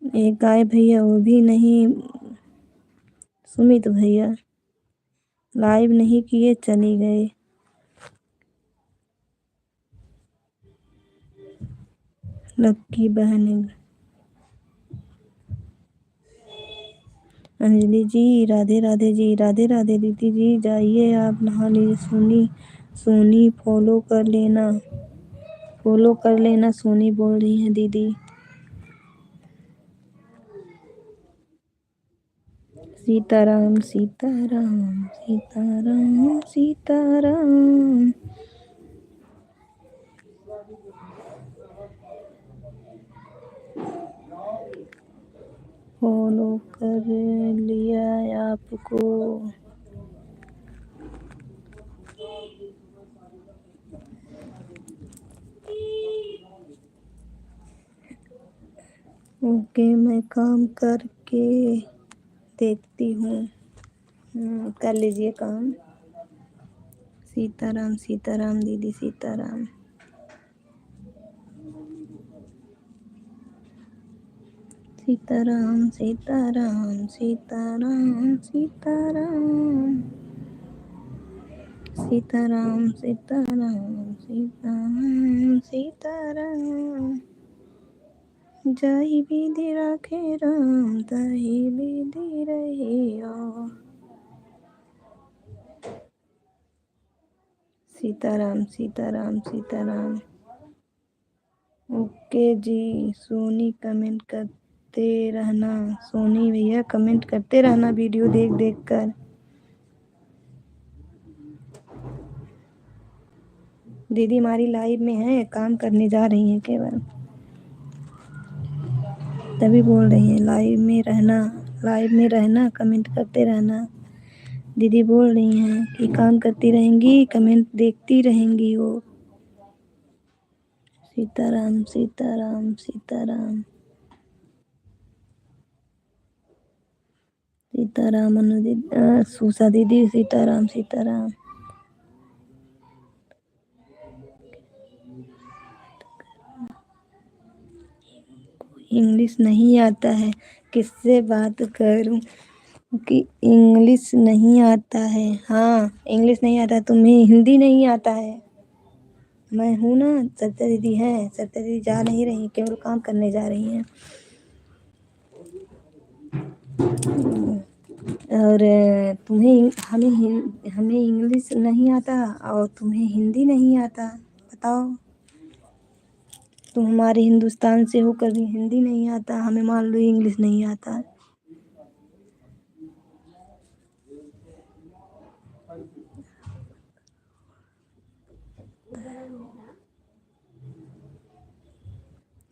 एक गाय भैया वो भी नहीं। सुमित भैया लाइव नहीं किए चली गए। लक्की बहन। अंजलि जी राधे राधे जी राधे राधे दीदी जी जाइए आप नहा लीजिए। सोनी सोनी फॉलो कर लेना सोनी बोल रही हैं दीदी। सीताराम सीताराम सीताराम सीताराम। फॉलो कर लिया आपको। ओके मैं काम करके देखती हूँ। कर लीजिए काम। सीताराम सीताराम दीदी सीताराम। सीताराम सीताराम सीताराम सीताराम। सीताराम सीताराम सीताराम सीताराम। जाहि विधि राखे राम ताहि विधि रहिया। सीताराम सीताराम सीताराम। ओके जी। सोनी कमेंट करते रहना, सोनी भैया कमेंट करते रहना वीडियो देख देख कर। दीदी हमारी लाइव में है, काम करने जा रही हैं केवल, तभी बोल रही हैं लाइव में रहना, लाइव में रहना, कमेंट करते रहना। दीदी बोल रही हैं कि काम करती रहेंगी, कमेंट देखती रहेंगी वो। सीताराम सीताराम सीताराम सीताराम। सुषा दीदी सीताराम सीताराम। इंग्लिश नहीं आता है, किससे बात करूं कि इंग्लिश नहीं आता है। हाँ इंग्लिश नहीं आता, तुम्हें हिंदी नहीं आता है। मैं हूँ ना, सत्या दीदी है, सत्या दीदी जा नहीं रही, केवल काम करने जा रही हैं। और तुम्हें हमें इंग्लिश नहीं आता और तुम्हें हिंदी नहीं आता, बताओ। तुम हमारे हिंदुस्तान से होकर भी हिंदी नहीं आता, हमें मान लो इंग्लिश नहीं आता।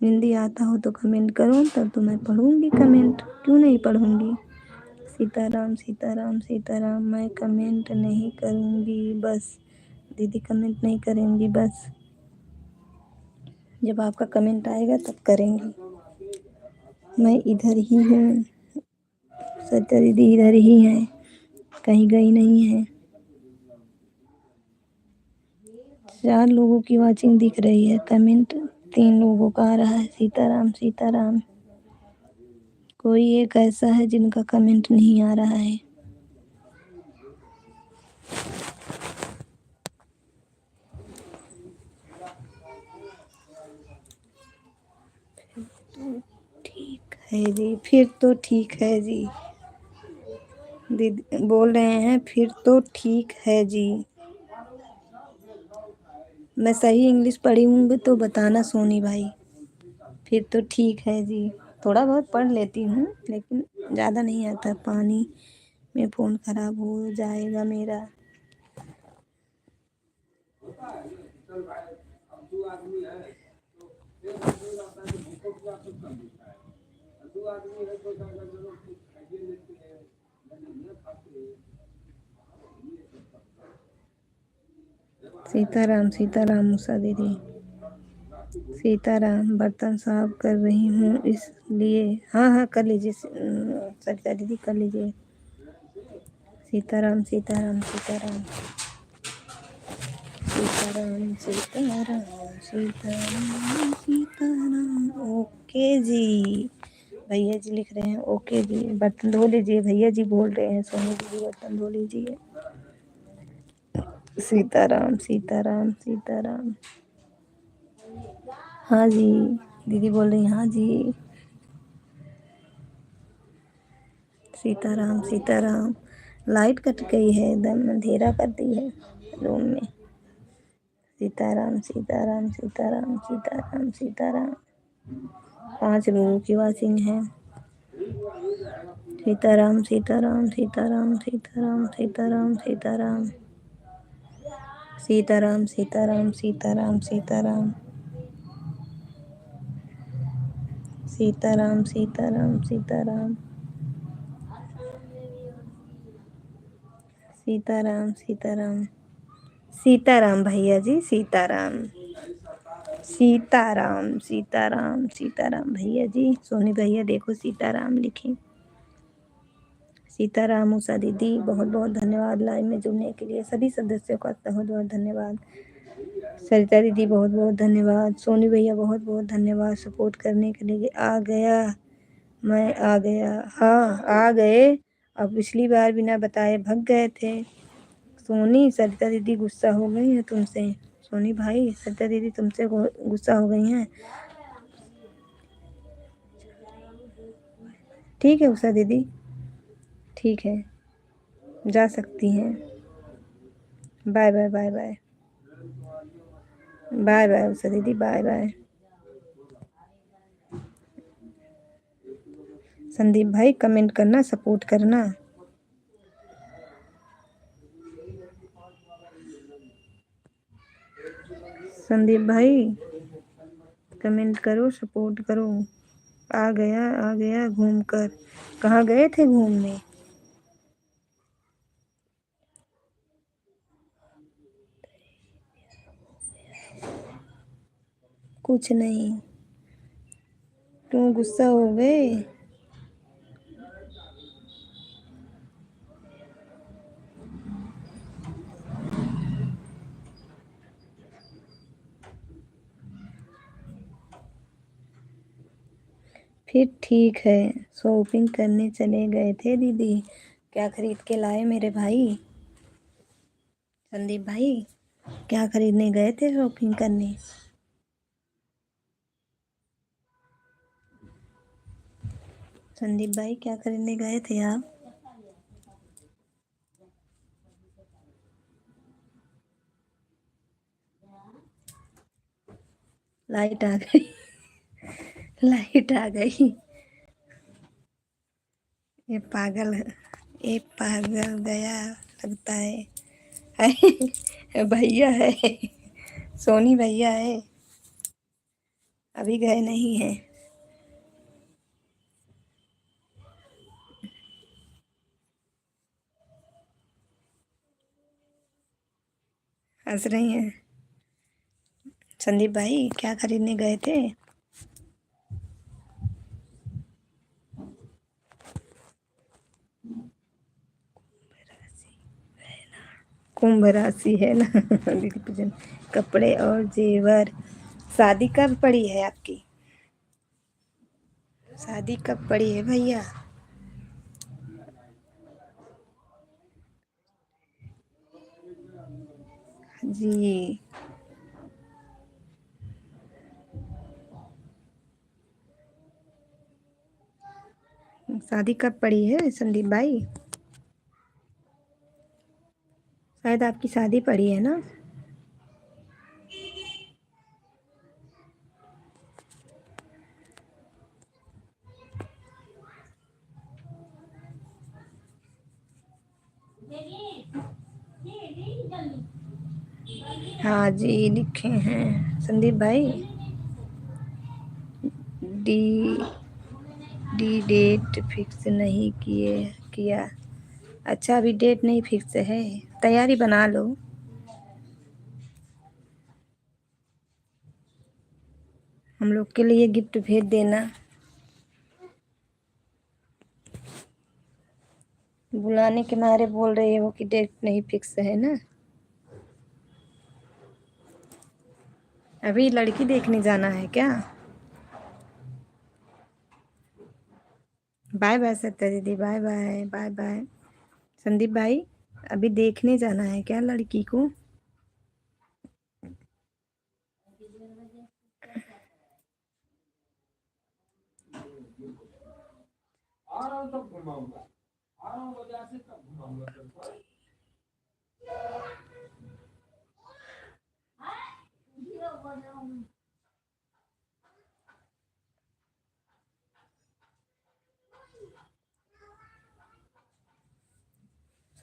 हिंदी आता हो तो कमेंट करो, तब तो मैं पढ़ूंगी कमेंट, क्यों नहीं पढ़ूंगी। सीताराम सीताराम सीताराम। मैं कमेंट नहीं करूंगी बस, दीदी कमेंट नहीं करेंगी बस, जब आपका कमेंट आएगा तब करेंगी। मैं इधर ही हूँ, सत्या दीदी इधर ही हैं, कहीं गई नहीं है। 4 लोगों की वाचिंग दिख रही है, कमेंट 3 लोगों का आ रहा है। सीताराम सीताराम। कोई एक ऐसा है जिनका कमेंट नहीं आ रहा है। ठीक है जी, फिर तो ठीक है जी। दीदी बोल रहे हैं फिर तो ठीक है जी। मैं सही इंग्लिश पढ़ी हूँ तो बताना सोनी भाई। फिर तो ठीक है जी। थोड़ा बहुत पढ़ लेती हूँ लेकिन ज़्यादा नहीं आता। पानी में फ़ोन खराब हो जाएगा मेरा। सीताराम सीताराम उषा दीदी। सीताराम। बर्तन साफ कर रही हूँ इसलिए। हाँ हाँ कर लीजिए सरिता दीदी, कर लीजिए। सीताराम सीताराम सीताराम सीताराम सीताराम सीताराम सीताराम। ओके जी। भैया जी लिख रहे हैं ओके जी। बर्तन धो लीजिए, भैया जी बोल रहे हैं सोनी दीदी बर्तन धो लीजिए। सीताराम सीताराम सीताराम। हाँ जी, दीदी बोल रही हाँ जी। सीताराम सीताराम। लाइट कट गई है, एकदम अंधेरा कर दी है रूम में। सीताराम सीताराम सीताराम सीताराम सीताराम। 5 लोगों की वाचिंग है। सीताराम सीताराम सीताराम सीताराम सीताराम सीताराम सीताराम सीताराम सीताराम सीताराम सीताराम सीताराम सीताराम सीताराम सीताराम सीताराम। भैया जी सीताराम सीताराम सीताराम सीताराम। भैया जी सोनी भैया देखो सीताराम लिखे। सीताराम। उषा दीदी बहुत बहुत धन्यवाद लाइव में जुड़ने के लिए। सभी सदस्यों का बहुत बहुत धन्यवाद। सरिता दीदी बहुत बहुत धन्यवाद। सोनी भैया बहुत बहुत धन्यवाद सपोर्ट करने के लिए। आ गया, मैं आ गया। हाँ आ गए, अब पिछली बार बिना बताए भग गए थे। सोनी सरिता दीदी गुस्सा हो गई है तुमसे। सोनी भाई सरिता दीदी तुमसे गुस्सा हो गई हैं। ठीक है उषा दीदी, ठीक है, जा सकती हैं। Bye bye bye bye bye bye Usha दीदी, बाय बाय। संदीप भाई कमेंट करना, सपोर्ट करना। संदीप भाई कमेंट करो, सपोर्ट करो। आ गया घूम कर। कहाँ गए थे घूमने? कुछ नहीं। क्यों गुस्सा हो गए? फिर ठीक है। शॉपिंग करने चले गए थे दीदी। क्या खरीद के लाए मेरे भाई? संदीप भाई क्या खरीदने गए थे शॉपिंग करने? संदीप भाई क्या खरीदने गए थे आप? लाइट आ गई। लाइट आ गई। ये पागल है। ये पागल गया लगता है। भैया है। सोनी भैया है। अभी गए नहीं है। हंस रही हैं। संदीप भाई क्या खरीदने गए थे? कुंभ राशि है ना। दीदी पूजन कपड़े और जेवर। शादी कब पड़ी है आपकी? शादी कब पड़ी है भैया? जी। शादी कब पड़ी है संदीप भाई? शायद आपकी शादी पड़ी है ना। हाँ जी लिखे हैं संदीप भाई। डी डी डेट फिक्स नहीं किया। अच्छा अभी डेट नहीं फिक्स है। तैयारी बना लो। हम लोग के लिए गिफ्ट भेज देना। बुलाने के मारे बोल रही हो कि डेट नहीं फिक्स है ना। अभी लड़की देखने जाना है क्या? बाय बाय सत्या दीदी, bye bye bye bye. Sandeep भाई अभी देखने जाना है क्या लड़की को?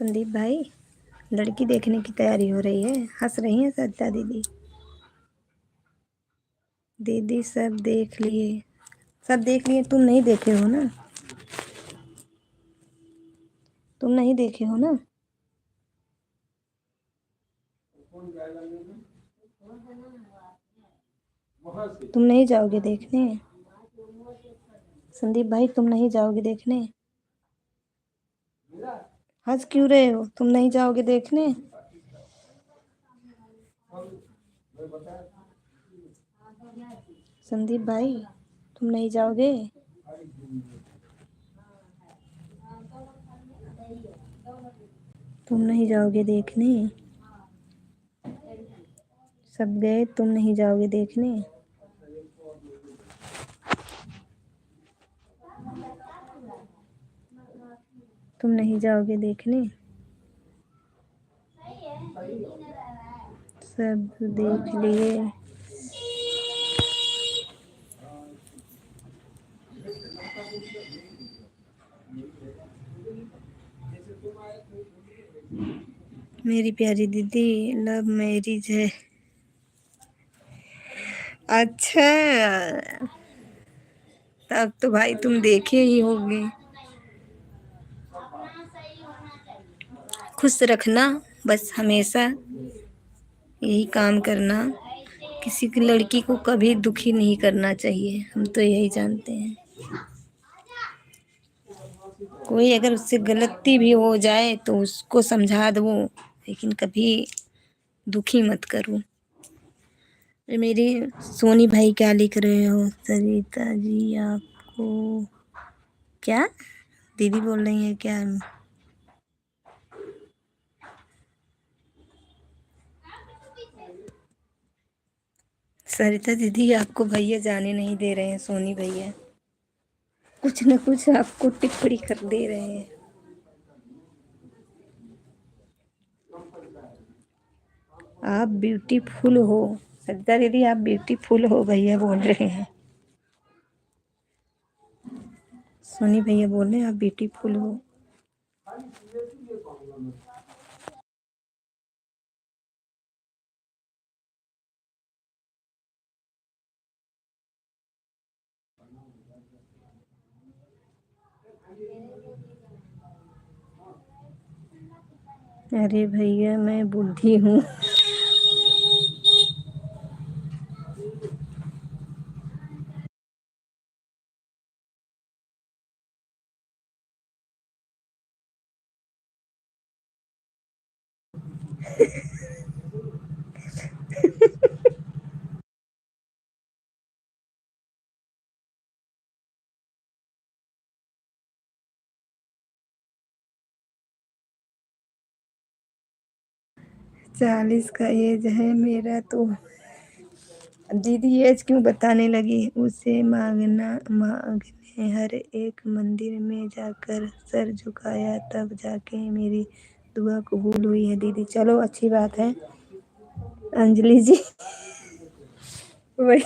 संदीप भाई लड़की देखने की तैयारी हो रही है। हंस रही हैं सत्या दीदी। दीदी सब देख लिए। सब देख लिए, तुम नहीं देखे हो ना। तुम नहीं देखे हो ना। तुम नहीं जाओगे देखने? संदीप भाई तुम नहीं जाओगे देखने? हंस क्यों रहे हो? तुम नहीं जाओगे देखने? संदीप भाई तुम नहीं जाओगे? तुम नहीं जाओगे देखने? सब गए, तुम नहीं जाओगे देखने? तुम नहीं जाओगे देखने? सब देख लिए। मेरी प्यारी दीदी लव मैरिज है। अच्छा, तब तो भाई तुम देखे ही होगे। खुश रखना बस हमेशा, यही काम करना। किसी की लड़की को कभी दुखी नहीं करना चाहिए, हम तो यही जानते हैं। कोई अगर उससे गलती भी हो जाए तो उसको समझा दो, लेकिन कभी दुखी मत करो। ये मेरी सोनी भाई क्या लिख रहे हो? सरिता जी आपको क्या दीदी बोल रही है क्या? सरिता दीदी आपको भैया जाने नहीं दे रहे हैं, सोनी भैया कुछ न कुछ आपको टिप्पणी कर दे रहे हैं। आप ब्यूटीफुल हो सरिता दीदी, आप ब्यूटीफुल हो भैया बोल रहे हैं। सोनी भैया बोल रहे हैं आप ब्यूटीफुल हो। अरे भैया मैं बुढ़ी हूँ। चालीस का एज है मेरा तो। दीदी एज क्यों बताने लगी? उसे मांगने हर एक मंदिर में जाकर सर झुकाया, तब जाके मेरी दुआ कबूल हुई है दीदी। चलो अच्छी बात है अंजलि जी। वही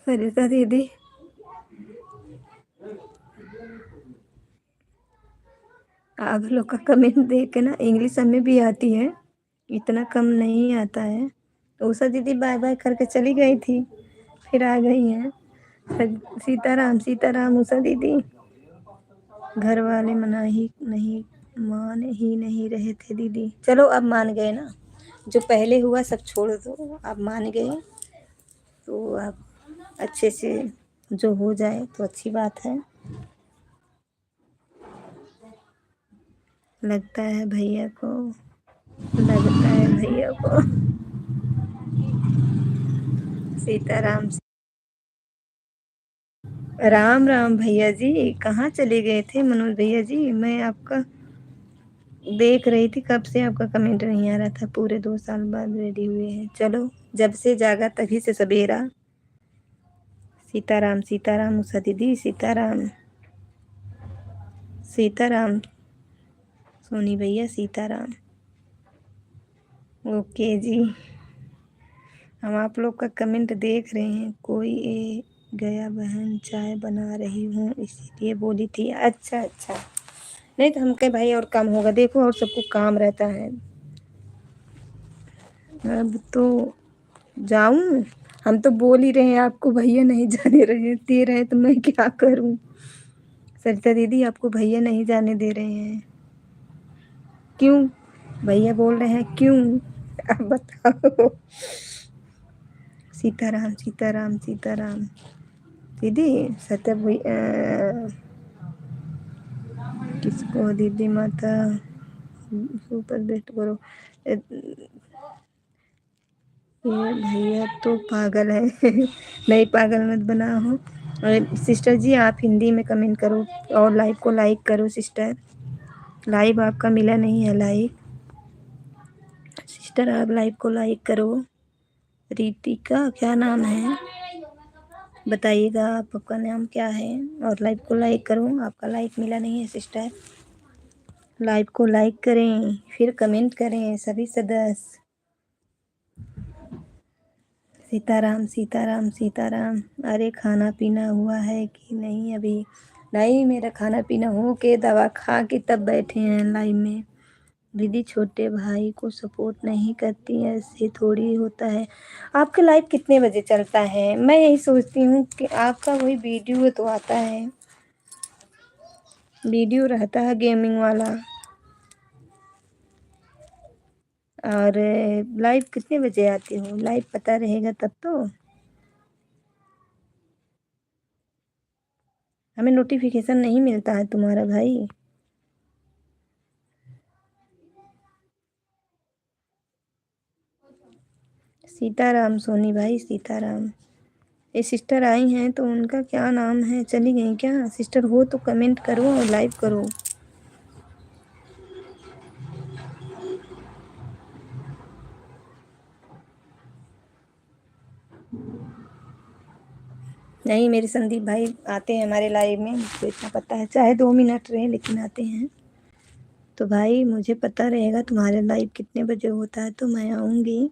सरिता दीदी, आप लोग का कमेंट देख के ना इंग्लिश हमें भी आती है, इतना कम नहीं आता है। तो उषा दीदी बाय बाय करके चली गई थी, फिर आ गई हैं। सीताराम सीताराम उषा दीदी। घर वाले मान ही नहीं रहे थे दीदी। चलो अब मान गए ना, जो पहले हुआ सब छोड़ दो, अब मान गए तो अब अच्छे से जो हो जाए तो अच्छी बात है। लगता है भैया को, लगता है भैया को। सीताराम। राम राम भैया जी, कहाँ चले गए थे मनोज भैया जी? मैं आपका देख रही थी, कब से आपका कमेंट नहीं आ रहा था। पूरे 2 साल बाद रेडी हुए हैं। चलो जब से जागा तभी से सवेरा। सीताराम सीताराम उषा दीदी, सीताराम सीताराम सोनी भैया, सीताराम। ओके जी, हम आप लोग का कमेंट देख रहे हैं। कोई ए गया बहन चाय बना रही हूँ इसीलिए बोली थी। अच्छा अच्छा, नहीं तो हम कहे भाई और काम होगा, देखो और सबको काम रहता है। अब तो जाऊं? हम तो बोल ही रहे हैं आपको भैया नहीं जाने रहे दे रहे हैं, तो मैं क्या करूं? सरिता दीदी आपको भैया नहीं जाने दे रहे हैं, क्यों? भैया बोल रहे हैं क्यों? आप बताओ। सीताराम सीताराम सीताराम। दीदी सत्य किसको दीदी माता ऊपर बेट करो। ये भैया तो पागल है। नहीं पागल मत बनाओ। और सिस्टर जी आप हिंदी में कमेंट करो और लाइव को लाइक करो सिस्टर। लाइव आपका मिला नहीं है लाइक। सिस्टर आप लाइव को लाइक करो। रितिका क्या नाम है बताइएगा, आपका नाम क्या है? और लाइव को लाइक करो, आपका लाइक मिला नहीं है सिस्टर। लाइव को लाइक करें फिर कमेंट करें सभी सदस्य। सीताराम सीताराम सीताराम। अरे खाना पीना हुआ है कि नहीं अभी? नहीं, मेरा खाना पीना हो के दवा खा के तब बैठे हैं लाइव में। दीदी छोटे भाई को सपोर्ट नहीं करती, ऐसे थोड़ी होता है। आपका लाइव कितने बजे चलता है? मैं यही सोचती हूँ कि आपका वही वीडियो तो आता है, वीडियो रहता है गेमिंग वाला। और लाइव कितने बजे आती हो? लाइव पता रहेगा तब तो। हमें नोटिफिकेशन नहीं मिलता है तुम्हारा भाई। सीताराम सोनी भाई सीताराम। ये सिस्टर आई हैं तो उनका क्या नाम है? चली गई क्या? सिस्टर हो तो कमेंट करो और लाइव करो। नहीं, मेरे संदीप भाई आते हैं हमारे लाइव में, मुझको इतना पता है, चाहे 2 मिनट रहे लेकिन आते हैं। तो भाई मुझे पता रहेगा तुम्हारे लाइव कितने बजे होता है तो मैं आऊँगी।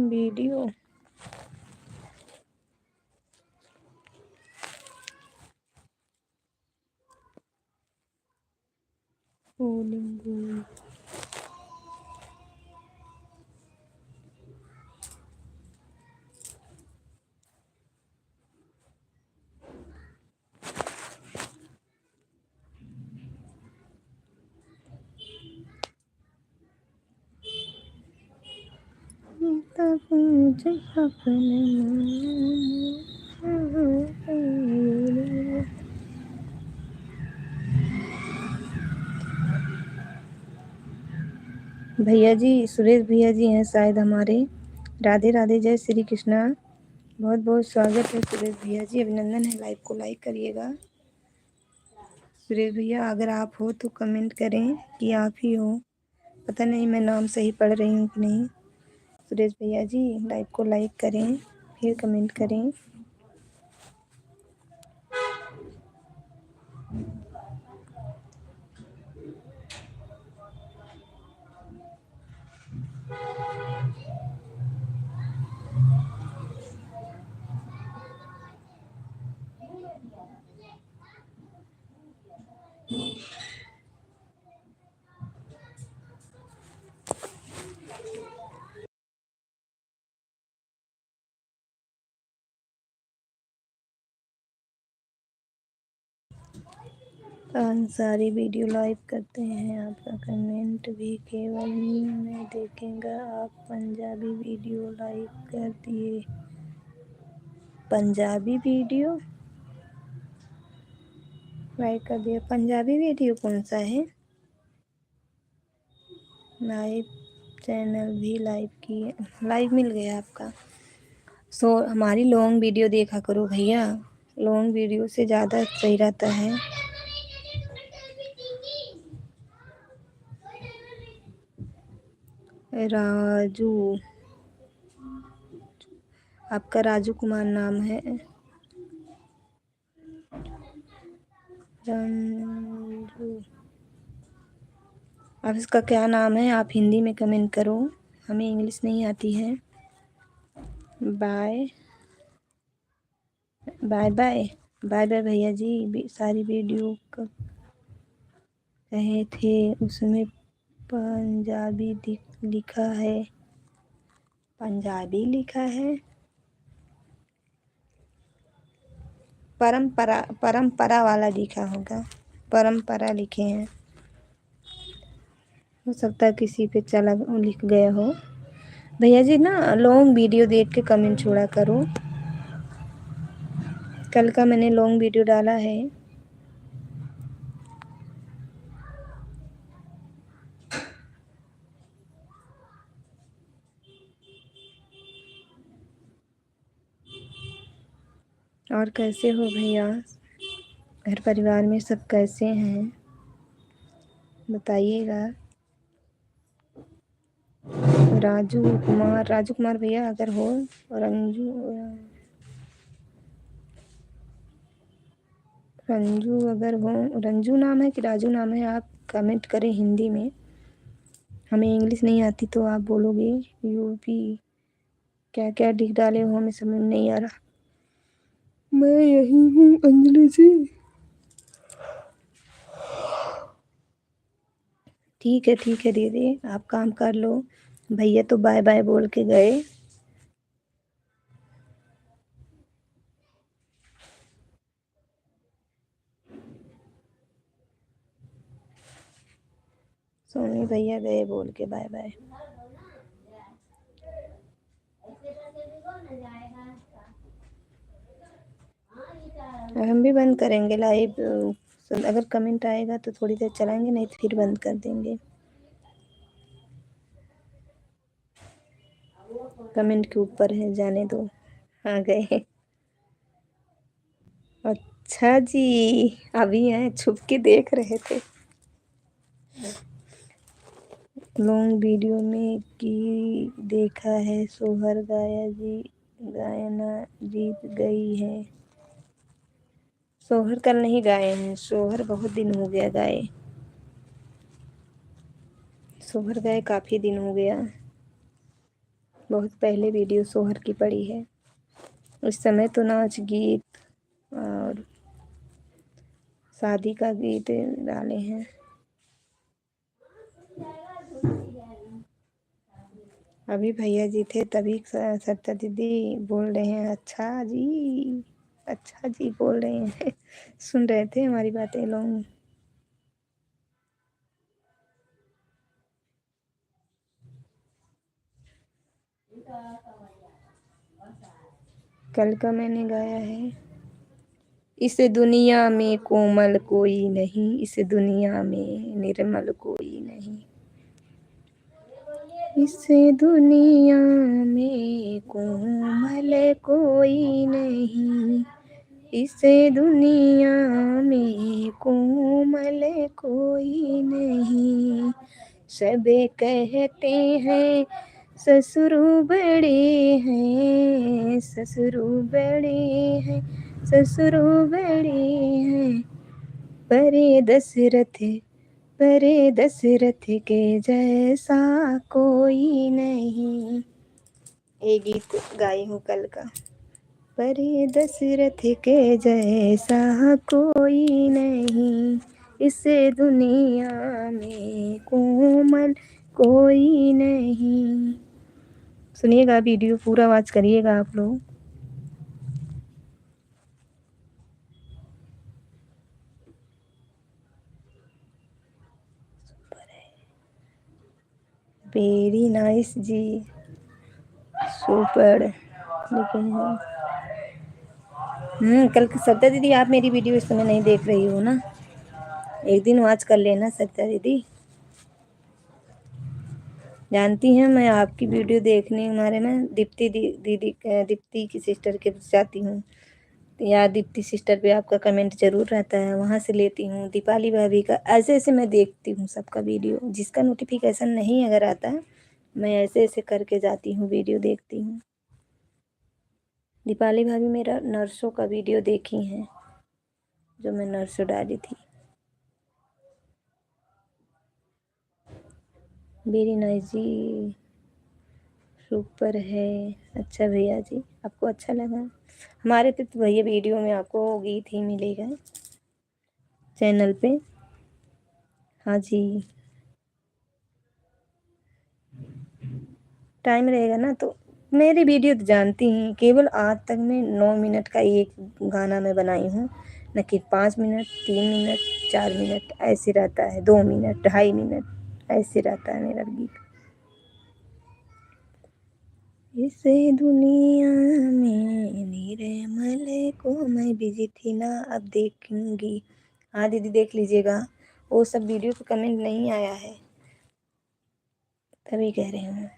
वीडियो भैया जी, सुरेश भैया जी हैं शायद हमारे। राधे राधे, जय श्री कृष्णा। बहुत बहुत स्वागत है सुरेश भैया जी, अभिनंदन है। लाइव को लाइक करिएगा। सुरेश भैया अगर आप हो तो कमेंट करें कि आप ही हो। पता नहीं मैं नाम सही पढ़ रही हूँ कि नहीं। सुरेश भैया जी लाइव को लाइक करें, फिर कमेंट करें। सारी वीडियो लाइव करते हैं, आपका कमेंट भी केवल मैं देखेगा। आप पंजाबी वीडियो लाइव कर दिए। पंजाबी वीडियो लाइक कर दिया। पंजाबी वीडियो कौन सा है? लाइव चैनल भी लाइव किए, लाइव मिल गया आपका। हमारी लॉन्ग वीडियो देखा करो भैया, लॉन्ग वीडियो से ज़्यादा सही रहता है। राजू, आपका राजू कुमार नाम है। रंजू, आप इसका क्या नाम है? आप हिंदी में कमेंट करो, हमें इंग्लिश नहीं आती है। Bye bye bye bye bye भैया जी। सारी वीडियो कहे थे उसमें पंजाबी लिखा है। पंजाबी लिखा है। परंपरा, परंपरा वाला लिखा होगा, परंपरा लिखे हैं। हो सकता है किसी पे चला लिख गया हो। भैया जी ना लॉन्ग वीडियो देख के कमेंट छोड़ा करो। कल का मैंने लॉन्ग वीडियो डाला है। और कैसे हो भैया? घर परिवार में सब कैसे हैं? बताइएगा। राजू कुमार भैया अगर हो, रंजू रंजू अगर हो, रंजू नाम है कि राजू नाम है, आप कमेंट करें हिंदी में। हमें इंग्लिश नहीं आती तो आप बोलोगे यूपी क्या क्या लिख डाले हो, हमें समझ नहीं आ रहा। मैं यही हूँ अंजलि जी। ठीक है दीदी, आप काम कर लो। भैया तो बाय बाय बोल के गए। सोनी भैया गए बोल के बाय बाय। हम भी बंद करेंगे लाइव। अगर कमेंट आएगा तो थोड़ी देर चलाएंगे, नहीं तो फिर बंद कर देंगे। कमेंट के ऊपर है, जाने दो। आ गए। अच्छा जी, अभी हैं, छुप के देख रहे थे। लॉन्ग वीडियो में की देखा है, सोहर गायना जीत गई है। सोहर कल नहीं गाए हैं, सोहर बहुत दिन हो गया गाए। सोहर गाए काफ़ी दिन हो गया, बहुत पहले वीडियो सोहर की पड़ी है। उस समय तो नाच गीत और शादी का गीत डाले हैं। अभी भैया जी थे तभी सत्ता दीदी बोल रहे हैं अच्छा जी बोल रहे हैं। सुन रहे थे हमारी बातें लोग। कल का मैंने गाया है, इस दुनिया में कोमल कोई नहीं, इस दुनिया में निर्मल कोई नहीं, इस दुनिया में कोमल कोई नहीं, इस दुनिया में कोमल कोई नहीं। सब कहते हैं ससुरु बड़े हैं, ससुरु बड़े हैं, ससुरु बड़े हैं, परे दशरथ के जैसा कोई नहीं। ये गीत गाई हूँ कल का। परे दशरथ के जैसा कोई नहीं, इस दुनिया में कोमल कोई नहीं। सुनिएगा वीडियो पूरा, वॉच करिएगा आप लोग। वेरी नाइस जी, सुपर। लेकिन कल सत्ता दीदी आप मेरी वीडियो इस समय नहीं देख रही हो ना, एक दिन वॉच कर लेना सत्ता दीदी। जानती हैं मैं आपकी वीडियो देखने मारे में दीप्ति की सिस्टर के जाती हूँ, या दीप्ति सिस्टर पे आपका कमेंट जरूर रहता है, वहाँ से लेती हूँ। दीपाली भाभी का ऐसे ऐसे मैं देखती हूँ सबका वीडियो, जिसका नोटिफिकेशन नहीं अगर आता है मैं ऐसे ऐसे करके जाती हूँ, वीडियो देखती हूँ। दीपाली भाभी मेरा नर्सों का वीडियो देखी हैं, जो मैं नर्सों डाली थी। वेरी नाइस जी, सुपर है। अच्छा भैया जी, आपको अच्छा लगा? हमारे पे तो भैया वीडियो में आपको गीत ही मिलेगा चैनल पे। हाँ जी, टाइम रहेगा ना तो। मेरी वीडियो तो जानती हैं, केवल आज तक मैं 9 मिनट का एक गाना मैं बनाई हूँ, न कि 5 मिनट, 3 मिनट, 4 मिनट ऐसे रहता है, 2 मिनट, 2.5 मिनट ऐसे रहता है मेरा गीत। इस दुनिया में निर्मल को, मैं बिजी थी ना, अब देखूंगी। हाँ दीदी देख लीजिएगा, वो सब वीडियो पे कमेंट नहीं आया है, तभी कह रही हूँ।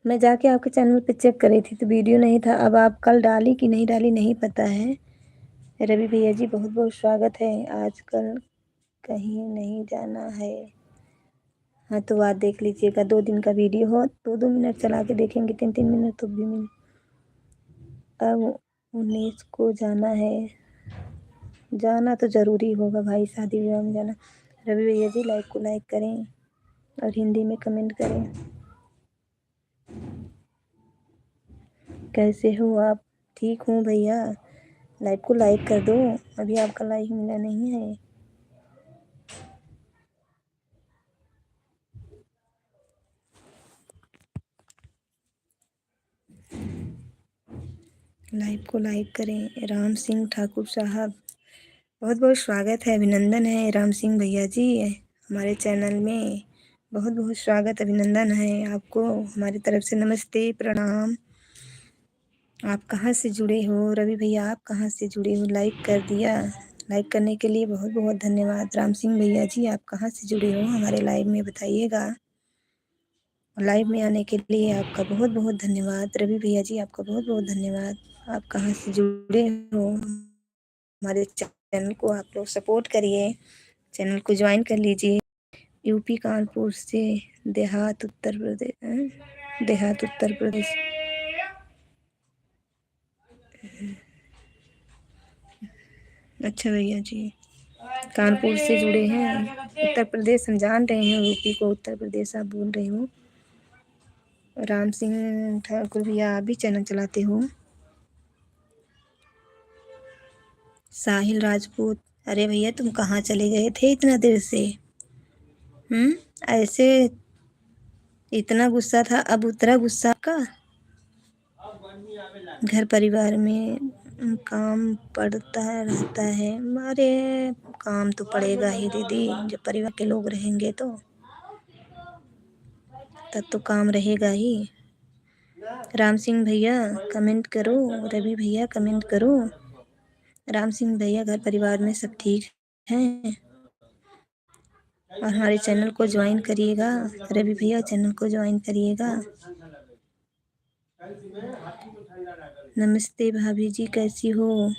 मैं जाके आपके चैनल पे चेक कर रही थी तो वीडियो नहीं था। अब आप कल डाली कि नहीं डाली नहीं पता है। रवि भैया जी बहुत बहुत स्वागत है। आजकल कहीं नहीं जाना है। हाँ तो बात देख लीजिएगा। 2 दिन का वीडियो हो 2-2 मिनट चला के देखेंगे, 3-3 मिनट तो भी मिल। अब 19 को जाना है। जाना तो ज़रूरी होगा भाई, शादी विवाह में जाना। रवि भैया जी लाइक को लाइक करें और हिंदी में कमेंट करें। कैसे हो आप? ठीक हूँ भैया। लाइक को लाइक कर दो, अभी आपका लाइक मिला नहीं है। लाइक को लाइक करें। राम सिंह ठाकुर साहब बहुत बहुत स्वागत है, अभिनंदन है राम सिंह भैया जी हमारे चैनल में। बहुत बहुत स्वागत अभिनंदन है आपको हमारी तरफ से। नमस्ते प्रणाम। आप कहाँ से जुड़े हो रवि भैया? आप कहाँ से जुड़े हो? लाइक कर दिया? लाइक करने के लिए बहुत बहुत धन्यवाद। राम सिंह भैया जी आप कहाँ से जुड़े हो हमारे लाइव में बताइएगा। लाइव में आने के लिए आपका बहुत बहुत धन्यवाद। रवि भैया जी आपका बहुत बहुत धन्यवाद। आप कहाँ से जुड़े हो? हमारे चैनल को आप लोग सपोर्ट करिए, चैनल को ज्वाइन कर लीजिए। यूपी कानपुर से देहात उत्तर प्रदेश, देहात उत्तर प्रदेश। अच्छा भैया जी कानपुर से जुड़े हैं। उत्तर प्रदेश हम जान रहे हैं, यूपी को उत्तर प्रदेश आप बोल रहे हो। राम सिंह ठाकुर भैया आप भी चैनल चलाते हो? साहिल राजपूत, अरे भैया तुम कहाँ चले गए थे इतना देर से? ऐसे इतना गुस्सा था, अब उतरा गुस्सा का? घर परिवार में काम पड़ता रहता है। अरे काम तो पड़ेगा ही दीदी, जब परिवार के लोग रहेंगे तो तब तो काम रहेगा ही। राम सिंह भैया कमेंट करो, रवि भैया कमेंट करो। राम सिंह भैया घर परिवार में सब ठीक हैं? और हमारे चैनल को ज्वाइन करिएगा। रवि भैया चैनल को ज्वाइन करिएगा। नमस्ते भाभी जी कैसी हो?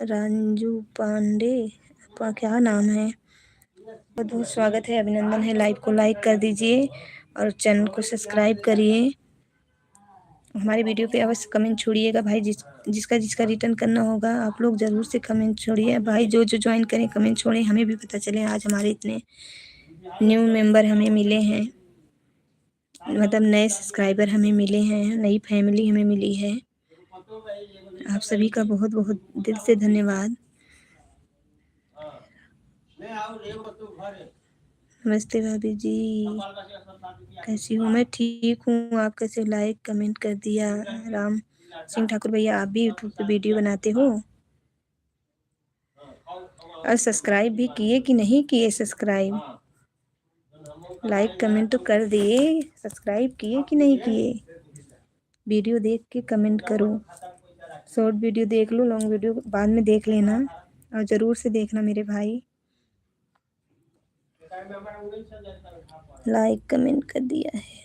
रंजू पांडे आपका क्या नाम है? बहुत बहुत स्वागत है, अभिनंदन है। लाइव को लाइक कर दीजिए और चैनल को सब्सक्राइब करिए। हमारे वीडियो पे अवश्य कमेंट छोड़िएगा भाई। जिसका जिसका रिटर्न करना होगा आप लोग ज़रूर से कमेंट छोड़िए भाई। जो जो ज्वाइन करें कमेंट छोड़ें, हमें भी पता चले आज हमारे इतने न्यू मेंबर हमें मिले हैं, मतलब नए सब्सक्राइबर हमें मिले हैं, नई फैमिली हमें मिली है। आप सभी का बहुत बहुत दिल से धन्यवाद। नमस्ते भाभी जी कैसी हो? मैं ठीक हूँ, आप कैसे? लाइक कमेंट कर दिया। राम सिंह ठाकुर भैया आप भी यूट्यूब पे वीडियो बनाते हो और सब्सक्राइब भी किए कि नहीं किए? सब्सक्राइब लाइक कमेंट तो कर दिए, सब्सक्राइब किए कि नहीं किए? वीडियो देख के कमेंट करो। शॉर्ट वीडियो देख लो, लॉन्ग वीडियो बाद में देख लेना और ज़रूर से देखना मेरे भाई। लाइक कमेंट कर दिया है।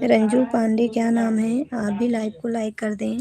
रंजू पांडे क्या नाम है? आप भी लाइव को लाइक कर दें।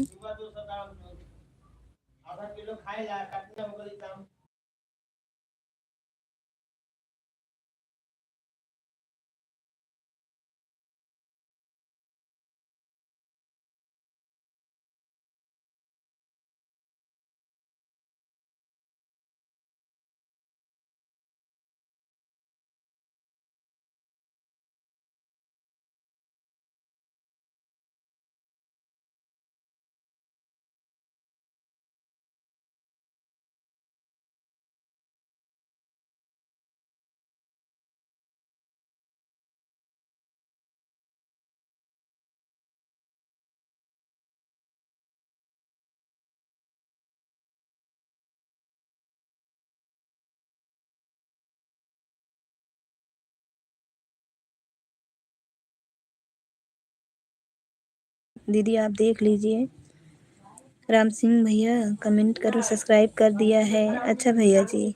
दीदी आप देख लीजिए। राम सिंह भैया कमेंट करो, सब्सक्राइब कर दिया है। अच्छा भैया जी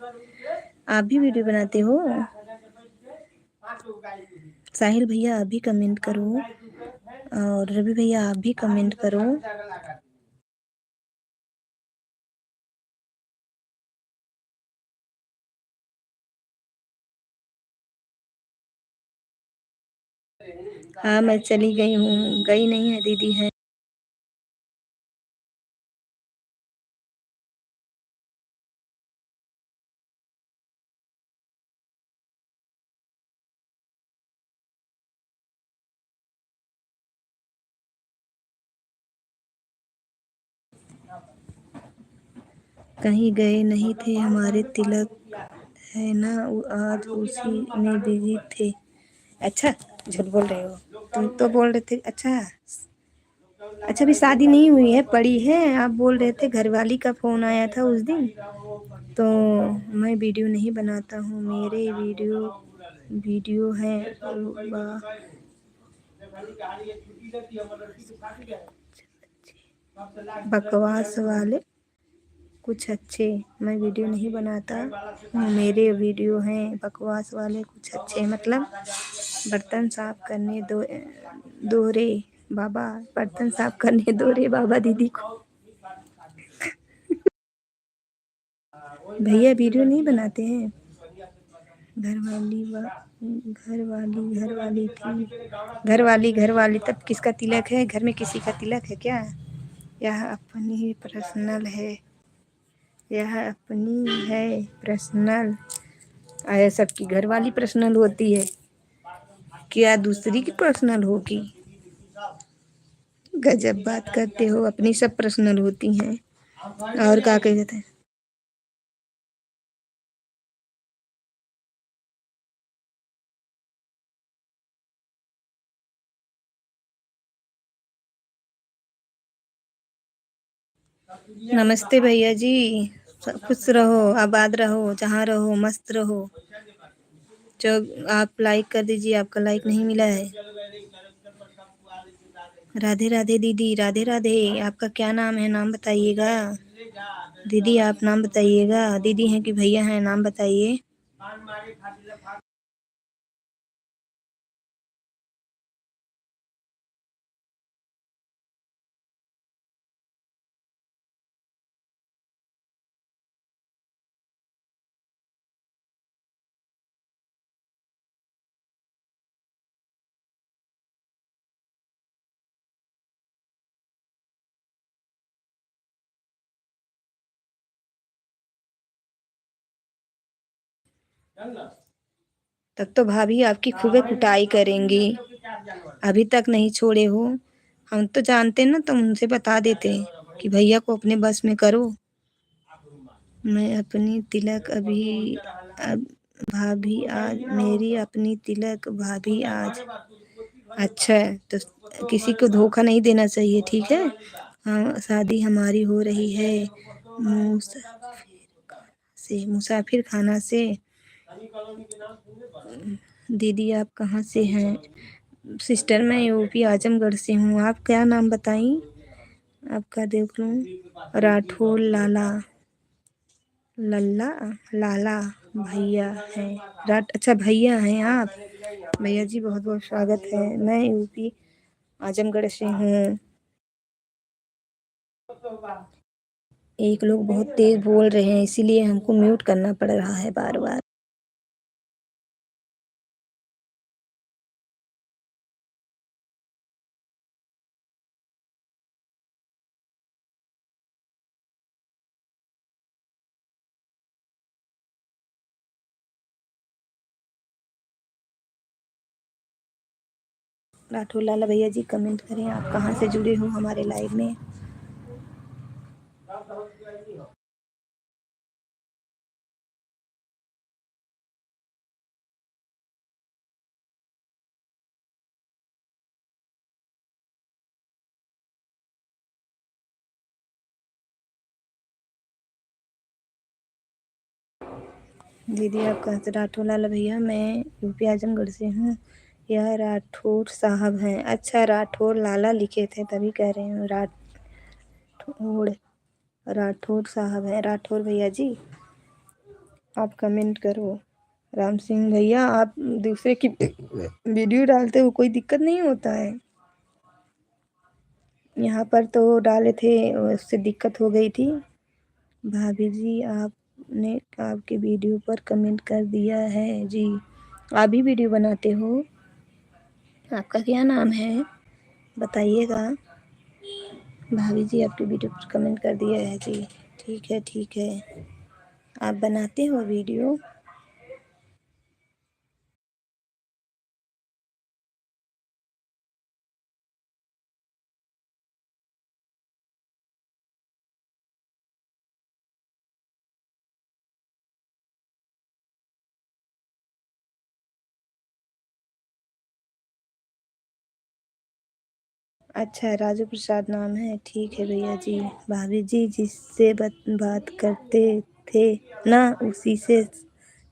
आप भी वीडियो बनाते हो? साहिल भैया आप भी कमेंट करो, और रवि भैया आप भी कमेंट करो। हाँ मैं चली गई हूँ, गई नहीं है दीदी, है। कहीं गए नहीं थे, हमारे तिलक है ना, आज उसी में बिजी थे। अच्छा, झूठ बोल रहे हो, तुम तो बोल रहे थे। अच्छा, अच्छा अभी शादी नहीं हुई है, पड़ी है। आप बोल रहे थे घरवाली का फोन आया था उस दिन, तो मैं वीडियो नहीं बनाता हूँ, मेरे वीडियो वीडियो हैं बकवास वाले कुछ अच्छे। मैं वीडियो नहीं बनाता हूँ, मेरे वीडियो हैं बकवास वाले कुछ अच्छे। मतलब बर्तन साफ करने दो, दोरे बाबा, बर्तन साफ करने दो रे बाबा दीदी को। भैया वीडियो नहीं बनाते हैं। घरवाली घरवाली थी, घरवाली तब किसका तिलक है? घर में किसी का तिलक है क्या? यह अपनी पर्सनल है, यह अपनी है पर्सनल। आया सबकी घरवाली पर्सनल होती है क्या? दूसरी की पर्सनल होगी? गजब बात करते हो, अपनी सब पर्सनल होती हैं। और क्या कहते हैं? नमस्ते भैया जी, खुश रहो, आबाद रहो, जहाँ रहो मस्त रहो। जो आप लाइक कर दीजिए, आपका लाइक नहीं मिला है। राधे राधे दीदी, राधे राधे। आपका क्या नाम है? नाम बताइएगा दीदी, आप नाम बताइएगा। दीदी हैं कि भैया हैं? नाम बताइए। तब तो भाभी आपकी खूबे कुटाई करेंगी, अभी तक नहीं छोड़े हो। हम तो जानते ना, तो उनसे बता देते कि भैया को अपने बस में करो। मैं अपनी तिलक अभी अब भाभी आज, मेरी अपनी तिलक भाभी आज। अच्छा, तो किसी को धोखा नहीं देना चाहिए, ठीक है। हाँ शादी हमारी हो रही है मुसाफिर खाना से। दीदी आप कहाँ से हैं? सिस्टर मैं यूपी आजमगढ़ से हूँ। आप क्या नाम बताई? आपका देख लूँ। राठौर लाला, लल्ला, लाला भैया हैं। अच्छा भैया हैं आप। भैया जी बहुत बहुत स्वागत है। मैं यूपी आजमगढ़ से हूँ। एक लोग बहुत तेज बोल रहे हैं, इसीलिए हमको म्यूट करना पड़ रहा है बार बार। राठौर लाला भैया जी कमेंट करें, आप कहाँ से जुड़े हो हमारे लाइव में। दीदी आप कहाँ से? राठौर लाला भैया मैं यूपी आजमगढ़ से हूँ। यह राठौर साहब हैं। अच्छा राठौर लाला लिखे थे तभी कह रहे हूँ। राठौड़, राठौर साहब हैं। राठौर भैया जी आप कमेंट करो। राम सिंह भैया आप दूसरे की वीडियो डालते हो कोई दिक्कत नहीं होता है। यहाँ पर तो डाले थे, उससे दिक्कत हो गई थी। भाभी जी आपने आपके वीडियो पर कमेंट कर दिया है जी। आप भी वीडियो बनाते हो? आपका क्या नाम है बताइएगा। भाभी जी आपके वीडियो पर कमेंट कर दिया है जी। ठीक है ठीक है। आप बनाते हो वीडियो? अच्छा, राजू प्रसाद नाम है। ठीक है भैया जी। भाभी जी जिससे बात करते थे ना, उसी से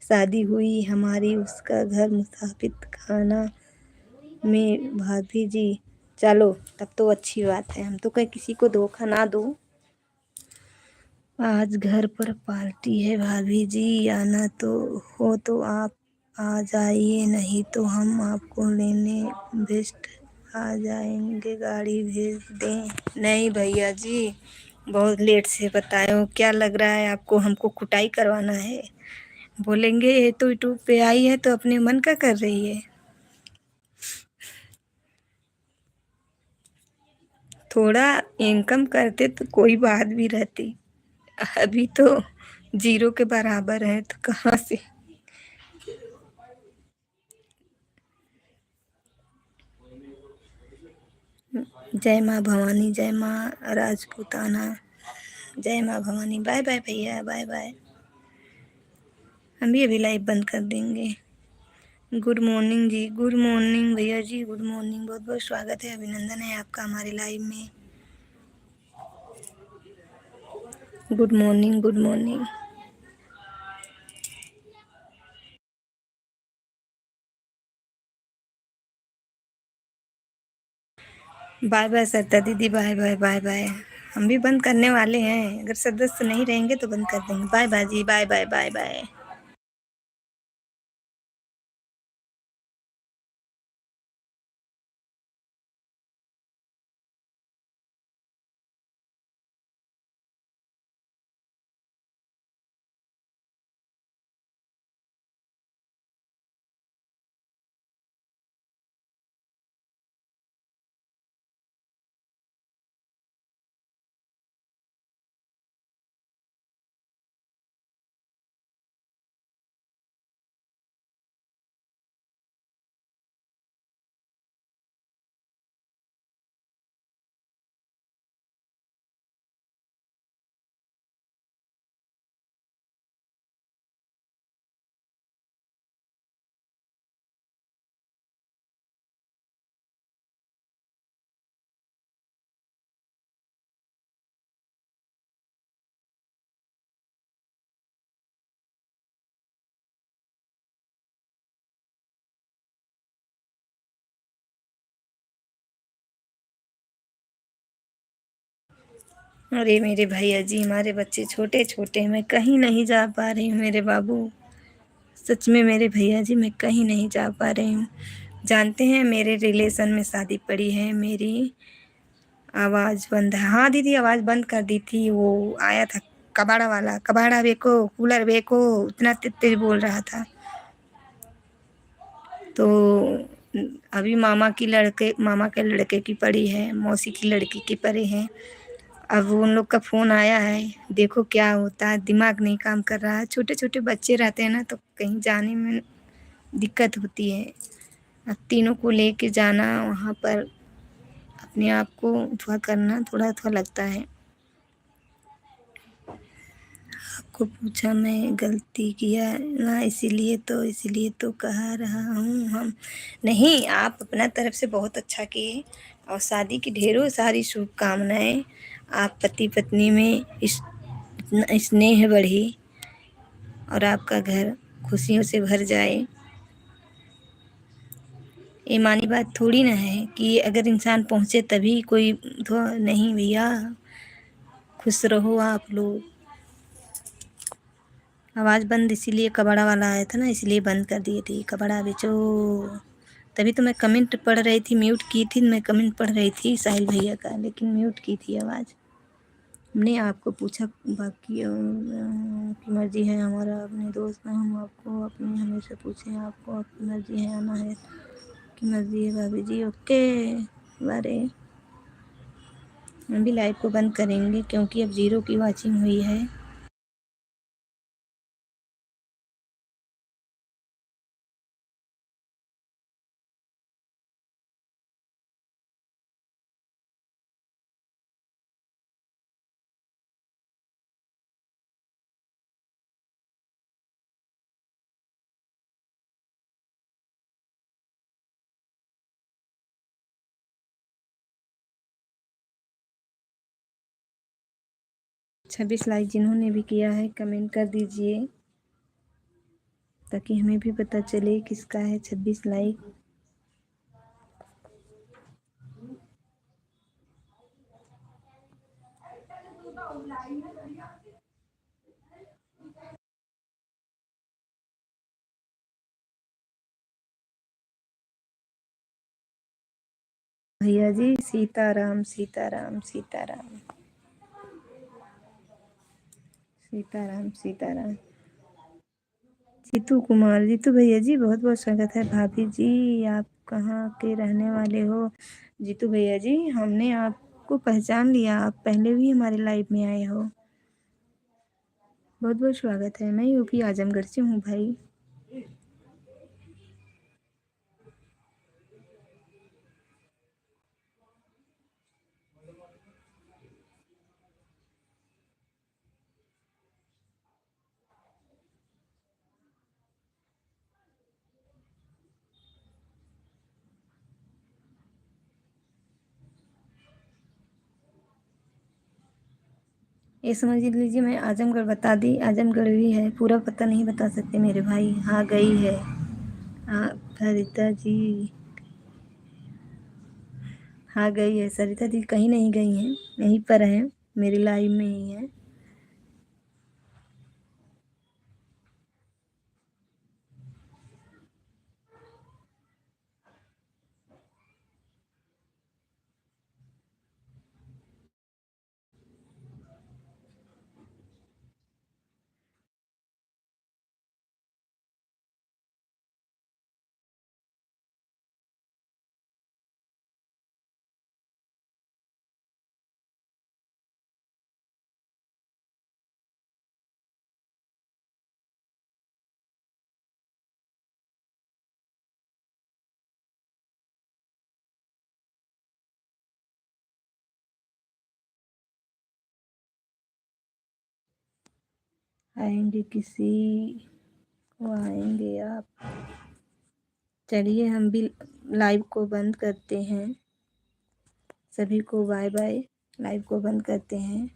शादी हुई हमारी। उसका घर मुसाफिर खाना में। भाभी जी चलो तब तो अच्छी बात है। हम तो कहीं किसी को धोखा ना दो। आज घर पर पार्टी है भाभी जी, आना तो हो तो आप आ जाइए, नहीं तो हम आपको लेने बेस्ट आ जाएंगे। गाड़ी भेज दें? नहीं भैया जी, बहुत लेट से बताए हो। क्या लग रहा है आपको हमको कुटाई करवाना है? बोलेंगे ये तो यूट्यूब पे आई है तो अपने मन का कर रही है। थोड़ा इनकम करते तो कोई बात भी रहती। अभी तो जीरो के बराबर है तो कहाँ से। जय माँ भवानी, जय माँ राजपूताना, जय माँ भवानी। बाय बाय भैया, बाय बाय। हम भी अभी लाइव बंद कर देंगे। गुड मॉर्निंग जी, गुड मॉर्निंग भैया जी, गुड मॉर्निंग। बहुत बहुत स्वागत है, अभिनंदन है आपका हमारे लाइव में। Good morning, good morning. Bye bye Sarita दीदी, बाय बाय बाय बाय। हम भी बंद करने वाले हैं, अगर सदस्य नहीं रहेंगे तो बंद कर देंगे। बाय बाय जी, बाय बाय बाय बाय। अरे मेरे भैया जी, हमारे बच्चे छोटे छोटे हैं, मैं कहीं नहीं जा पा रही हूँ मेरे बाबू। सच में मेरे भैया जी, मैं कहीं नहीं जा पा रही हूँ। जानते हैं मेरे रिलेशन में शादी पड़ी है मेरी। आवाज़ बंद है। हाँ दीदी, आवाज़ बंद कर दी थी। वो आया था कबाड़ा वाला, कबाड़ा बेको, कूलर बेको, इतना तेज तेज बोल रहा था। तो अभी मामा के लड़के की पड़ी है, मौसी की लड़की की पड़ी है। अब उन लोग का फ़ोन आया है, देखो क्या होता है। दिमाग नहीं काम कर रहा है। छोटे छोटे बच्चे रहते हैं ना, तो कहीं जाने में दिक्कत होती है। अब तीनों को लेके जाना वहाँ पर, अपने आप को थोड़ा करना थोड़ा लगता है। आपको पूछा मैं गलती किया ना, इसीलिए तो कह रहा हूँ हम। नहीं, आप अपना तरफ से बहुत अच्छा किए, और शादी की ढेरों सारी शुभकामनाएं। आप पति पत्नी में स्नेह बढ़े और आपका घर खुशियों से भर जाए। ये मानी बात थोड़ी ना है कि अगर इंसान पहुँचे तभी कोई, तो नहीं भैया। खुश रहो आप लोग। आवाज़ बंद इसीलिए, कबाड़ा वाला आया था ना, इसलिए बंद कर दिए थे। कबाड़ा बेचो, तभी तो मैं कमेंट पढ़ रही थी, म्यूट की थी, मैं कमेंट पढ़ रही थी साहिल भैया का, लेकिन म्यूट की थी आवाज़। हमने आपको पूछा, बाकी की मर्जी है, हमारा अपने दोस्त हैं, हम आपको अपनी हमेशा पूछें, आपको अपनी मर्जी है आना है की मर्जी है भाभी जी। ओके बारे, हम भी लाइव को बंद करेंगे क्योंकि अब 0 की वॉचिंग हुई है। छब्बीस लाइक जिन्होंने भी किया है कमेंट कर दीजिए, ताकि हमें भी पता चले किसका है 26 लाइक। भैया जी सीताराम सीताराम सीताराम सीताराम सीताराम। जीतू कुमार, जीतू भैया जी बहुत बहुत स्वागत है। भाभी जी आप कहाँ के रहने वाले हो? जीतू भैया जी हमने आपको पहचान लिया, आप पहले भी हमारे लाइव में आए हो। बहुत बहुत स्वागत है। मैं यूपी आजमगढ़ से हूँ भाई। ये समझ लीजिए मैं आजमगढ़ बता दी, आजमगढ़ भी है, पूरा पता नहीं बता सकते मेरे भाई। हाँ गई है। हाँ सरिता जी, हाँ गई है सरिता जी, कहीं नहीं गई हैं, यहीं पर हैं, मेरी लाइव में ही है। आएंगे किसी को, आएंगे आप? चलिए हम भी लाइव को बंद करते हैं। सभी को बाय बाय। लाइव को बंद करते हैं।